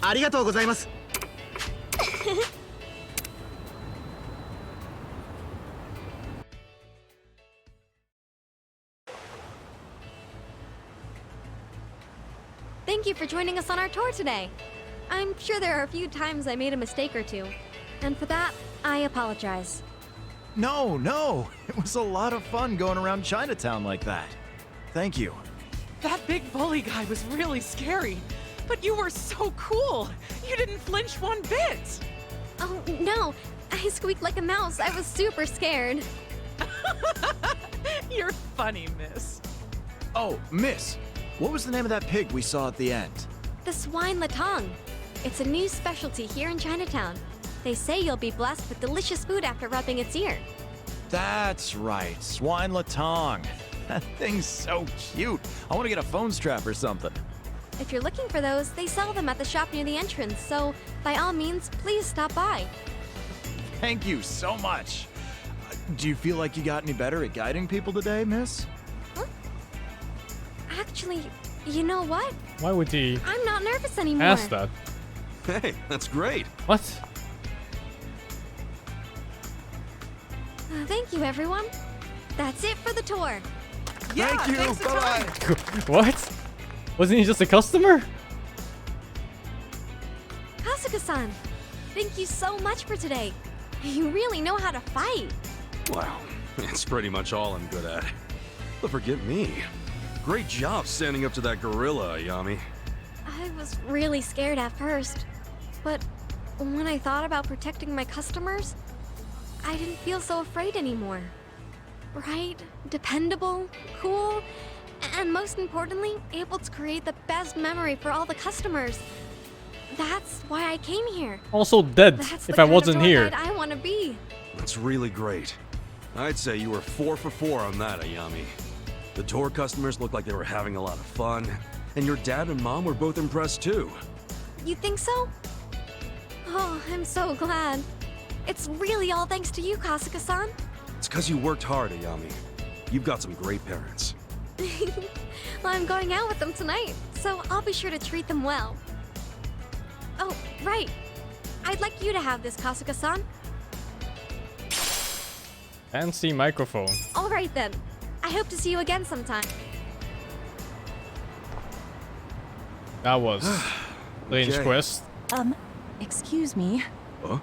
ありがとうございます。 Thank you for joining us on our tour today. I'm sure there are a few times I made a mistake or two, and for that, I apologize. No. It was a lot of fun going around Chinatown like that. Thank you. That big bully guy was really scary, but you were so cool. You didn't flinch one bit. Oh, no. I squeaked like a mouse. I was super scared. You're funny, miss. Oh, miss. What was the name of that pig we saw at the end? The swine latong. It's a new specialty here in Chinatown. They say you'll be blessed with delicious food after rubbing its ear. That's right, swine latong. That thing's so cute. I want to get a phone strap or something. If you're looking for those, they sell them at the shop near the entrance, so by all means, please stop by. Thank you so much. Do you feel like you got any better at guiding people today, miss? Actually, you know what? Why would he I'm not nervous anymore. ask that? Hey, that's great. What? Thank you, everyone. That's it for the tour. Thank you. Bye-bye. What? Wasn't he just a customer? Kasuga-san, thank you so much for today. You really know how to fight. Wow, it's pretty much all I'm good at. But forget me. Great job standing up to that gorilla, Ayami. I was really scared at first, but when I thought about protecting my customers, I didn't feel so afraid anymore. Bright, dependable, cool, and most importantly, able to create the best memory for all the customers. That's why I came here. Also dead That's if the I kind of wasn't tour here. guide I want to be. That's really great. I'd say you were 4 for 4 on that, Ayami. The tour customers looked like they were having a lot of fun, and your dad and mom were both impressed too. You think so? Oh, I'm so glad. It's really all thanks to you, Kasuga-san. It's because you worked hard, Ayami. You've got some great parents. Well, I'm going out with them tonight, so I'll be sure to treat them well. Oh, right. I'd like you to have this, Kasuga-san. Fancy microphone. All right then. I hope to see you again sometime. That was Lane's Okay. quest. Excuse me. Huh?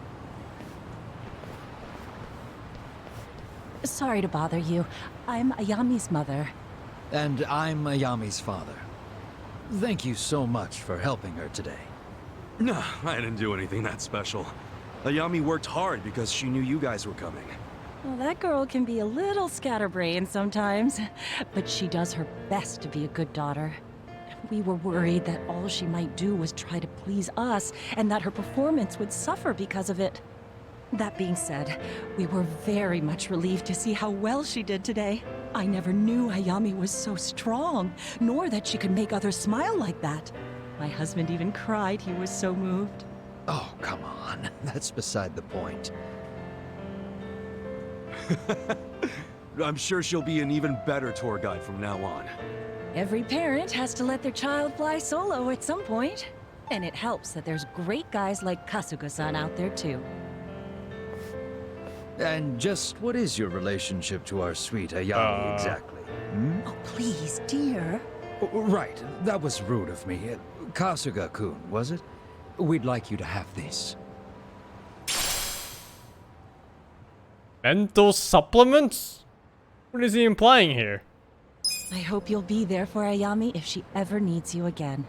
Sorry to bother you. I'm Ayami's mother. And I'm Ayami's father. Thank you so much for helping her today. No, I didn't do anything that special. Ayami worked hard because she knew you guys were coming. Well, that girl can be a little scatterbrained sometimes, but she does her best to be a good daughter. We were worried that all she might do was try to please us, and that her performance would suffer because of it. That being said, we were very much relieved to see how well she did today. I never knew Ayami was so strong, nor that she could make others smile like that. My husband even cried, he was so moved. Oh, come on. That's beside the point. I'm sure she'll be an even better tour guide from now on. Every parent has to let their child fly solo at some point. And it helps that there's great guys like Kasuga-san out there too. And just what is your relationship to our sweet Ayami exactly? Hmm? Oh, please, dear. Right, that was rude of me. Kasuga-kun, was it? We'd like you to have this. Mental supplements? What is he implying here? I hope you'll be there for Ayami if she ever needs you again.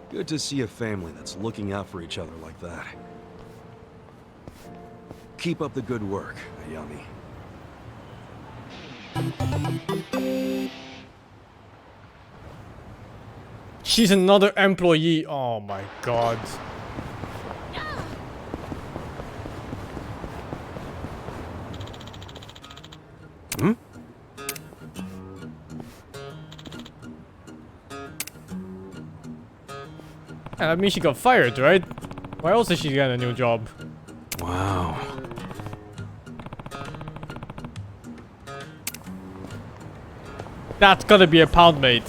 Good to see a family that's looking out for each other like that. Keep up the good work, Ayami. She's another employee. Oh my god. Hmm? Yeah, that means she got fired, right? Why else did she get a new job? Wow. That's gotta be a pound mate.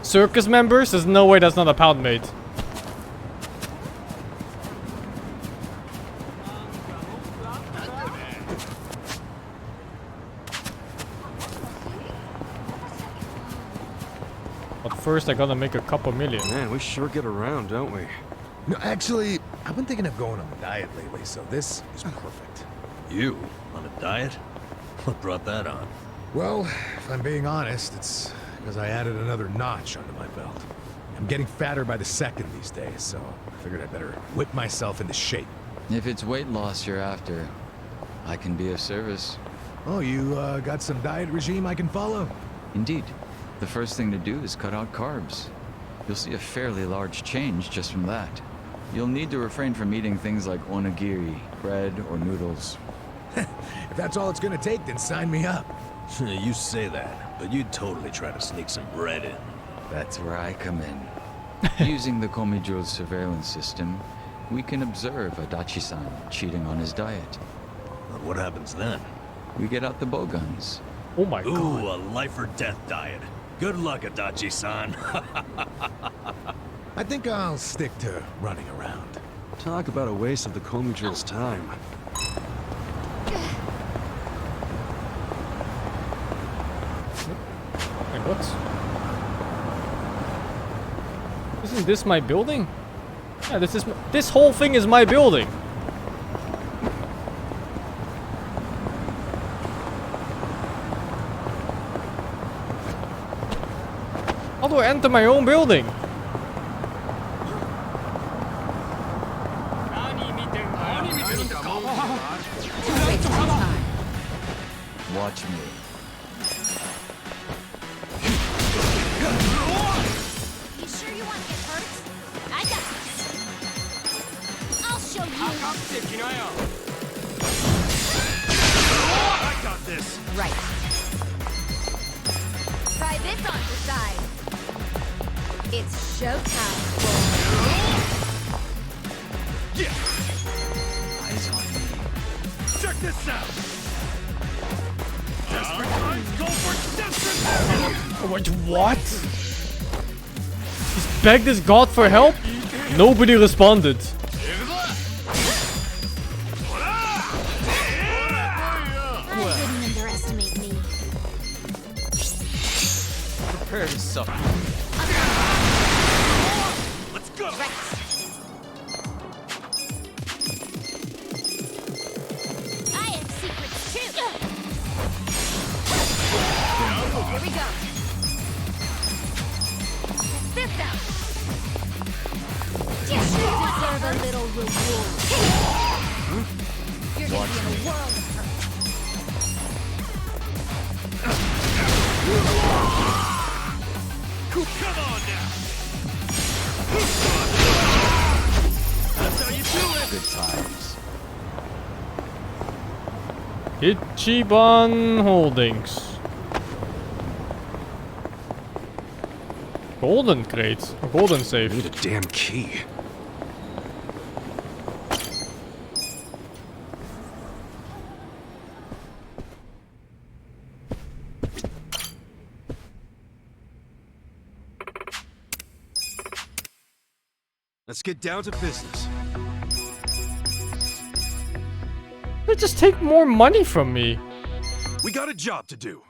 Circus members? There's no way that's not a pound mate. But first I gotta make a couple million. Man, we sure get around, don't we? No, actually, I've been thinking of going on a diet lately, so this is perfect. You? On a diet? What brought that on? Well, if I'm being honest, it's because I added another notch under my belt. I'm getting fatter by the second these days, so I figured I'd better whip myself into shape. If it's weight loss you're after, I can be of service. Oh, you got some diet regime I can follow? Indeed. The first thing to do is cut out carbs. You'll see a fairly large change just from that. You'll need to refrain from eating things like onigiri, bread, or noodles. If that's all it's gonna take, then sign me up. You say that, but you'd totally try to sneak some bread in. That's where I come in. Using the Komijul's surveillance system, we can observe Adachi-san cheating on his diet. But what happens then? We get out the bowguns. Oh my god. Ooh, a life or death diet. Good luck, Adachi-san. I think I'll stick to running around. Talk about a waste of the Komijul's time. Wait, what? Isn't this my building? Yeah, this whole thing is my building. How do I enter my own building? Watch me. You sure you want to get hurt? I got this. I'll show you. I got this. Right. Try this on the side. It's showtime. Yeah. Eyes on me. Check this out. Desperate times call for desperate. What? He's begged his god for help? Nobody responded. I didn't underestimate me. Prepare to suffer. Let's go. I have secrets too. Here we go. Check this out. You should deserve a little reward. You're gonna be in a world of hurt. Come on now. That's how you do it. Good times. Ichiban Holdings. Golden crate. A golden safe. I need a damn key. Let's get down to business. They just take more money from me. We got a job to do.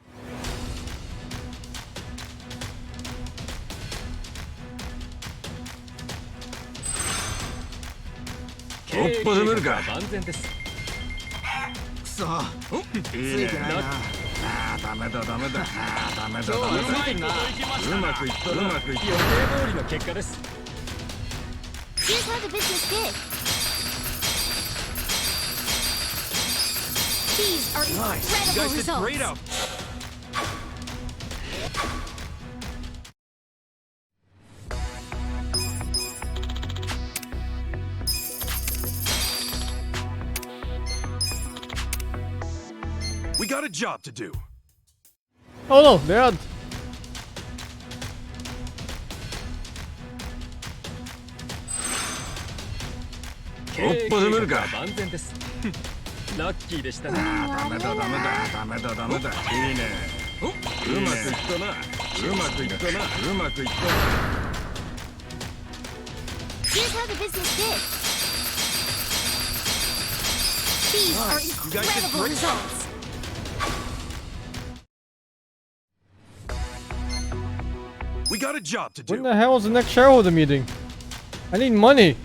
Here's how the business did. These are Nice. You incredible guys did results. great out. We got a job to do. Oh no, they are. Here's how the business did. These are incredible results. We got a job to do. When the hell is the next shareholder meeting? I need money.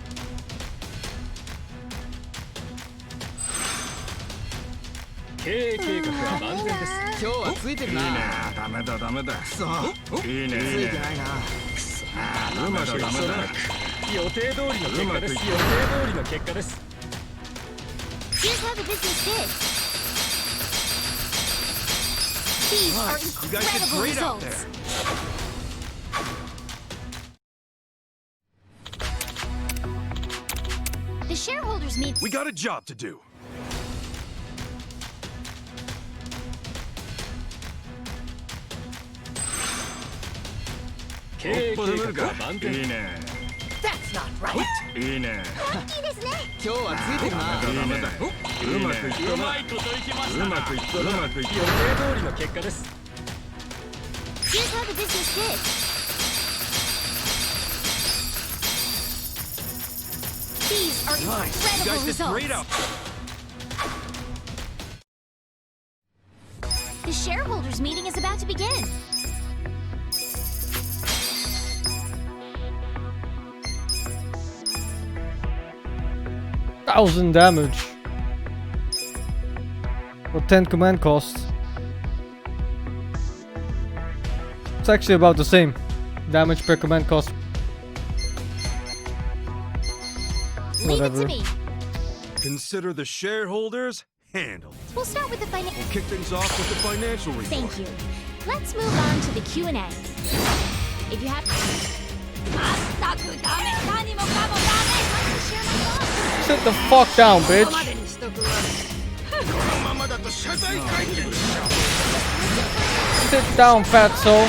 Here's how the business did. These are You guys did incredible great out results. there. The shareholders meet. We got a job to do. That's not right. Here's how the business did. These are Nice. You incredible guys did results. great out. The shareholders meeting is about to begin. $1,000 damage. For 10 command costs. It's actually about the same. Damage per command cost. Leave it to Whatever. me. Consider the shareholders handled. We'll start with the We'll kick things off with the financial report. Thank you. Let's move on to the Q&A. If you have... Sit the fuck down, bitch. Sit down, fatso.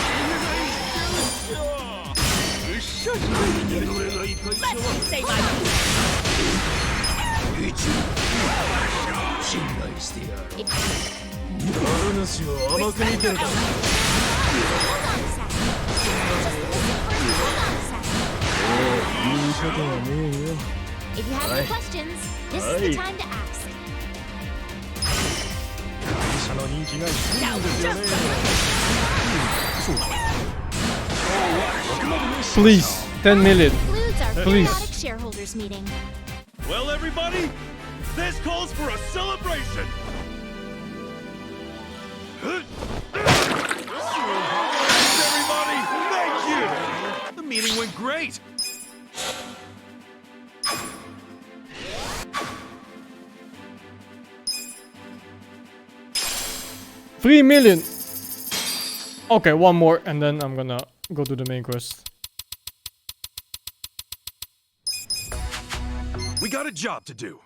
Let me say my If you have any questions, this is the time to ask. Please, 10 million. Concludes our Please. periodic shareholders meeting. Well, everybody, this calls for a celebration. Everybody, thank you. The meeting went great. $3 million. Okay, one more, and then I'm gonna go to the main quest. We got a job to do.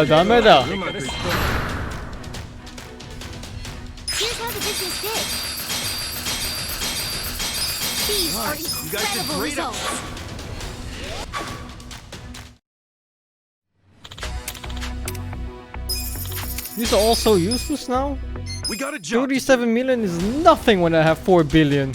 Dameda. Here's how the business did. These are You guys did incredible great out results. These are all so useless now? We got a job. 37 million is nothing when I have 4 billion.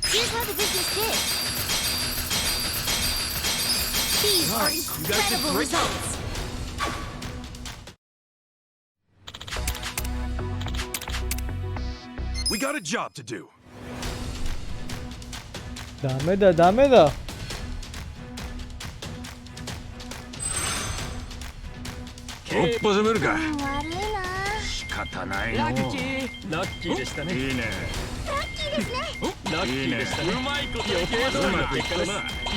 Here's how the business did. These are incredible results. We got a job to do. ダメだダメだ。おっぱざめるか。悪いな。仕方ないの。ラッキー。ラッキーでしたね。いいね。ラッキーですね。ラッキーでしたね。うまいこと予定通りの結果です。予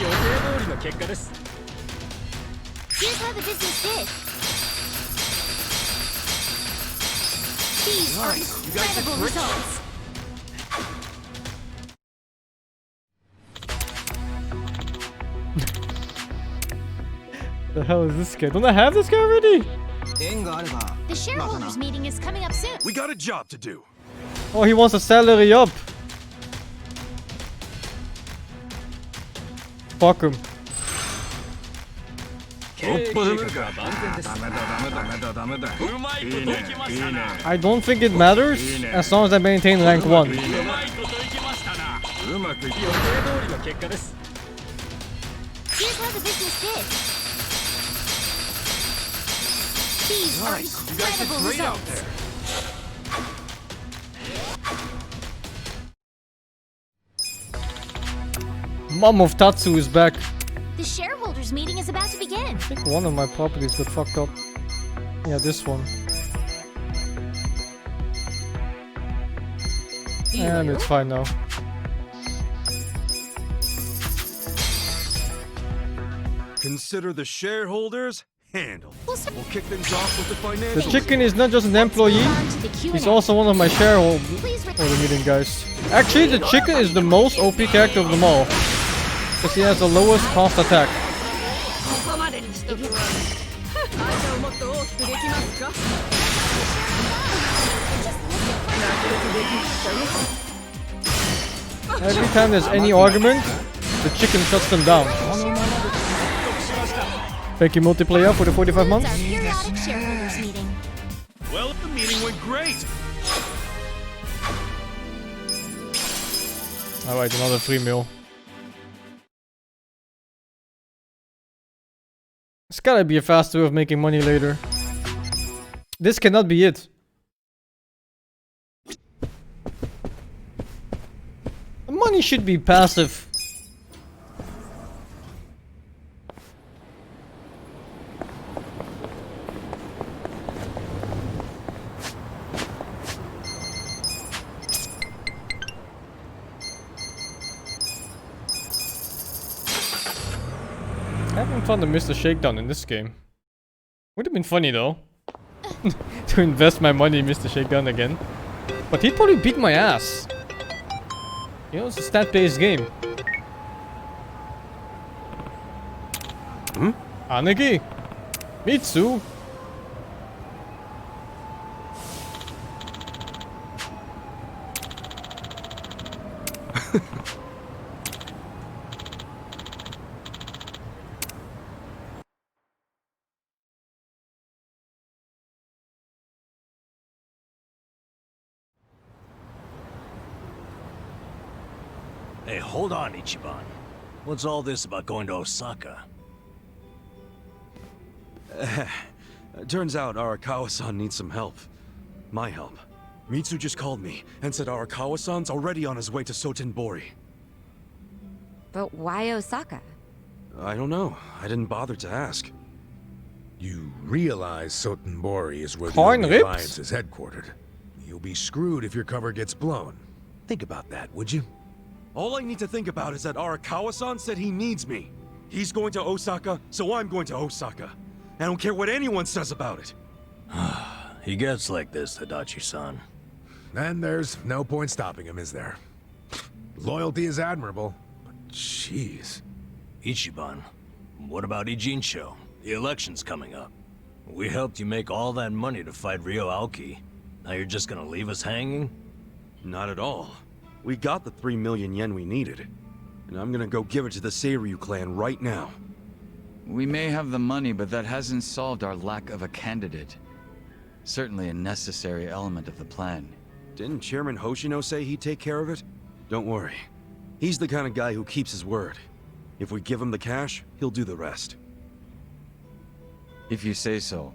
定通りの結果です。 Here's how the business did. These are incredible results. The hell is this guy? Don't I have this guy already? The shareholders meeting is coming up soon. We got a job to do. Oh, he wants a salary up. Fuck him. おっぱざめるか。ダメだダメだダメだダメだ。うまいこといきましたな。 I don't think it matters as long as I maintain rank 1. うまいこといきましたな。うまくいき予定通りの結果です。 Here's how the business did. These are incredible results. Mom of Tatsu is back. The shareholders meeting is about to begin. I think one of my properties got fucked up. Yeah, this one. And it's fine now. Consider the shareholders handled. We'll kick things off with the financials. The chicken is not just an employee, he's also one of my shareholder meeting guys. Actually, the chicken is the most OP character of them all. Because he has the lowest cost attack. Every time there's any argument, the chicken shuts them down. Thank you, multiplayer, for the 45 months. Our periodic shareholders meeting. Well, the meeting went great. Alright, another free meal. It's gotta be a faster way of making money later. This cannot be it. Money should be passive. I haven't found the Mr. Shakedown in this game. Would have been funny though. To invest my money in Mr. Shakedown again. But he'd probably beat my ass. You know, it's a stat-based game. Anagi! Mitsu! Hey, hold on, Ichiban. What's all this about going to Osaka? Turns out Arakawa-san needs some help. My help. Mitsu just called me and said Arakawa-san's already on his way to Sotenbori. But why Osaka? I don't know. I didn't bother to ask. You realize Sotenbori is where the Coin Omi rips? Alliance is headquartered. You'll be screwed if your cover gets blown. Think about that, would you? All I need to think about is that Arakawa-san said he needs me. He's going to Osaka, so I'm going to Osaka. I don't care what anyone says about it. He gets like this, Tadachi-san. And there's no point stopping him, is there? Loyalty is admirable, but jeez. Ichiban, what about Ijincho? The election's coming up. We helped you make all that money to fight Ryo Aoki. Now you're just gonna leave us hanging? Not at all. We got the 3 million yen we needed. And I'm gonna go give it to the Seiryu clan right now. We may have the money, but that hasn't solved our lack of a candidate. Certainly a necessary element of the plan. Didn't Chairman Hoshino say he'd take care of it? Don't worry. He's the kind of guy who keeps his word. If we give him the cash, he'll do the rest. If you say so.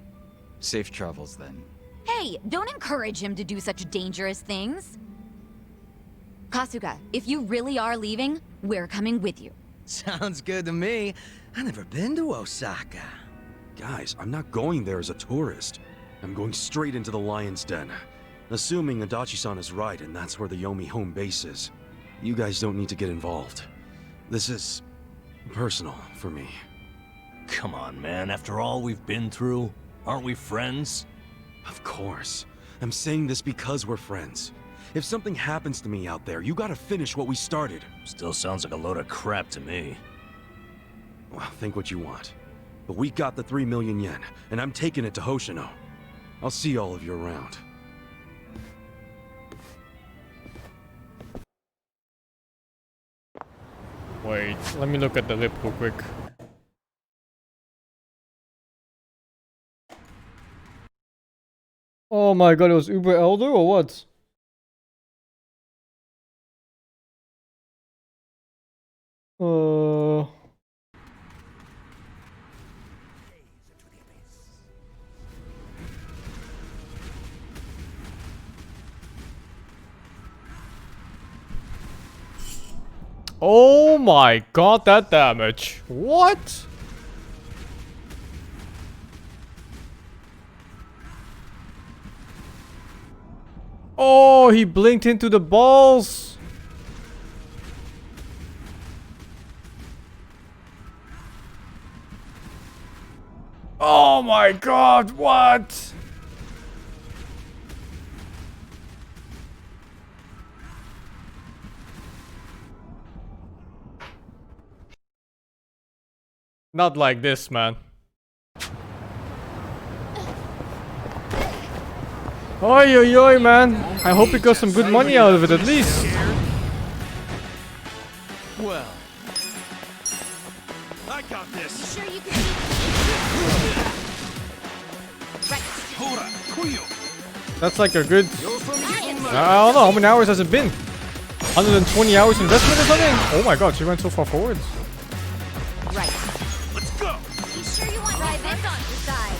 Safe travels then. Hey, don't encourage him to do such dangerous things. Kasuga, if you really are leaving, we're coming with you. Sounds good to me. I've never been to Osaka. Guys, I'm not going there as a tourist. I'm going straight into the Lion's Den. Assuming Adachi-san is right and that's where the Yomi home base is. You guys don't need to get involved. This is personal for me. Come on, man. After all we've been through, aren't we friends? Of course. I'm saying this because we're friends. If something happens to me out there, you gotta finish what we started. Still sounds like a load of crap to me. Well, think what you want. But we got the 3 million yen, and I'm taking it to Hoshino. I'll see all of you around. Wait, let me look at the lip real quick. Oh my god, it was Uber Elder or what? Oh my god, that damage. What? Oh, he blinked into the balls. Oh my god, what? Not like this, man. Oi, oi, oi, man. I hope you got some good money out of it at least. Well, I got this. Sure you can. That's like a good... I don't know, how many hours has it been? 120 hours investment or something? Oh my god, she went so far forwards. Right. Let's go. You sure you want to try this on the side?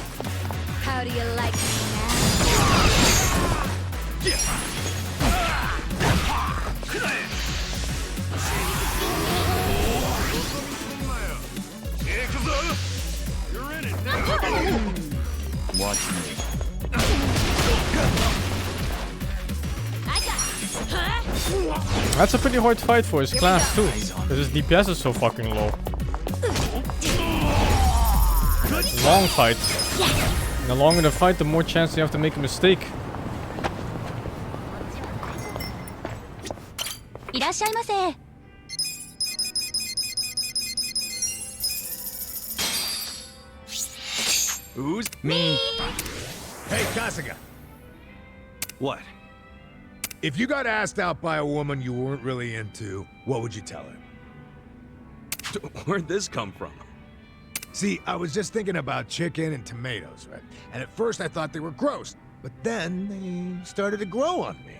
How do you like me You're in it now. Watch me. That's a pretty hard fight for his class too, because his DPS is so fucking low. Long fight. And the longer the fight, the more chance you have to make a mistake. Who's me? Hey, Kasuga. What? If you got asked out by a woman you weren't really into, what would you tell her? Where'd this come from? See, I was just thinking about chicken and tomatoes, right? And at first I thought they were gross, but then they started to grow on me.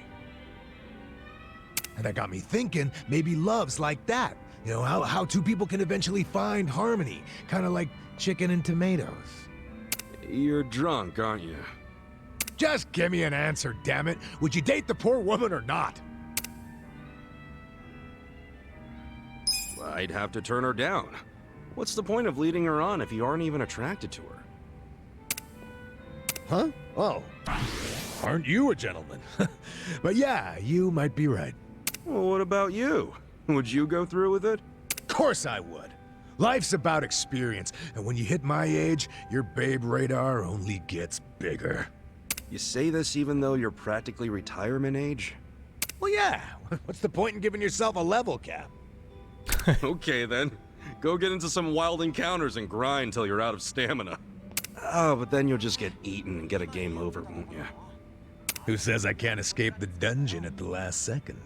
And that got me thinking, maybe love's like that. You know, how two people can eventually find harmony. Kind of like chicken and tomatoes. You're drunk, aren't you? Just give me an answer, damn it. Would you date the poor woman or not? I'd have to turn her down. What's the point of leading her on if you aren't even attracted to her? Huh? Oh. Aren't you a gentleman? But yeah, you might be right. Well, what about you? Would you go through with it? Of course I would. Life's about experience, and when you hit my age, your babe radar only gets bigger. You say this even though you're practically retirement age? Well, yeah. What's the point in giving yourself a level cap? Okay, then. Go get into some wild encounters and grind till you're out of stamina. Oh, but then you'll just get eaten and get a game over, won't you? Who says I can't escape the dungeon at the last second?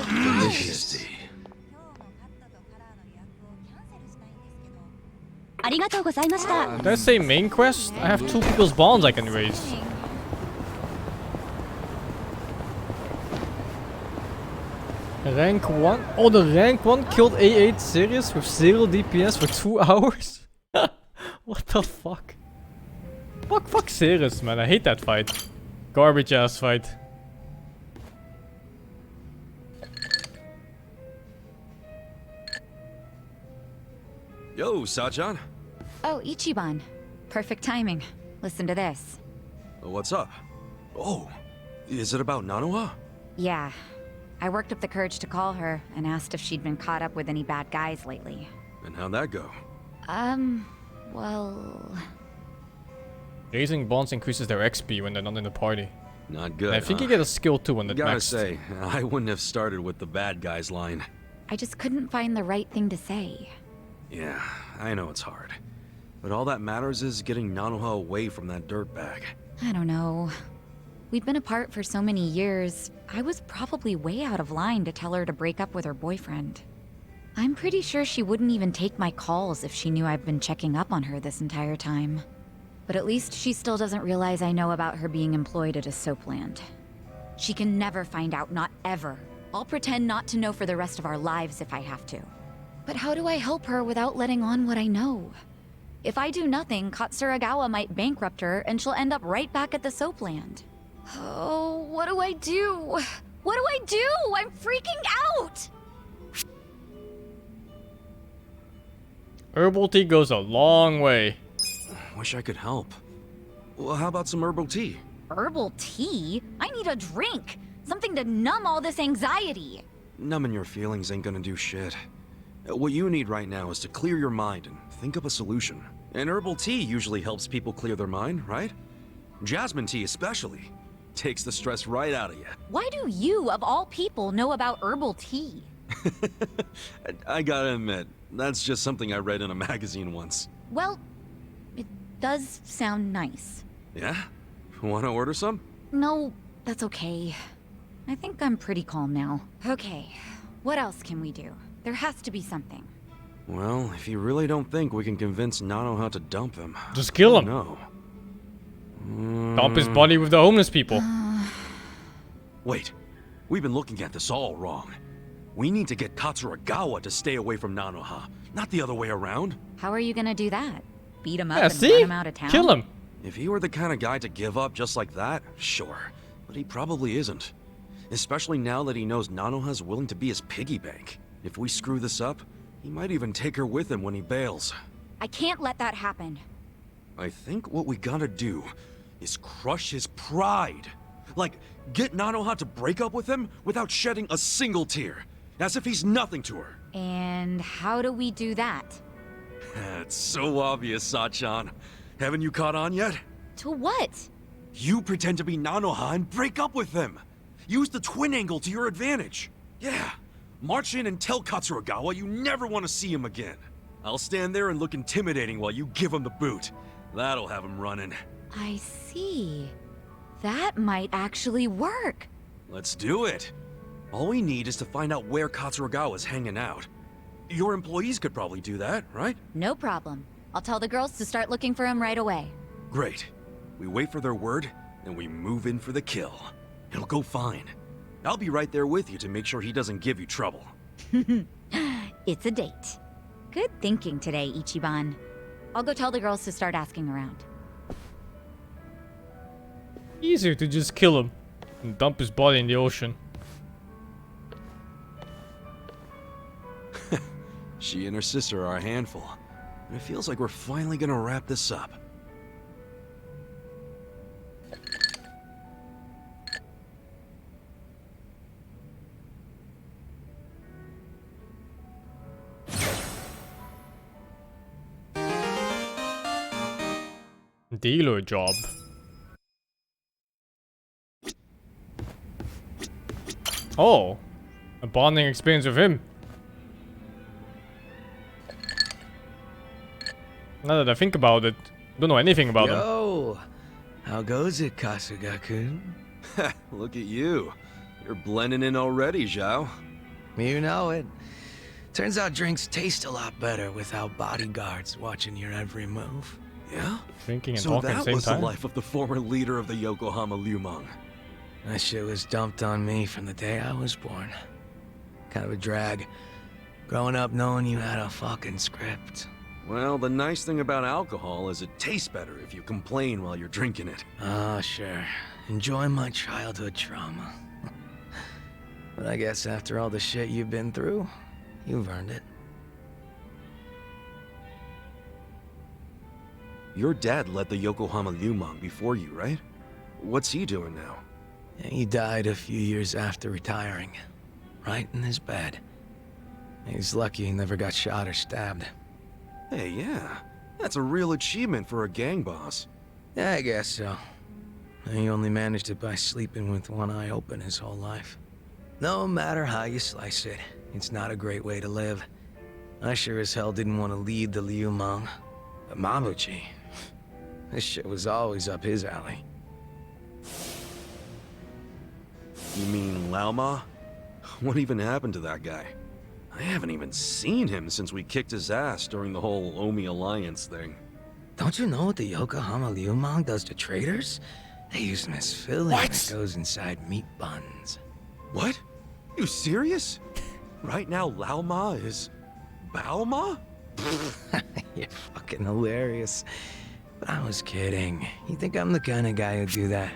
Delicious. Did I say main quest? I have 2 people's bonds I can raise. Rank 1? Oh, the rank 1 killed A8 Sirius with 0 DPS for 2 hours? What the fuck? Fuck Sirius, man. I hate that fight. Garbage ass fight. Yo, Sachan. Oh, Ichiban. Perfect timing. Listen to this. What's up? Oh, is it about Nanoha? Yeah. I worked up the courage to call her and asked if she'd been caught up with any bad guys lately. And how'd that go? Well... Raising bonds increases their XP when they're not in the party. Not good, And I think huh? you get a skill too when the Gotta maxed. say, I wouldn't have started with the bad guys line. I just couldn't find the right thing to say. Yeah, I know it's hard. But all that matters is getting Nanoha away from that dirtbag. I don't know. We'd been apart for so many years, I was probably way out of line to tell her to break up with her boyfriend. I'm pretty sure she wouldn't even take my calls if she knew I've been checking up on her this entire time. But at least she still doesn't realize I know about her being employed at a soapland. She can never find out, not ever. I'll pretend not to know for the rest of our lives if I have to. But how do I help her without letting on what I know? If I do nothing, Katsuragawa might bankrupt her and she'll end up right back at the soapland. Oh, what do I do? What do I do? I'm freaking out! Herbal tea goes a long way. Wish I could help. Well, how about some herbal tea? Herbal tea? I need a drink! Something to numb all this anxiety! Numbing your feelings ain't gonna do shit. What you need right now is to clear your mind and think of a solution. And herbal tea usually helps people clear their mind, right? Jasmine tea especially. Takes the stress right out of you. Why do you, of all people, know about herbal tea? I gotta admit, that's just something I read in a magazine once. Well, it does sound nice. Yeah? Wanna order some? No, that's okay. I think I'm pretty calm now. Okay, what else can we do? There has to be something. Well, if you really don't think we can convince Nanoha to dump him... Just kill him. No. Dump his body with the homeless people. Wait, we've been looking at this all wrong. We need to get Katsuragawa to stay away from Nanoha, not the other way around. How are you gonna do that? Beat him up Yeah, and see? run him out of town? Kill him. If he were the kind of guy to give up just like that, sure. But he probably isn't. Especially now that he knows Nanoha's willing to be his piggy bank. If we screw this up, he might even take her with him when he bails. I can't let that happen. I think what we gotta do is crush his pride. Like, get Nanoha to break up with him without shedding a single tear. As if he's nothing to her. And how do we do that? It's so obvious, Sachan. Haven't you caught on yet? To what? You pretend to be Nanoha and break up with him. Use the twin angle to your advantage. Yeah. March in and tell Katsuragawa you never want to see him again. I'll stand there and look intimidating while you give him the boot. That'll have him running. I see. That might actually work. Let's do it. All we need is to find out where Katsuragawa's hanging out. Your employees could probably do that, right? No problem. I'll tell the girls to start looking for him right away. Great. We wait for their word, and we move in for the kill. It'll go fine. I'll be right there with you to make sure he doesn't give you trouble. It's a date. Good thinking today, Ichiban. I'll go tell the girls to start asking around. Easier to just kill him and dump his body in the ocean. She and her sister are a handful. And it feels like we're finally gonna wrap this up. Dealer job. Oh, a bonding experience with him. Now that I think about it, don't know anything about him. Yo, how goes it, Kasuga-kun? Look at you. You're blending in already, Zhao. You know it. Turns out drinks taste a lot better without bodyguards watching your every move. Yeah? Drinking and So talking at the that same was time. the life of the former leader of the Yokohama Liumang. That shit was dumped on me from the day I was born. Kind of a drag. Growing up knowing you had a fucking script. Well, the nice thing about alcohol is it tastes better if you complain while you're drinking it. Ah, sure. Enjoy my childhood trauma. But I guess after all the shit you've been through, you've earned it. Your dad led the Yokohama Lumang before you, right? What's he doing now? Yeah, he died a few years after retiring. Right in his bed. He's lucky he never got shot or stabbed. Hey, yeah. That's a real achievement for a gang boss. Yeah, I guess so. He only managed it by sleeping with one eye open his whole life. No matter how you slice it, it's not a great way to live. I sure as hell didn't want to lead the Liumang. But Mabuchi, this shit was always up his alley. You mean Laoma? What even happened to that guy? I haven't even seen him since we kicked his ass during the whole Omi Alliance thing. Don't you know what the Yokohama Liumang does to traders? They use them as filling that goes inside meat buns. What? You serious? Right now Laoma is... Baoma? You're fucking hilarious. But I was kidding. You think I'm the kind of guy who'd do that?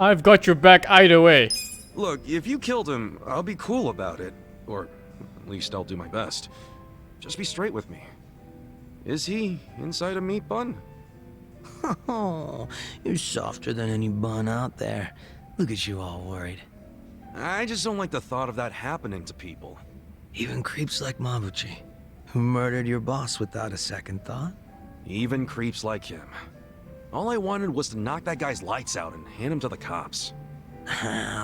I've got your back either way. Look, if you killed him, I'll be cool about it. Or at least I'll do my best. Just be straight with me. Is he inside a meat bun? Oh, you're softer than any bun out there. Look at you all worried. I just don't like the thought of that happening to people. Even creeps like Mabuchi, who murdered your boss without a second thought? Even creeps like him. All I wanted was to knock that guy's lights out and hand him to the cops.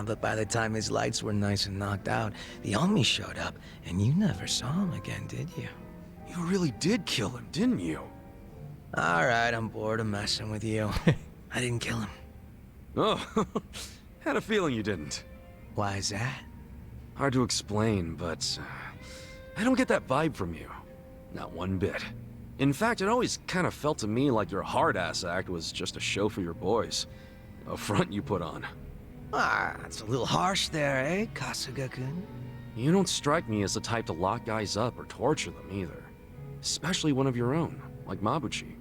But by the time his lights were nice and knocked out, the Omi showed up, and you never saw him again, did you? You really did kill him, didn't you? Alright, I'm bored of messing with you. I didn't kill him. Oh, had a feeling you didn't. Why is that? Hard to explain, but I don't get that vibe from you. Not one bit. In fact, it always kind of felt to me like your hard-ass act was just a show for your boys. A front you put on. Ah, that's a little harsh there, eh, Kasuga-kun? You don't strike me as the type to lock guys up or torture them either. Especially one of your own, like Mabuchi.